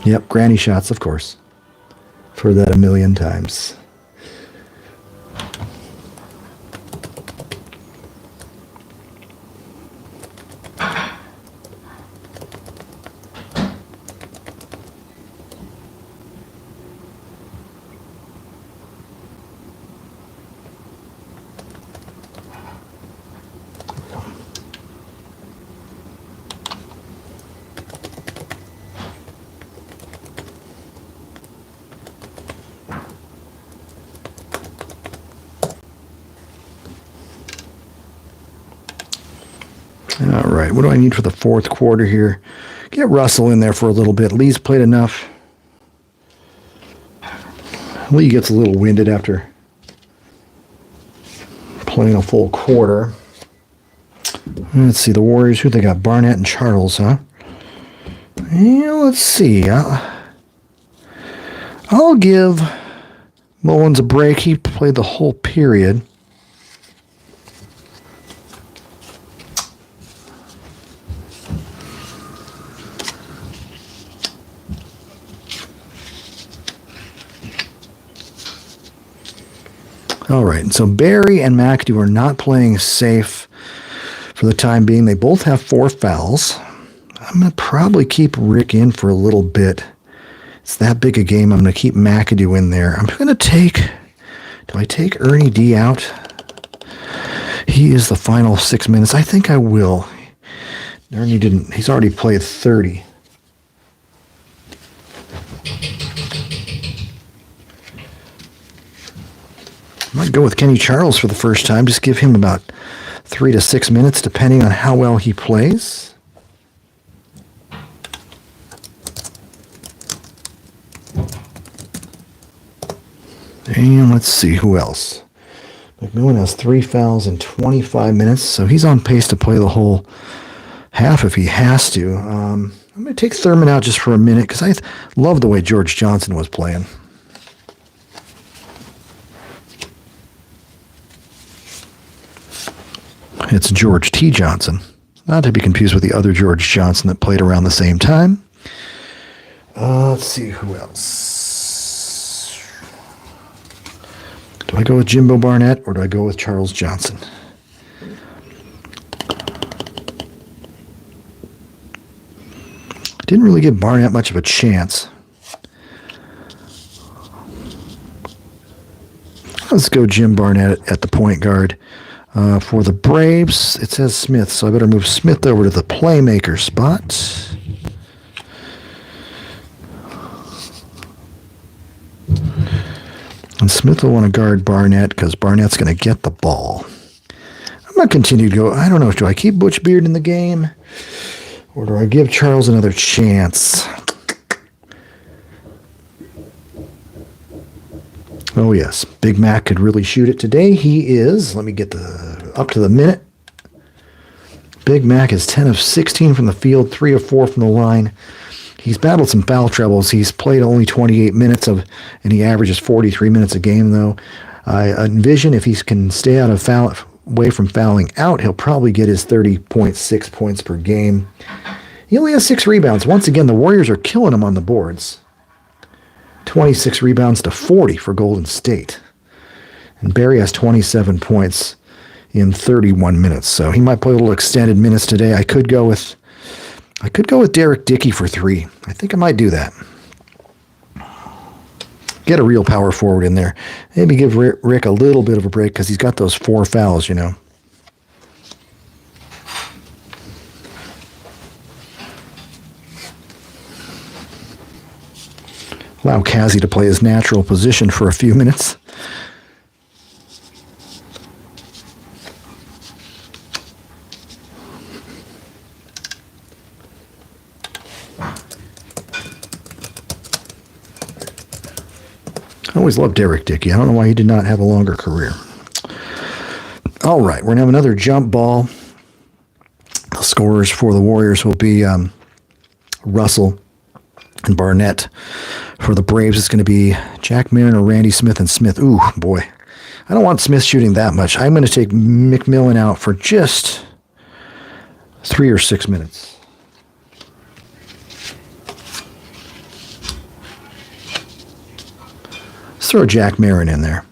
Yep, granny shots, of course. For that a million times. All right, what do I need for the 4th quarter here? Get Russell in there for a little bit. Lee's played enough. Lee gets a little winded after playing a full quarter. Let's see, the Warriors, who they got? Barnett and Charles, huh? Yeah, let's see. I'll give Mullins a break. He played the whole period. All right, so Barry and McAdoo are not playing safe for the time being. They both have 4 fouls. I'm going to probably keep Rick in for a little bit. It's that big a game. I'm going to keep McAdoo in there. I'm going to do I take Ernie D out? He is the final 6 minutes. I think I will. Ernie didn't. He's already played 30. I might go with Kenny Charles for the first time. Just give him about 3 to 6 minutes, depending on how well he plays. And let's see who else. McMillan has 3 fouls in 25 minutes, so he's on pace to play the whole half if he has to. I'm going to take Thurman out just for a minute because I love the way George Johnson was playing. It's George T. Johnson, not to be confused with the other George Johnson that played around the same time. Let's see who else. Do I go with Jimbo Barnett or do I go with Charles Johnson? Didn't really give Barnett much of a chance. Let's go Jim Barnett at the point guard. For the Braves, it says Smith, so I better move Smith over to the playmaker spot. And Smith will want to guard Barnett because Barnett's going to get the ball. I'm going to continue to go. I don't know. Do I keep Butch Beard in the game? Or do I give Charles another chance? Oh, yes. Big Mac could really shoot it today. He is. Let me get up to the minute. Big Mac is 10 of 16 from the field, 3 of 4 from the line. He's battled some foul troubles. He's played only 28 minutes and he averages 43 minutes a game, though. I envision if he can stay away from fouling out, he'll probably get his 30.6 points per game. He only has 6 rebounds. Once again, the Warriors are killing him on the boards. 26 rebounds to 40 for Golden State. And Barry has 27 points in 31 minutes. So he might play a little extended minutes today. I could go with Derek Dickey for 3. I think I might do that. Get a real power forward in there. Maybe give Rick a little bit of a break because he's got those 4 fouls, you know. Allow Cassie to play his natural position for a few minutes. I always loved Derek Dickey. I don't know why he did not have a longer career. All right, we're going to have another jump ball. The scorers for the Warriors will be Russell and Barnett. For the Braves, it's going to be Jack Marin or Randy Smith and Smith. Ooh, boy. I don't want Smith shooting that much. I'm going to take McMillan out for just 3 or 6 minutes. Let's throw Jack Marin in there.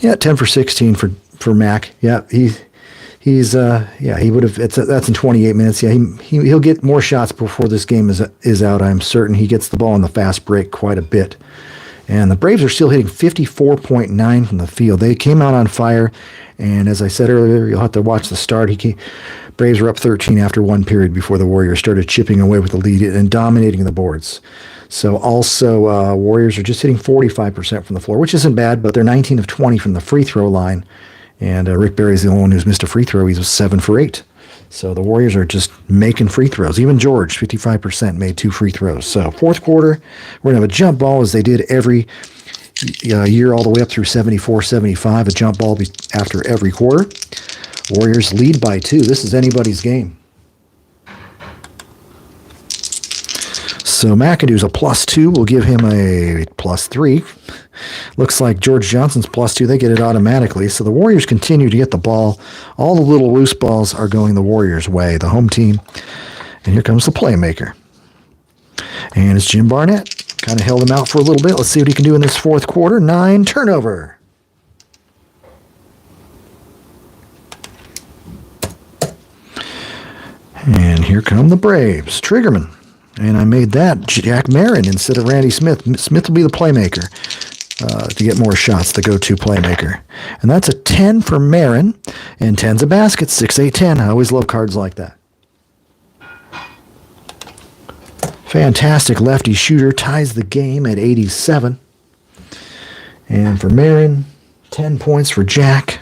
Yeah, 10 for 16 for Mac. Yeah, he would have. That's in 28 minutes. Yeah, he'll get more shots before this game is out. I'm certain he gets the ball in the fast break quite a bit. And the Braves are still hitting 54.9 from the field. They came out on fire, and as I said earlier, you'll have to watch the start. Braves were up 13 after 1 period before the Warriors started chipping away with the lead and dominating the boards. So also, Warriors are just hitting 45% from the floor, which isn't bad, but they're 19 of 20 from the free throw line. And Rick Barry's the only one who's missed a free throw. He's 7 for 8. So the Warriors are just making free throws. Even George, 55%, made 2 free throws. So fourth quarter, we're going to have a jump ball as they did every year all the way up through 74-75. A jump ball after every quarter. Warriors lead by 2. This is anybody's game. So McAdoo's a +2. We'll give him a +3. Looks like George Johnson's +2. They get it automatically. So the Warriors continue to get the ball. All the little loose balls are going the Warriors' way, the home team. And here comes the playmaker. And it's Jim Barnett. Kind of held him out for a little bit. Let's see what he can do in this fourth quarter. 9 turnover. And here come the Braves. Triggerman. And I made that Jack Marin instead of Randy Smith. Smith will be the playmaker to get more shots, the go-to playmaker. And that's a 10 for Marin, and 10's a basket, 6-8-10. I always love cards like that. Fantastic lefty shooter, ties the game at 87. And for Marin, 10 points for Jack.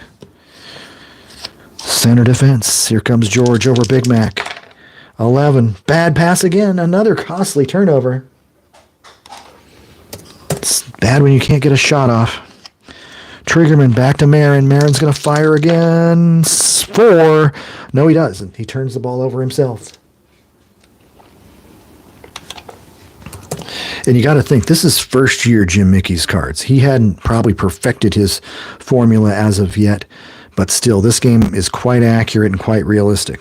Center defense. Here comes George over Big Mac. 11. Bad pass again. Another costly turnover. It's bad when you can't get a shot off. Triggerman back to Marin. Marin's going to fire again. 4. No, he doesn't. He turns the ball over himself. And you got to think, this is first year Jim Mickey's cards. He hadn't probably perfected his formula as of yet, but still, this game is quite accurate and quite realistic.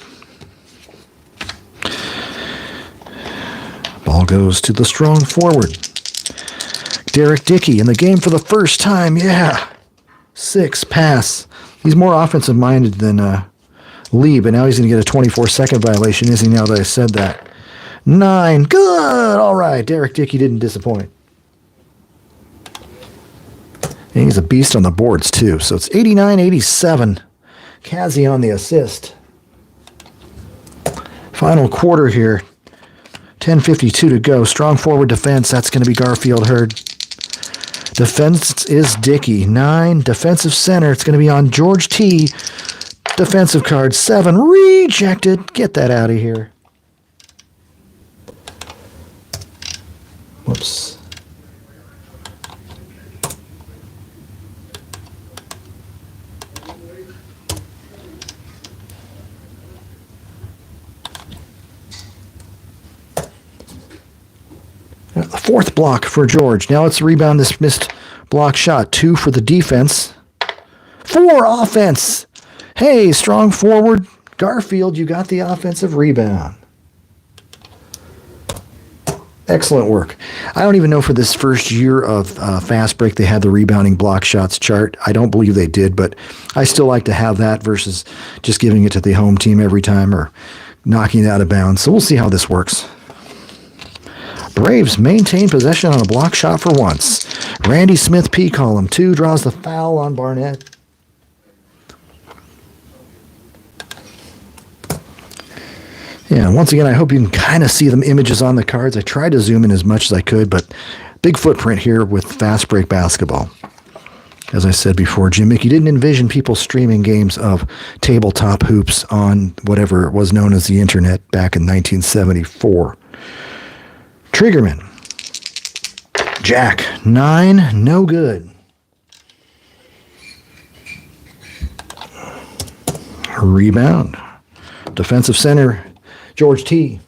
Ball goes to the strong forward. Derek Dickey in the game for the first time. Yeah. 6 pass. He's more offensive minded than Lee, but now he's going to get a 24-second violation, isn't he, now that I said that? 9. Good. All right. Derek Dickey didn't disappoint. And he's a beast on the boards, too. So it's 89-87. Kazi on the assist. Final quarter here. 10:52 to go. Strong forward defense. That's going to be Garfield Hurd. Defense is Dickey. 9. Defensive center. It's going to be on George T. Defensive card. 7. Rejected. Get that out of here. Whoops. The 4th block for George. Now let's rebound this missed block shot. 2 for the defense. 4 offense. Hey, strong forward. Garfield, you got the offensive rebound. Excellent work. I don't even know for this first year of Fast Break they had the rebounding block shots chart. I don't believe they did, but I still like to have that versus just giving it to the home team every time or knocking it out of bounds. So we'll see how this works. Braves maintain possession on a block shot for once. Randy Smith P column 2 draws the foul on Barnett. Yeah, once again, I hope you can kind of see the images on the cards. I tried to zoom in as much as I could, but big footprint here with Fast Break Basketball. As I said before, Jim Mickey didn't envision people streaming games of tabletop hoops on whatever was known as the internet back in 1974. Triggerman. Jack. 9. No good. Rebound. Defensive center. George T.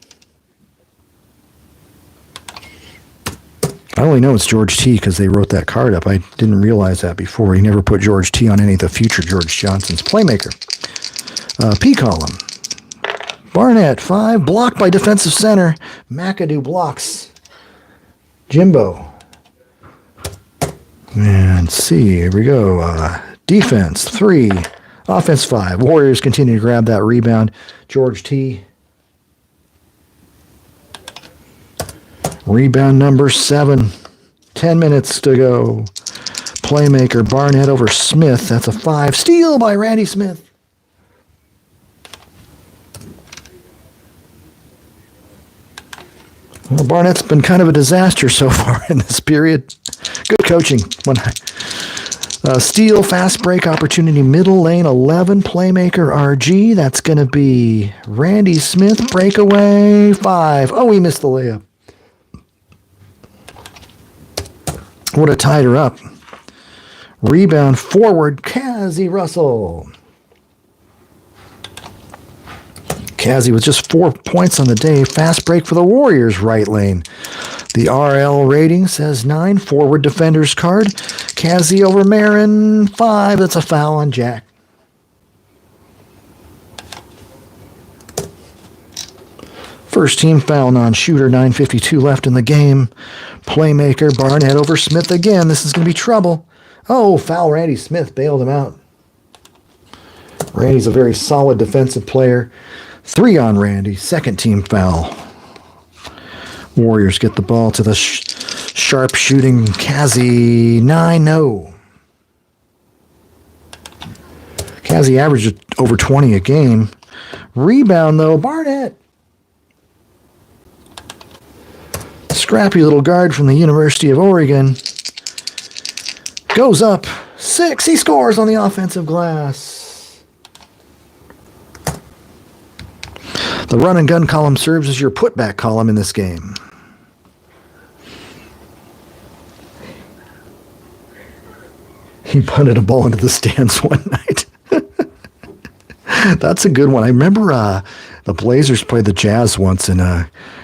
I only know it's George T because they wrote that card up. I didn't realize that before. He never put George T on any of the future George Johnson's. Playmaker. P column. Barnett, 5. Blocked by defensive center. McAdoo blocks. Jimbo. And C. Here we go. Defense, 3. Offense, 5. Warriors continue to grab that rebound. George T. Rebound number 7. 10 minutes to go. Playmaker Barnett over Smith. That's a 5. Steal by Randy Smith. Well, Barnett's been kind of a disaster so far in this period. Good coaching. Steal, fast break opportunity, middle lane, 11. Playmaker RG. That's going to be Randy Smith. Breakaway, 5. Oh, he missed the layup. Would have tied her up. Rebound forward, Kazi Russell. Kazi with just 4 points on the day. Fast break for the Warriors right lane. The RL rating says 9. Forward defenders card. Kazi over Marin, 5. That's a foul on Jack. First team foul on shooter, 9:52 left in the game. Playmaker Barnett over Smith again. This is going to be trouble. Oh, foul. Randy Smith bailed him out. Randy's a very solid defensive player. 3 on Randy. Second team foul. Warriors get the ball to the sharp shooting Kazi. 9-0. Kazi averaged over 20 a game. Rebound, though, Barnett. Scrappy little guard from the University of Oregon. Goes up. 6. He scores on the offensive glass. The run and gun column serves as your putback column in this game. He punted a ball into the stands one night. That's a good one. I remember the Blazers played the Jazz once, and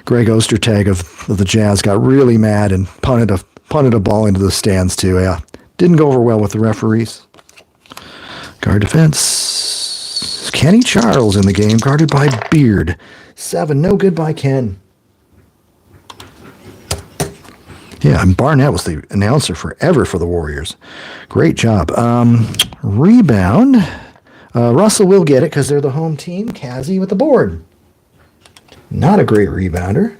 Greg Ostertag of the Jazz got really mad and punted a ball into the stands too. Yeah, didn't go over well with the referees. Guard defense. Kenny Charles in the game, guarded by Beard. 7, no good by Ken. Yeah, and Barnett was the announcer forever for the Warriors. Great job. Rebound. Russell will get it because they're the home team. Kazi with the board. Not a great rebounder.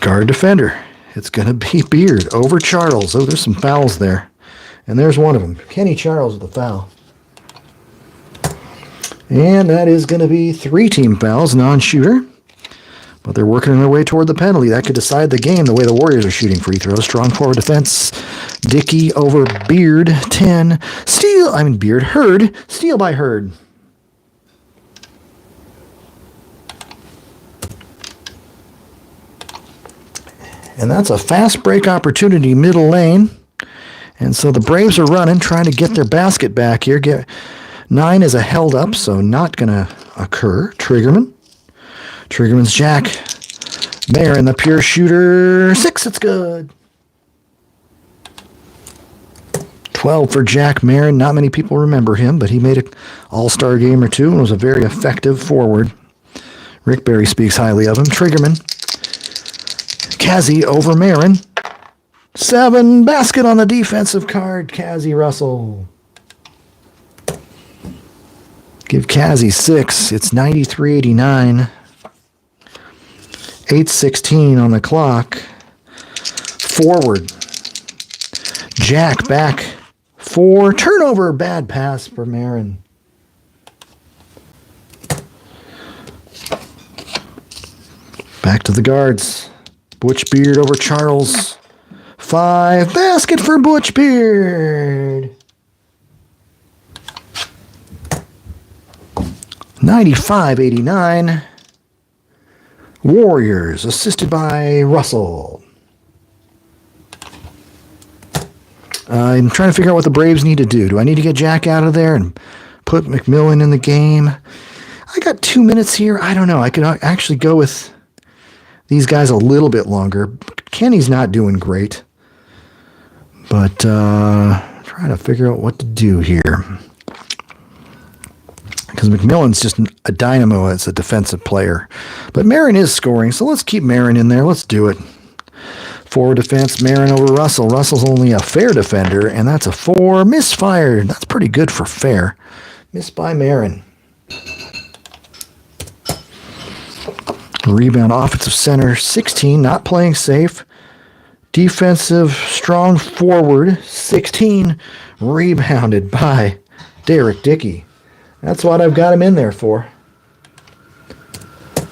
Guard defender. It's going to be Beard over Charles. Oh, there's some fouls there. And there's one of them. Kenny Charles with the foul. And that is going to be 3 team fouls, non-shooter. But they're working their way toward the penalty. That could decide the game the way the Warriors are shooting free throws. Strong forward defense. Dickey over Beard. 10. Beard. Hurd. Steal by Hurd. And that's a fast break opportunity, middle lane. And so the Braves are running, trying to get their basket back here. 9 is a held up, so not going to occur. Triggerman's Jack. Marin, the pure shooter. 6, it's good. 12 for Jack Marin. Not many people remember him, but he made an all-star game or two and was a very effective forward. Rick Barry speaks highly of him. Triggerman. Kazi over Marin. 7, basket on the defensive card. Kazi Russell. Give Kazi 6. It's 93-89. 8:16 on the clock. Forward. Jack back. 4. Turnover. Bad pass for Marin. Back to the guards. Butch Beard over Charles. 5. Basket for Butch Beard. 95-89. Warriors, assisted by Russell. I'm trying to figure out what the Braves need to do. Do I need to get Jack out of there and put McMillan in the game? I got 2 minutes here. I don't know. I could actually go with these guys a little bit longer. Kenny's not doing great. But trying to figure out what to do here. Because McMillan's just a dynamo as a defensive player. But Marin is scoring, so let's keep Marin in there. Let's do it. Forward defense, Marin over Russell. Russell's only a fair defender, and that's a 4. Misfired. That's pretty good for fair. Missed by Marin. Rebound offensive center, 16, not playing safe. Defensive strong forward, 16, rebounded by Derek Dickey. That's what I've got him in there for.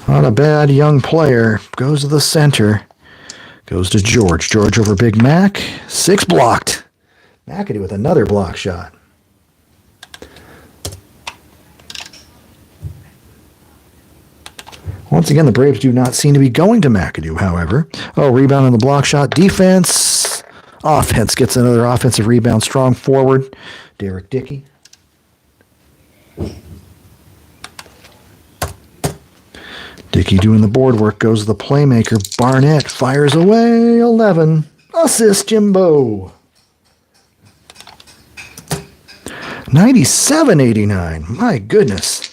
Not a bad young player. Goes to the center. Goes to George. George over Big Mac. 6 blocked. McAdoo with another block shot. Once again, the Braves do not seem to be going to McAdoo, however. Oh, rebound on the block shot. Defense. Offense gets another offensive rebound. Strong forward. Derek Dickey. Dickey doing the board work. Goes to the playmaker. Barnett fires away. 11. Assist Jimbo. 97-89. My goodness.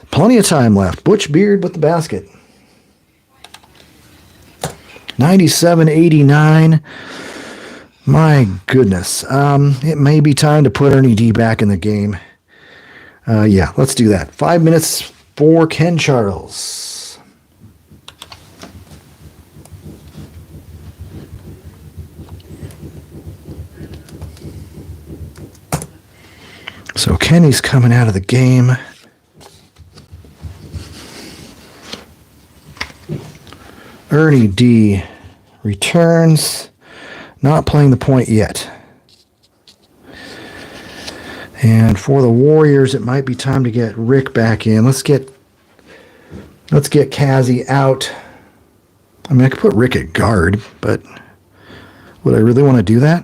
Plenty of time left. Butch Beard with the basket. 97-89. My goodness. It may be time to put Ernie D back in the game. Yeah, let's do that. 5 minutes for Ken Charles. So Kenny's coming out of the game. Ernie D returns. Not playing the point yet. And for the Warriors, it might be time to get Rick back in. Let's get Kazi out. I mean, I could put Rick at guard, but would I really want to do that?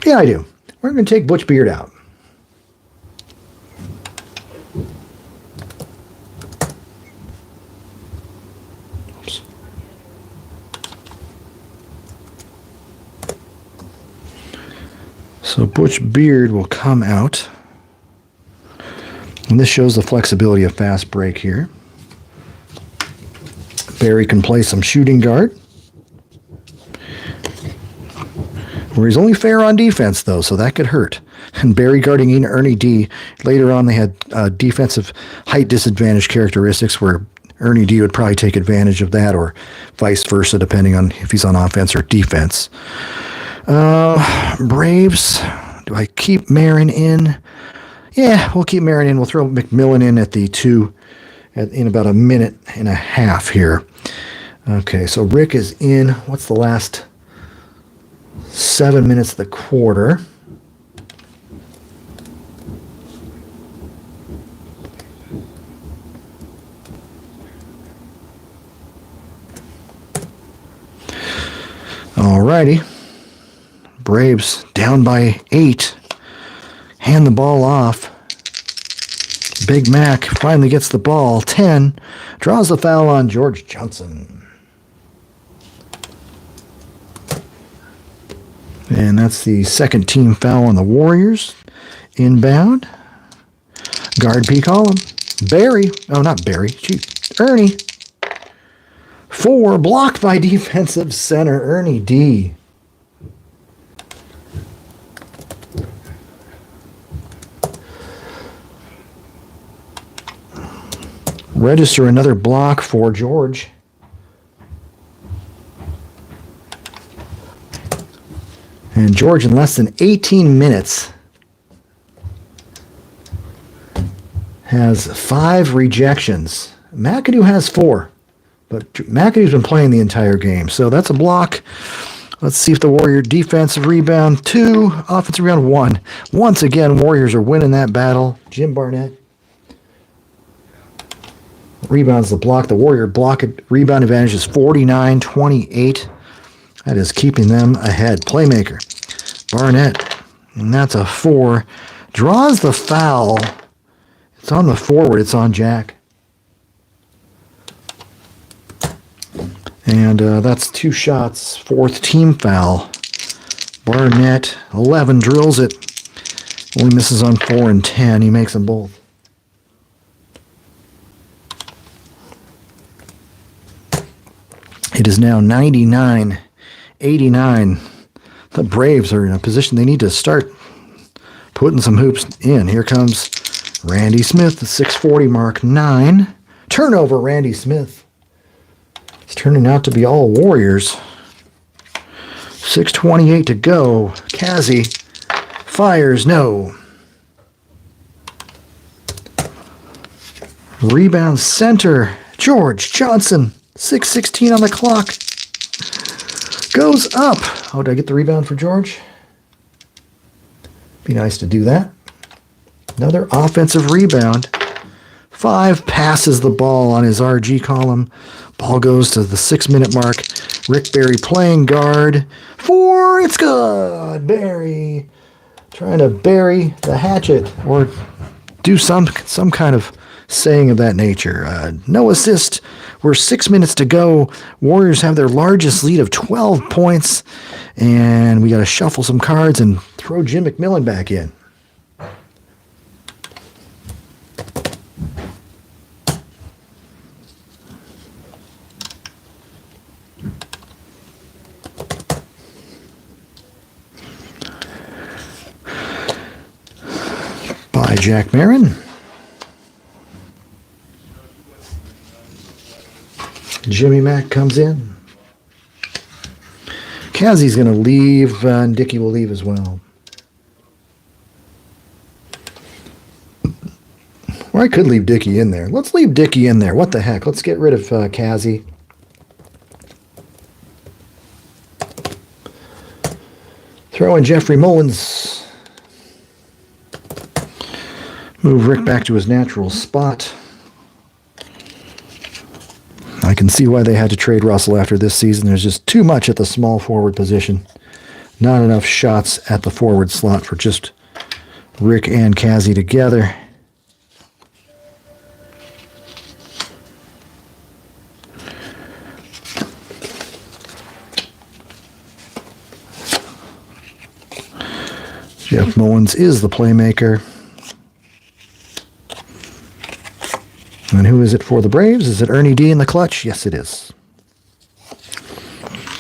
Yeah, I do. We're going to take Butch Beard out. Oops. So Butch Beard will come out. And this shows the flexibility of fast break here. Barry can play some shooting guard. Where he's only fair on defense, though, so that could hurt. And Barry guarding in Ernie D. Later on, they had defensive height disadvantage characteristics where Ernie D would probably take advantage of that, or vice versa, depending on if he's on offense or defense. Braves. Do I keep Marin in? Yeah, we'll keep Marin in. We'll throw McMillan in at the 2 in about a minute and a half here. Okay, so Rick is in. What's the last 7 minutes of the quarter? Alrighty. Braves down by 8. Hand the ball off. Big Mac finally gets the ball. 10. Draws the foul on George Johnson. And that's the second team foul on the Warriors. Inbound. Guard P column. Barry. Oh, not Barry. Shoot. Ernie. 4. Blocked by defensive center Ernie D. Register another block for George. And George, in less than 18 minutes, has 5 rejections. McAdoo has 4, but McAdoo's been playing the entire game, so that's a block. Let's see if the Warrior defensive rebound 2, offensive rebound 1. Once again, Warriors are winning that battle. Jim Barnett rebounds the block. The Warrior rebound advantage is 49-28. That is keeping them ahead. Playmaker, Barnett, and that's a 4. Draws the foul. It's on the forward. It's on Jack. And that's 2 shots. 4th team foul. Barnett, 11, drills it. Only misses on 4 and 10. He makes them both. It is now 99-89. The Braves are in a position they need to start putting some hoops in. Here comes Randy Smith, the 6:40 mark, 9. Turnover, Randy Smith. It's turning out to be all Warriors. 6:28 to go. Kazi fires, no. Rebound center, George Johnson. 6:16 on the clock. Goes up. Oh, did I get the rebound for George? Be nice to do that. Another offensive rebound. 5 passes the ball on his RG column. Ball goes to the 6-minute mark. Rick Barry playing guard. 4. It's good. Barry trying to bury the hatchet or do some kind of saying of that nature. No assist. We're 6 minutes to go. Warriors have their largest lead of 12 points. And we got to shuffle some cards and throw Jim McMillan back in. By Jack Marin. Jimmy Mack comes in. Kazi's going to leave, and Dickey will leave as well. Or I could leave Dickey in there. Let's leave Dickey in there. What the heck? Let's get rid of Kazi. Throw in Jeffrey Mullins. Move Rick back to his natural spot. I can see why they had to trade Russell after this season. There's just too much at the small forward position. Not enough shots at the forward slot for just Rick and Cassie together. Jeff Mullins is the playmaker. And who is it for the Braves? Is it Ernie D in the clutch? Yes, it is.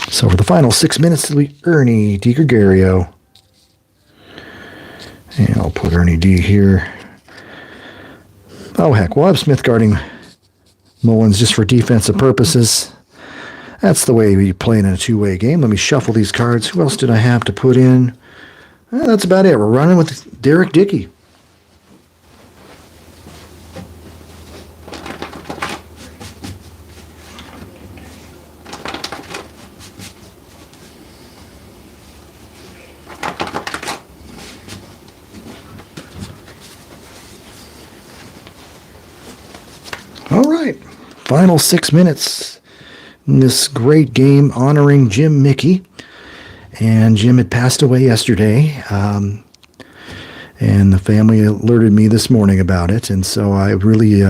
So for the final 6 minutes, it'll be Ernie DiGregorio. And I'll put Ernie D here. Oh, heck. We'll have Smith guarding Mullins just for defensive purposes. That's the way we play in a two-way game. Let me shuffle these cards. Who else did I have to put in? Well, that's about it. We're running with Derek Dickey. All right, final 6 minutes in this great game honoring Jim Mickey. And Jim had passed away yesterday, and the family alerted me this morning about it. And so I really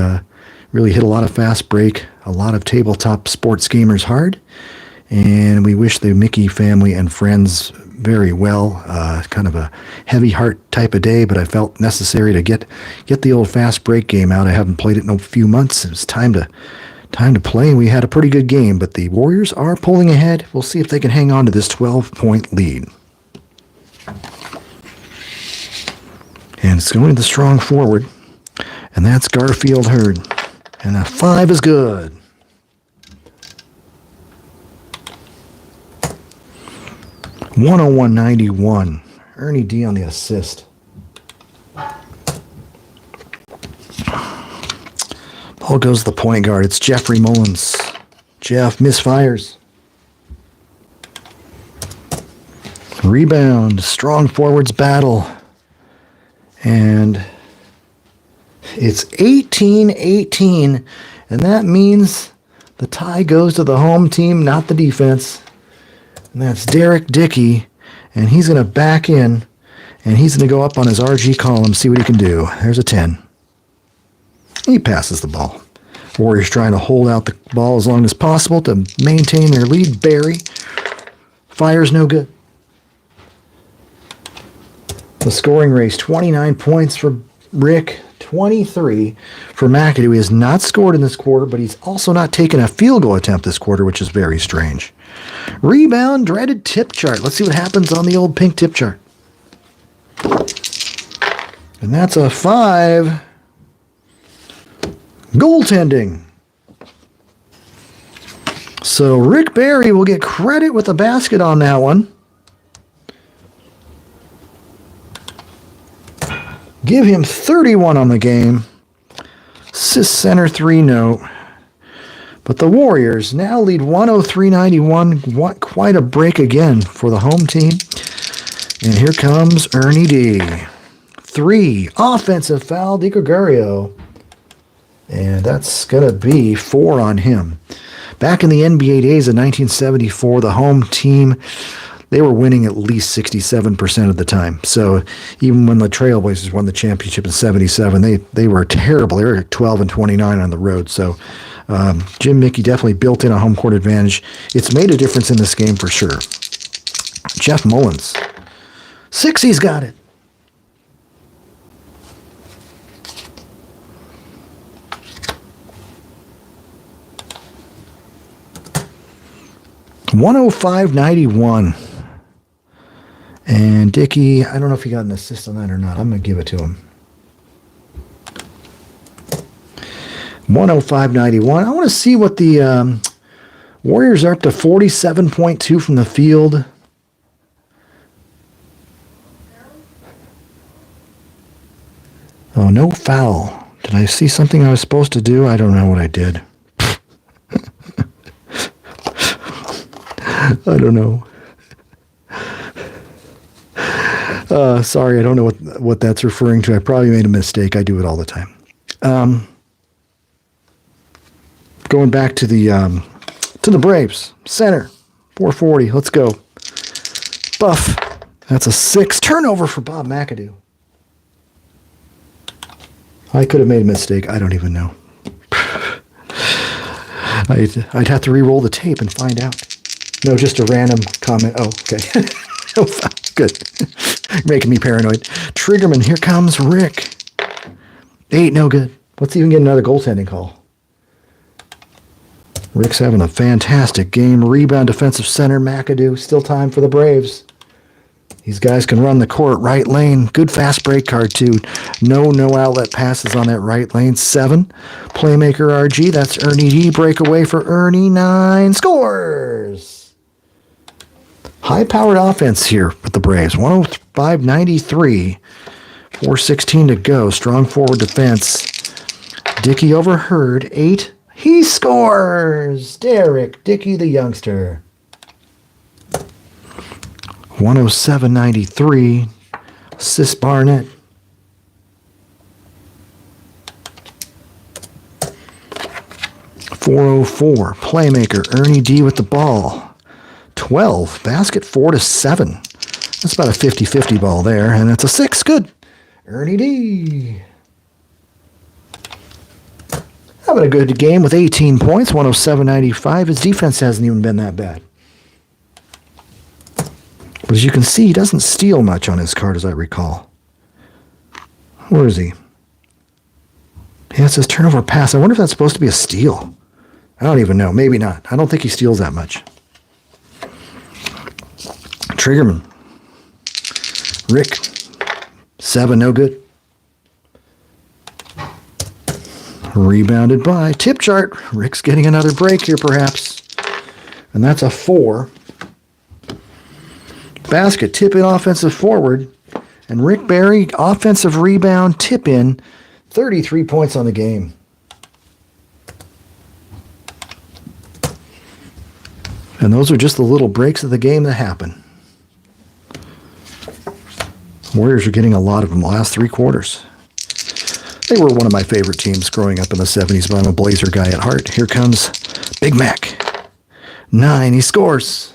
hit a lot of fast break, a lot of tabletop sports gamers hard. And we wish the Mickey family and friends very well. Kind of a heavy heart type of day, but I felt necessary to get the old fast break game out. I haven't played it in a few months. It was time to play. We had a pretty good game, but the Warriors are pulling ahead. We'll see if they can hang on to this 12-point lead. And it's going to the strong forward, and that's Garfield Hurd. And a 5 is good. $101.91. Ernie D on the assist. Ball goes to the point guard. It's Jeffrey Mullins. Jeff misfires. Rebound. Strong forwards battle. And it's 18-18. And that means the tie goes to the home team, not the defense. And that's Derek Dickey. And he's going to back in. And he's going to go up on his RG column, see what he can do. There's a 10. He passes the ball. Warriors trying to hold out the ball as long as possible to maintain their lead. Barry fires no good. The scoring race, 29 points for Rick, 23 for McAdoo. He has not scored in this quarter, but he's also not taken a field goal attempt this quarter, which is very strange. Rebound, dreaded tip chart. Let's see what happens on the old pink tip chart. And that's a 5. Goaltending. So Rick Barry will get credit with a basket on that one. Give him 31 on the game. Assist center 3 note. But the Warriors now lead 103-91. Quite a break again for the home team. And here comes Ernie D. 3. Offensive foul, DiGregorio. And that's going to be 4 on him. Back in the NBA days of 1974, the home team, they were winning at least 67% of the time. So even when the Trailblazers won the championship in 77, they were terrible. They were 12-29 on the road. So Jim Mickey definitely built in a home court advantage. It's made a difference in this game for sure. Jeff Mullins. 6, he's got it. $105.91. And Dickey, I don't know if he got an assist on that or not. I'm going to give it to him. $105.91. I want to see what the Warriors are up to 47.2 from the field. Oh, no foul. Did I see something I was supposed to do? I don't know what I did. I don't know. Sorry, I don't know what that's referring to. I probably made a mistake. I do it all the time. Going back to the Braves. Center, 440. Let's go. Buff. That's a 6. Turnover for Bob McAdoo. I could have made a mistake. I don't even know. I'd have to re-roll the tape and find out. No, just a random comment. Oh, okay. Good. You're making me paranoid. Triggerman, here comes Rick. 8, no good. Let's even get another goaltending call. Rick's having a fantastic game. Rebound, defensive center, McAdoo. Still time for the Braves. These guys can run the court. Right lane. Good fast break card, too. No outlet passes on that right lane. 7. Playmaker RG. That's Ernie D. Breakaway for Ernie. 9. Scores! High-powered offense here with the Braves. 105-93. 4:16 to go. Strong forward defense. Dickey overheard. 8. He scores! Derek Dickey, the youngster. 107-93. Assist Barnett. 404. Playmaker Ernie D with the ball. 12. Basket 4-7. That's about a 50-50 ball there, and it's a 6. Good. Ernie D. Having a good game with 18 points, 107-95. His defense hasn't even been that bad. But as you can see, he doesn't steal much on his card, as I recall. Where is he? Yeah, it says turnover pass. I wonder if that's supposed to be a steal. I don't even know. Maybe not. I don't think he steals that much. Triggerman. Rick. 7, no good. Rebounded by Tip Chart. Rick's getting another break here, perhaps. And that's a 4. Basket, tip in, offensive forward. And Rick Barry, offensive rebound, tip in. 33 points on the game. And those are just the little breaks of the game that happen. Warriors are getting a lot of them the last 3 quarters. They were one of my favorite teams growing up in the 70s, but I'm a Blazer guy at heart. Here comes Big Mac. 9, he scores.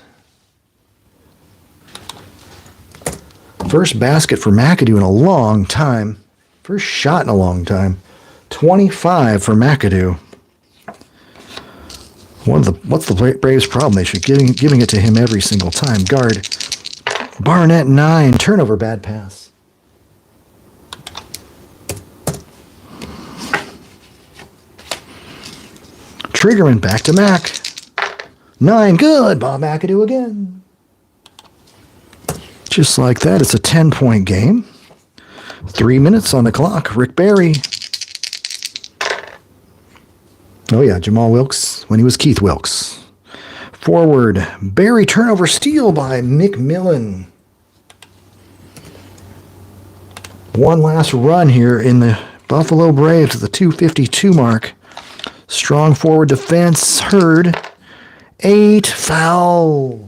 First basket for McAdoo in a long time. First shot in a long time. 25 for McAdoo. What's the Braves' problem? They should be giving it to him every single time. Guard. Barnett, 9. Turnover, bad pass. Triggerman back to Mac. 9, good. Bob McAdoo again. Just like that, it's a 10-point game. 3 minutes on the clock. Rick Barry. Oh yeah, Jamal Wilkes when he was Keith Wilkes. Forward, Barry, turnover, steal by McMillan. One last run here in the Buffalo Braves at the 2:52 mark. Strong forward defense. Hurd. 8. Foul.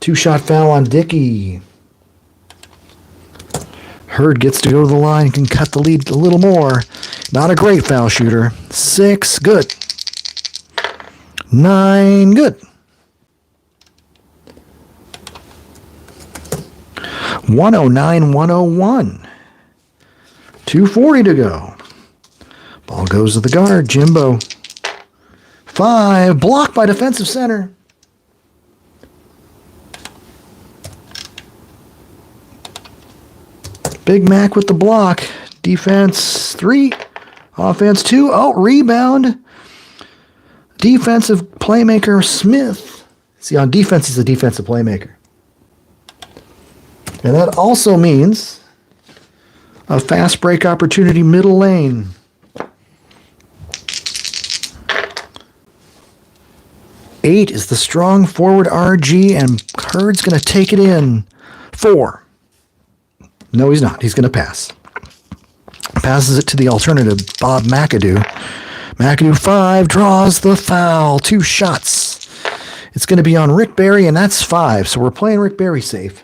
2-shot foul on Dickey. Hurd gets to go to the line. Can cut the lead a little more. Not a great foul shooter. 6. Good. 9. Good. 109-101. 2:40 to go. Ball goes to the guard, Jimbo. 5, blocked by defensive center. Big Mac with the block. Defense 3, offense 2. Oh, rebound. Defensive playmaker Smith. See, on defense, he's a defensive playmaker. And that also means a fast break opportunity middle lane. Eight is the strong forward RG, and Hurd's going to take it in. 4. No, he's not. He's going to pass. Passes it to the alternative, Bob McAdoo. McAdoo 5, draws the foul. 2 shots. It's going to be on Rick Barry, and that's 5. So we're playing Rick Barry safe.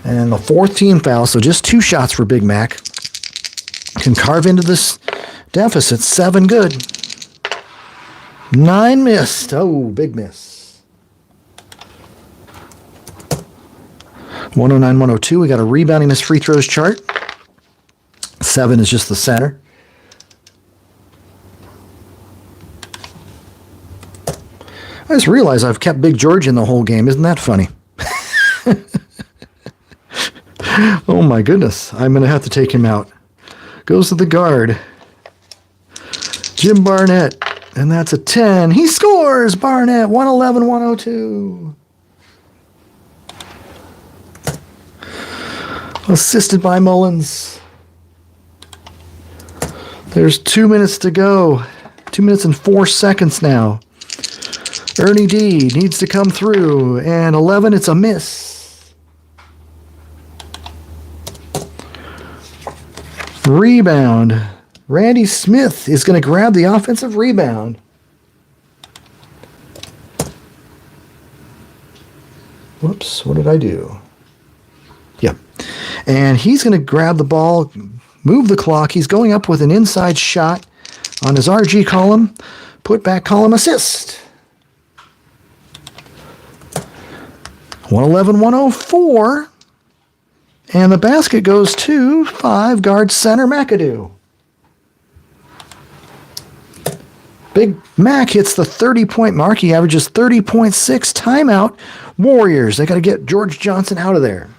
And the fourth team foul, so just 2 shots for Big Mac. Can carve into this deficit. 7 good. 9 missed. Oh, big miss. 109, 102. We got a rebounding miss free throws chart. 7 is just the center. I just realized I've kept Big George in the whole game. Isn't that funny? Oh my goodness. I'm going to have to take him out. Goes to the guard. Jim Barnett. And that's a 10. He scores! Barnett, 111, 102. Assisted by Mullins. There's 2 minutes to go. 2 minutes and 4 seconds now. Ernie D needs to come through. And 11, it's a miss. Rebound. Randy Smith is going to grab the offensive rebound. Whoops, what did I do? Yep. And he's going to grab the ball, move the clock. He's going up with an inside shot on his RG column. Put back column assist. 111, 104. And the basket goes to 5 guard center McAdoo. Big Mac hits the 30-point mark. He averages 30.6. Timeout. Warriors. They got to get George Johnson out of there.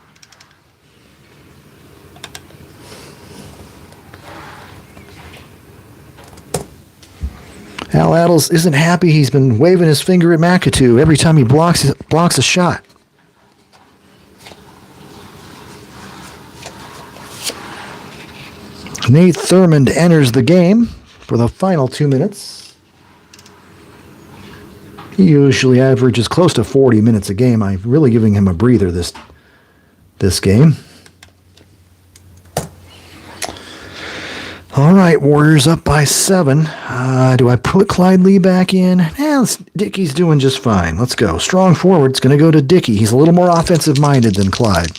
Al Addles isn't happy. He's been waving his finger at McAdoo every time he blocks a shot. Nate Thurmond enters the game for the final 2 minutes. He usually averages close to 40 minutes a game. I'm really giving him a breather this game. All right, Warriors up by 7. Do I put Clyde Lee back in? Dickey's doing just fine. Let's go. Strong forward's going to go to Dickey. He's a little more offensive-minded than Clyde.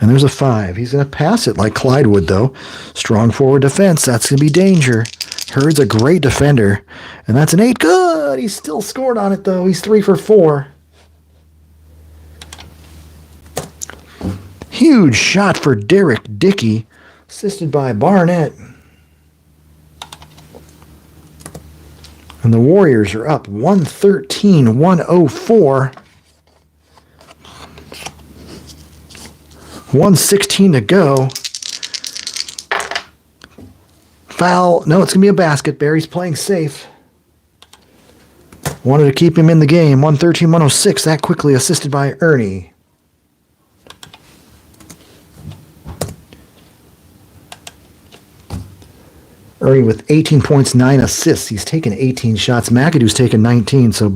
And there's a 5. He's going to pass it like Clyde would, though. Strong forward defense. That's going to be danger. Hurd's a great defender. And that's an 8. Good. He still scored on it, though. He's 3 for 4. Huge shot for Derek Dickey, assisted by Barnett. And the Warriors are up 113-104. 1:16 to go. Foul. No, it's going to be a basket. Barry's playing safe. Wanted to keep him in the game. 113-106. That quickly assisted by Ernie. Ernie with 18 points, 9 assists. He's taken 18 shots. McAdoo's taken 19, so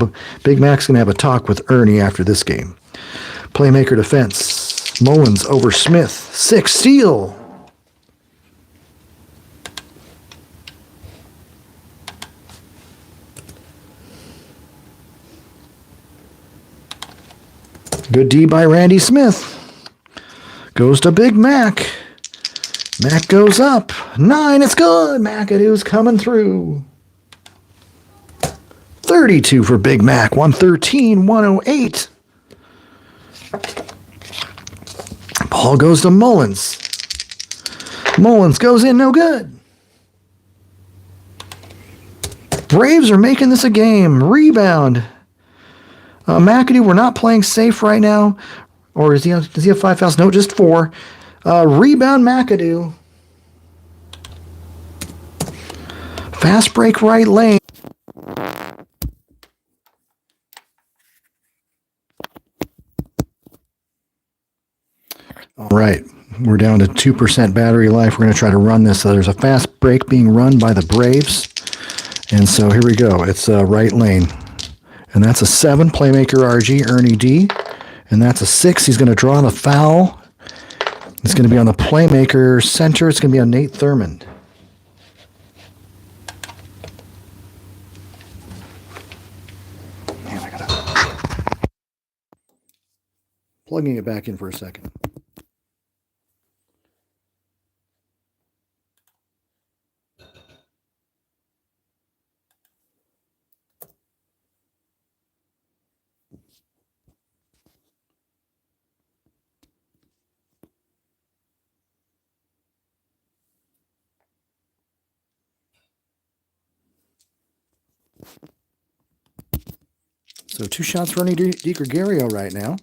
Big Mac's going to have a talk with Ernie after this game. Playmaker defense. Mullins over Smith. 6 steal. Good D by Randy Smith. Goes to Big Mac. Mac goes up. 9, it's good. McAdoo's coming through. 32 for Big Mac. 113-108. Ball goes to Mullins. Mullins goes in, no good. Braves are making this a game. Rebound. McAdoo, we're not playing safe right now. Or does he have 5 fouls? No, just 4. Rebound McAdoo. Fast break right lane. All right, we're down to 2% battery life. We're going to try to run this. There's a fast break being run by the Braves. And so here we go. It's right lane. And that's a 7, playmaker RG, Ernie D. And that's a 6. He's going to draw the foul. It's going to be on the playmaker center. It's going to be on Nate Thurmond. Man, I got to... Plugging it back in for a second. So 2 shots for Ernie DiGregorio right now.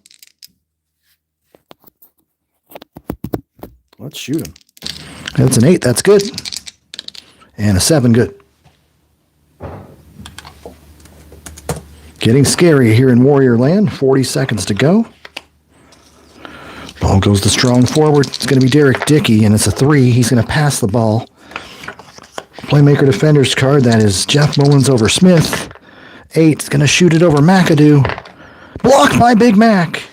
Let's shoot him. That's an 8. That's good. And a 7. Good. Getting scary here in Warrior Land. 40 seconds to go. Ball goes to strong forward. It's going to be Derek Dickey, and it's a 3. He's going to pass the ball. Playmaker defender's card. That is Jeff Mullins over Smith. 8 is going to shoot it over McAdoo. Blocked by Big Mac.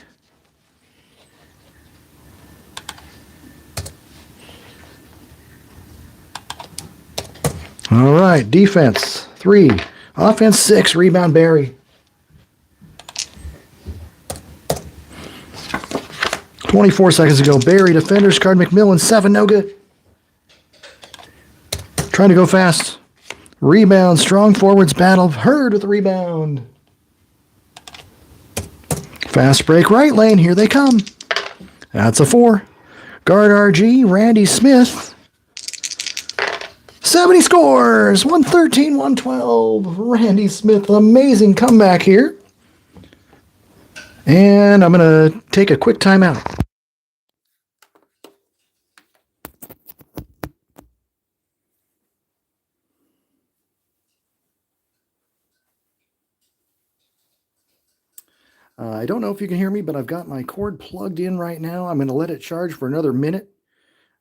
All right, defense 3, offense 6, rebound Barry. 24 seconds to go. Barry, defender's card, McMillan, 7, no good. Trying to go fast. Rebound, strong forwards battle. Hurd with the rebound. Fast break right lane, here they come. That's a 4. Guard RG, Randy Smith. 70 scores, 113, 112. Randy Smith, amazing comeback here. And I'm going to take a quick timeout. I don't know if you can hear me, but I've got my cord plugged in right now. I'm going to let it charge for another minute.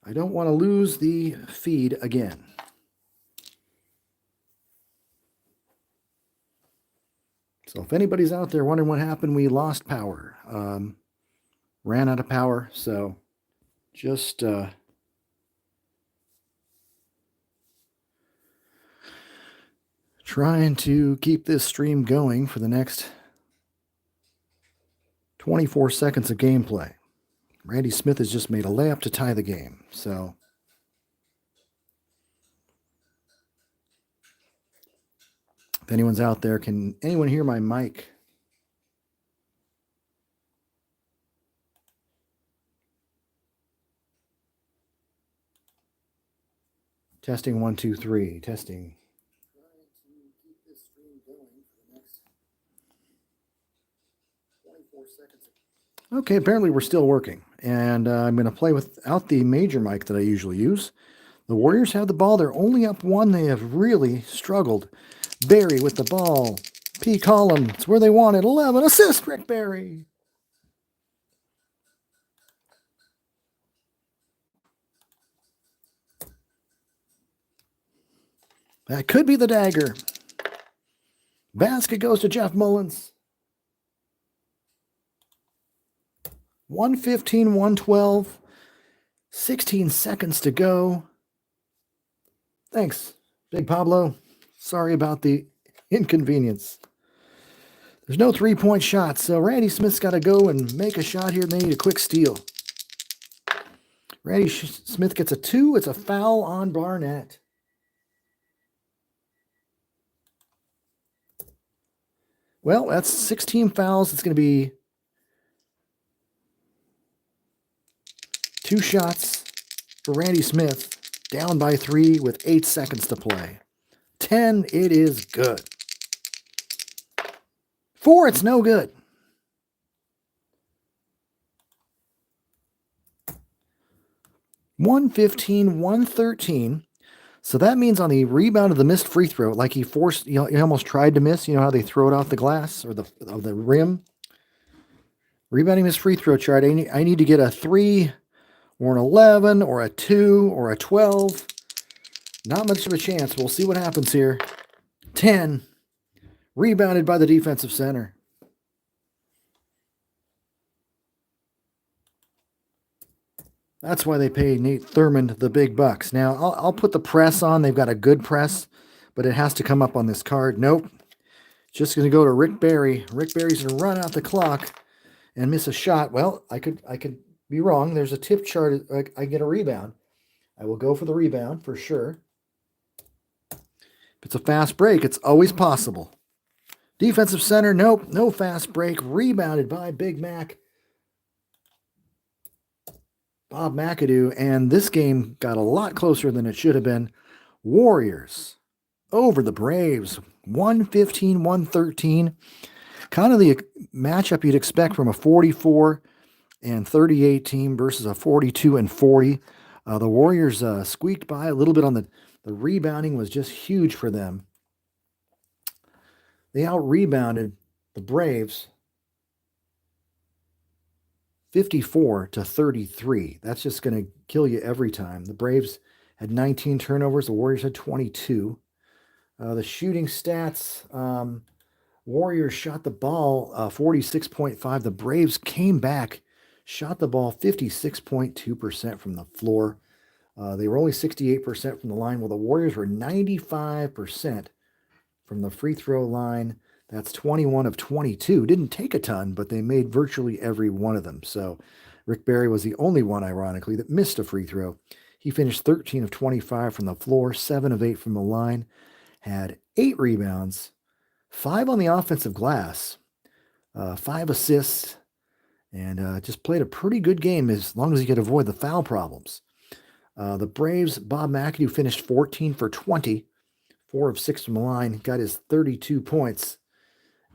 I don't want to lose the feed again. So if anybody's out there wondering what happened, we lost power. Ran out of power, so just trying to keep this stream going for the next 24 seconds of gameplay. Randy Smith has just made a layup to tie the game, so if anyone's out there, can anyone hear my mic? Testing 1, 2, 3. Testing. Trying to keep this stream going for the next 24 seconds. Okay, apparently we're still working, and I'm going to play without the major mic that I usually use. The Warriors have the ball. They're only up 1. They have really struggled. Barry with the ball. P. Collum. It's where they want it. 11. Assist, Rick Barry. That could be the dagger. Basket goes to Jeff Mullins. 115, 112. 16 seconds to go. Thanks, Big Pablo. Sorry about the inconvenience. There's no 3-point shot, so Randy Smith's got to go and make a shot here, and they need a quick steal. Randy Smith gets a 2. It's a foul on Barnett. Well, that's 16 fouls. It's going to be 2 shots for Randy Smith, down by 3 with 8 seconds to play. 10, it is good. 4, it's no good. $115, $113. So that means on the rebound of the missed free throw, like he forced, he almost tried to miss. You know how they throw it off the glass or the rim. Rebounding missed free throw chart. I need to get a 3 or an 11 or a 2 or a 12. Not much of a chance. We'll see what happens here. 10. Rebounded by the defensive center. That's why they pay Nate Thurmond the big bucks. Now, I'll put the press on. They've got a good press, but it has to come up on this card. Nope. Just going to go to Rick Barry. Rick Barry's going to run out the clock and miss a shot. Well, I could be wrong. There's a tip chart. I get a rebound. I will go for the rebound for sure. If it's a fast break, it's always possible. Defensive center, nope. No fast break. Rebounded by Big Mac. Bob McAdoo, and this game got a lot closer than it should have been. Warriors over the Braves, 115, 113. Kind of the matchup you'd expect from a 44 and 38 team versus a 42 and 40. The Warriors squeaked by a little bit on the rebounding was just huge for them. They out-rebounded the Braves 54-33. That's just going to kill you every time. The Braves had 19 turnovers. The Warriors had 22. The shooting stats, Warriors shot the ball 46.5. The Braves came back, shot the ball 56.2% from the floor. They were only 68% from the line, while the Warriors were 95% from the free throw line. That's 21 of 22. Didn't take a ton, but they made virtually every one of them. So Rick Barry was the only one, ironically, that missed a free throw. He finished 13 of 25 from the floor, 7 of 8 from the line, had 8 rebounds, 5 on the offensive glass, 5 assists, and just played a pretty good game as long as he could avoid the foul problems. The Braves, Bob McAdoo finished 14 for 20, 4 of 6 from the line, got his 32 points,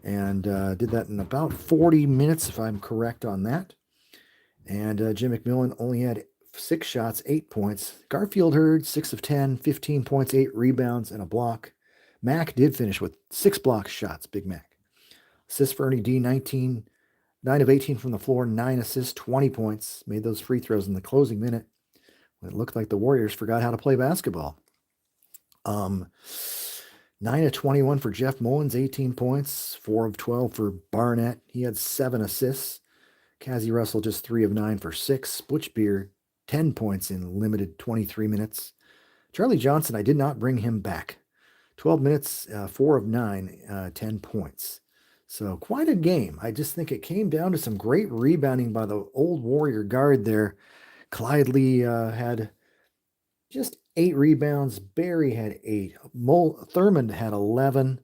and did that in about 40 minutes, if I'm correct on that. And Jim McMillan only had 6 shots, 8 points. Garfield Hurd, 6 of 10, 15 points, 8 rebounds, and a block. Mac did finish with 6 block shots, Big Mac. Assists for Ernie D, 9 of 18 from the floor, 9 assists, 20 points. Made those free throws in the closing minute when it looked like the Warriors forgot how to play basketball. 9 of 21 for Jeff Mullins, 18 points, 4 of 12 for Barnett. He had 7 assists. Cassie Russell just 3 of 9 for 6. Butch Beer, 10 points in limited 23 minutes. Charlie Johnson, I did not bring him back. 12 minutes, 4 of 9, 10 points. So quite a game. I just think it came down to some great rebounding by the old Warrior guard there. Clyde Lee had just 8 rebounds. Barry had 8. Thurmond had 11.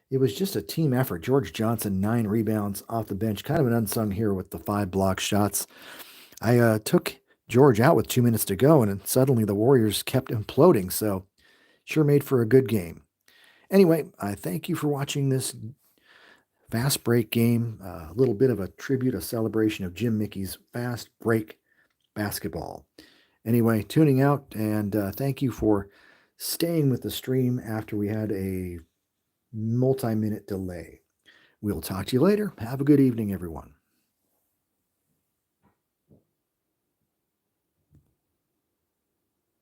It was just a team effort. George Johnson, 9 rebounds off the bench. Kind of an unsung hero with the 5 block shots. I took George out with 2 minutes to go, and suddenly the Warriors kept imploding. So sure made for a good game. Anyway, I thank you for watching this fast break game. A little bit of a tribute, a celebration of Jim Mickey's fast break basketball. Anyway, tuning out, and thank you for staying with the stream after we had a multi-minute delay. We'll talk to you later. Have a good evening, everyone.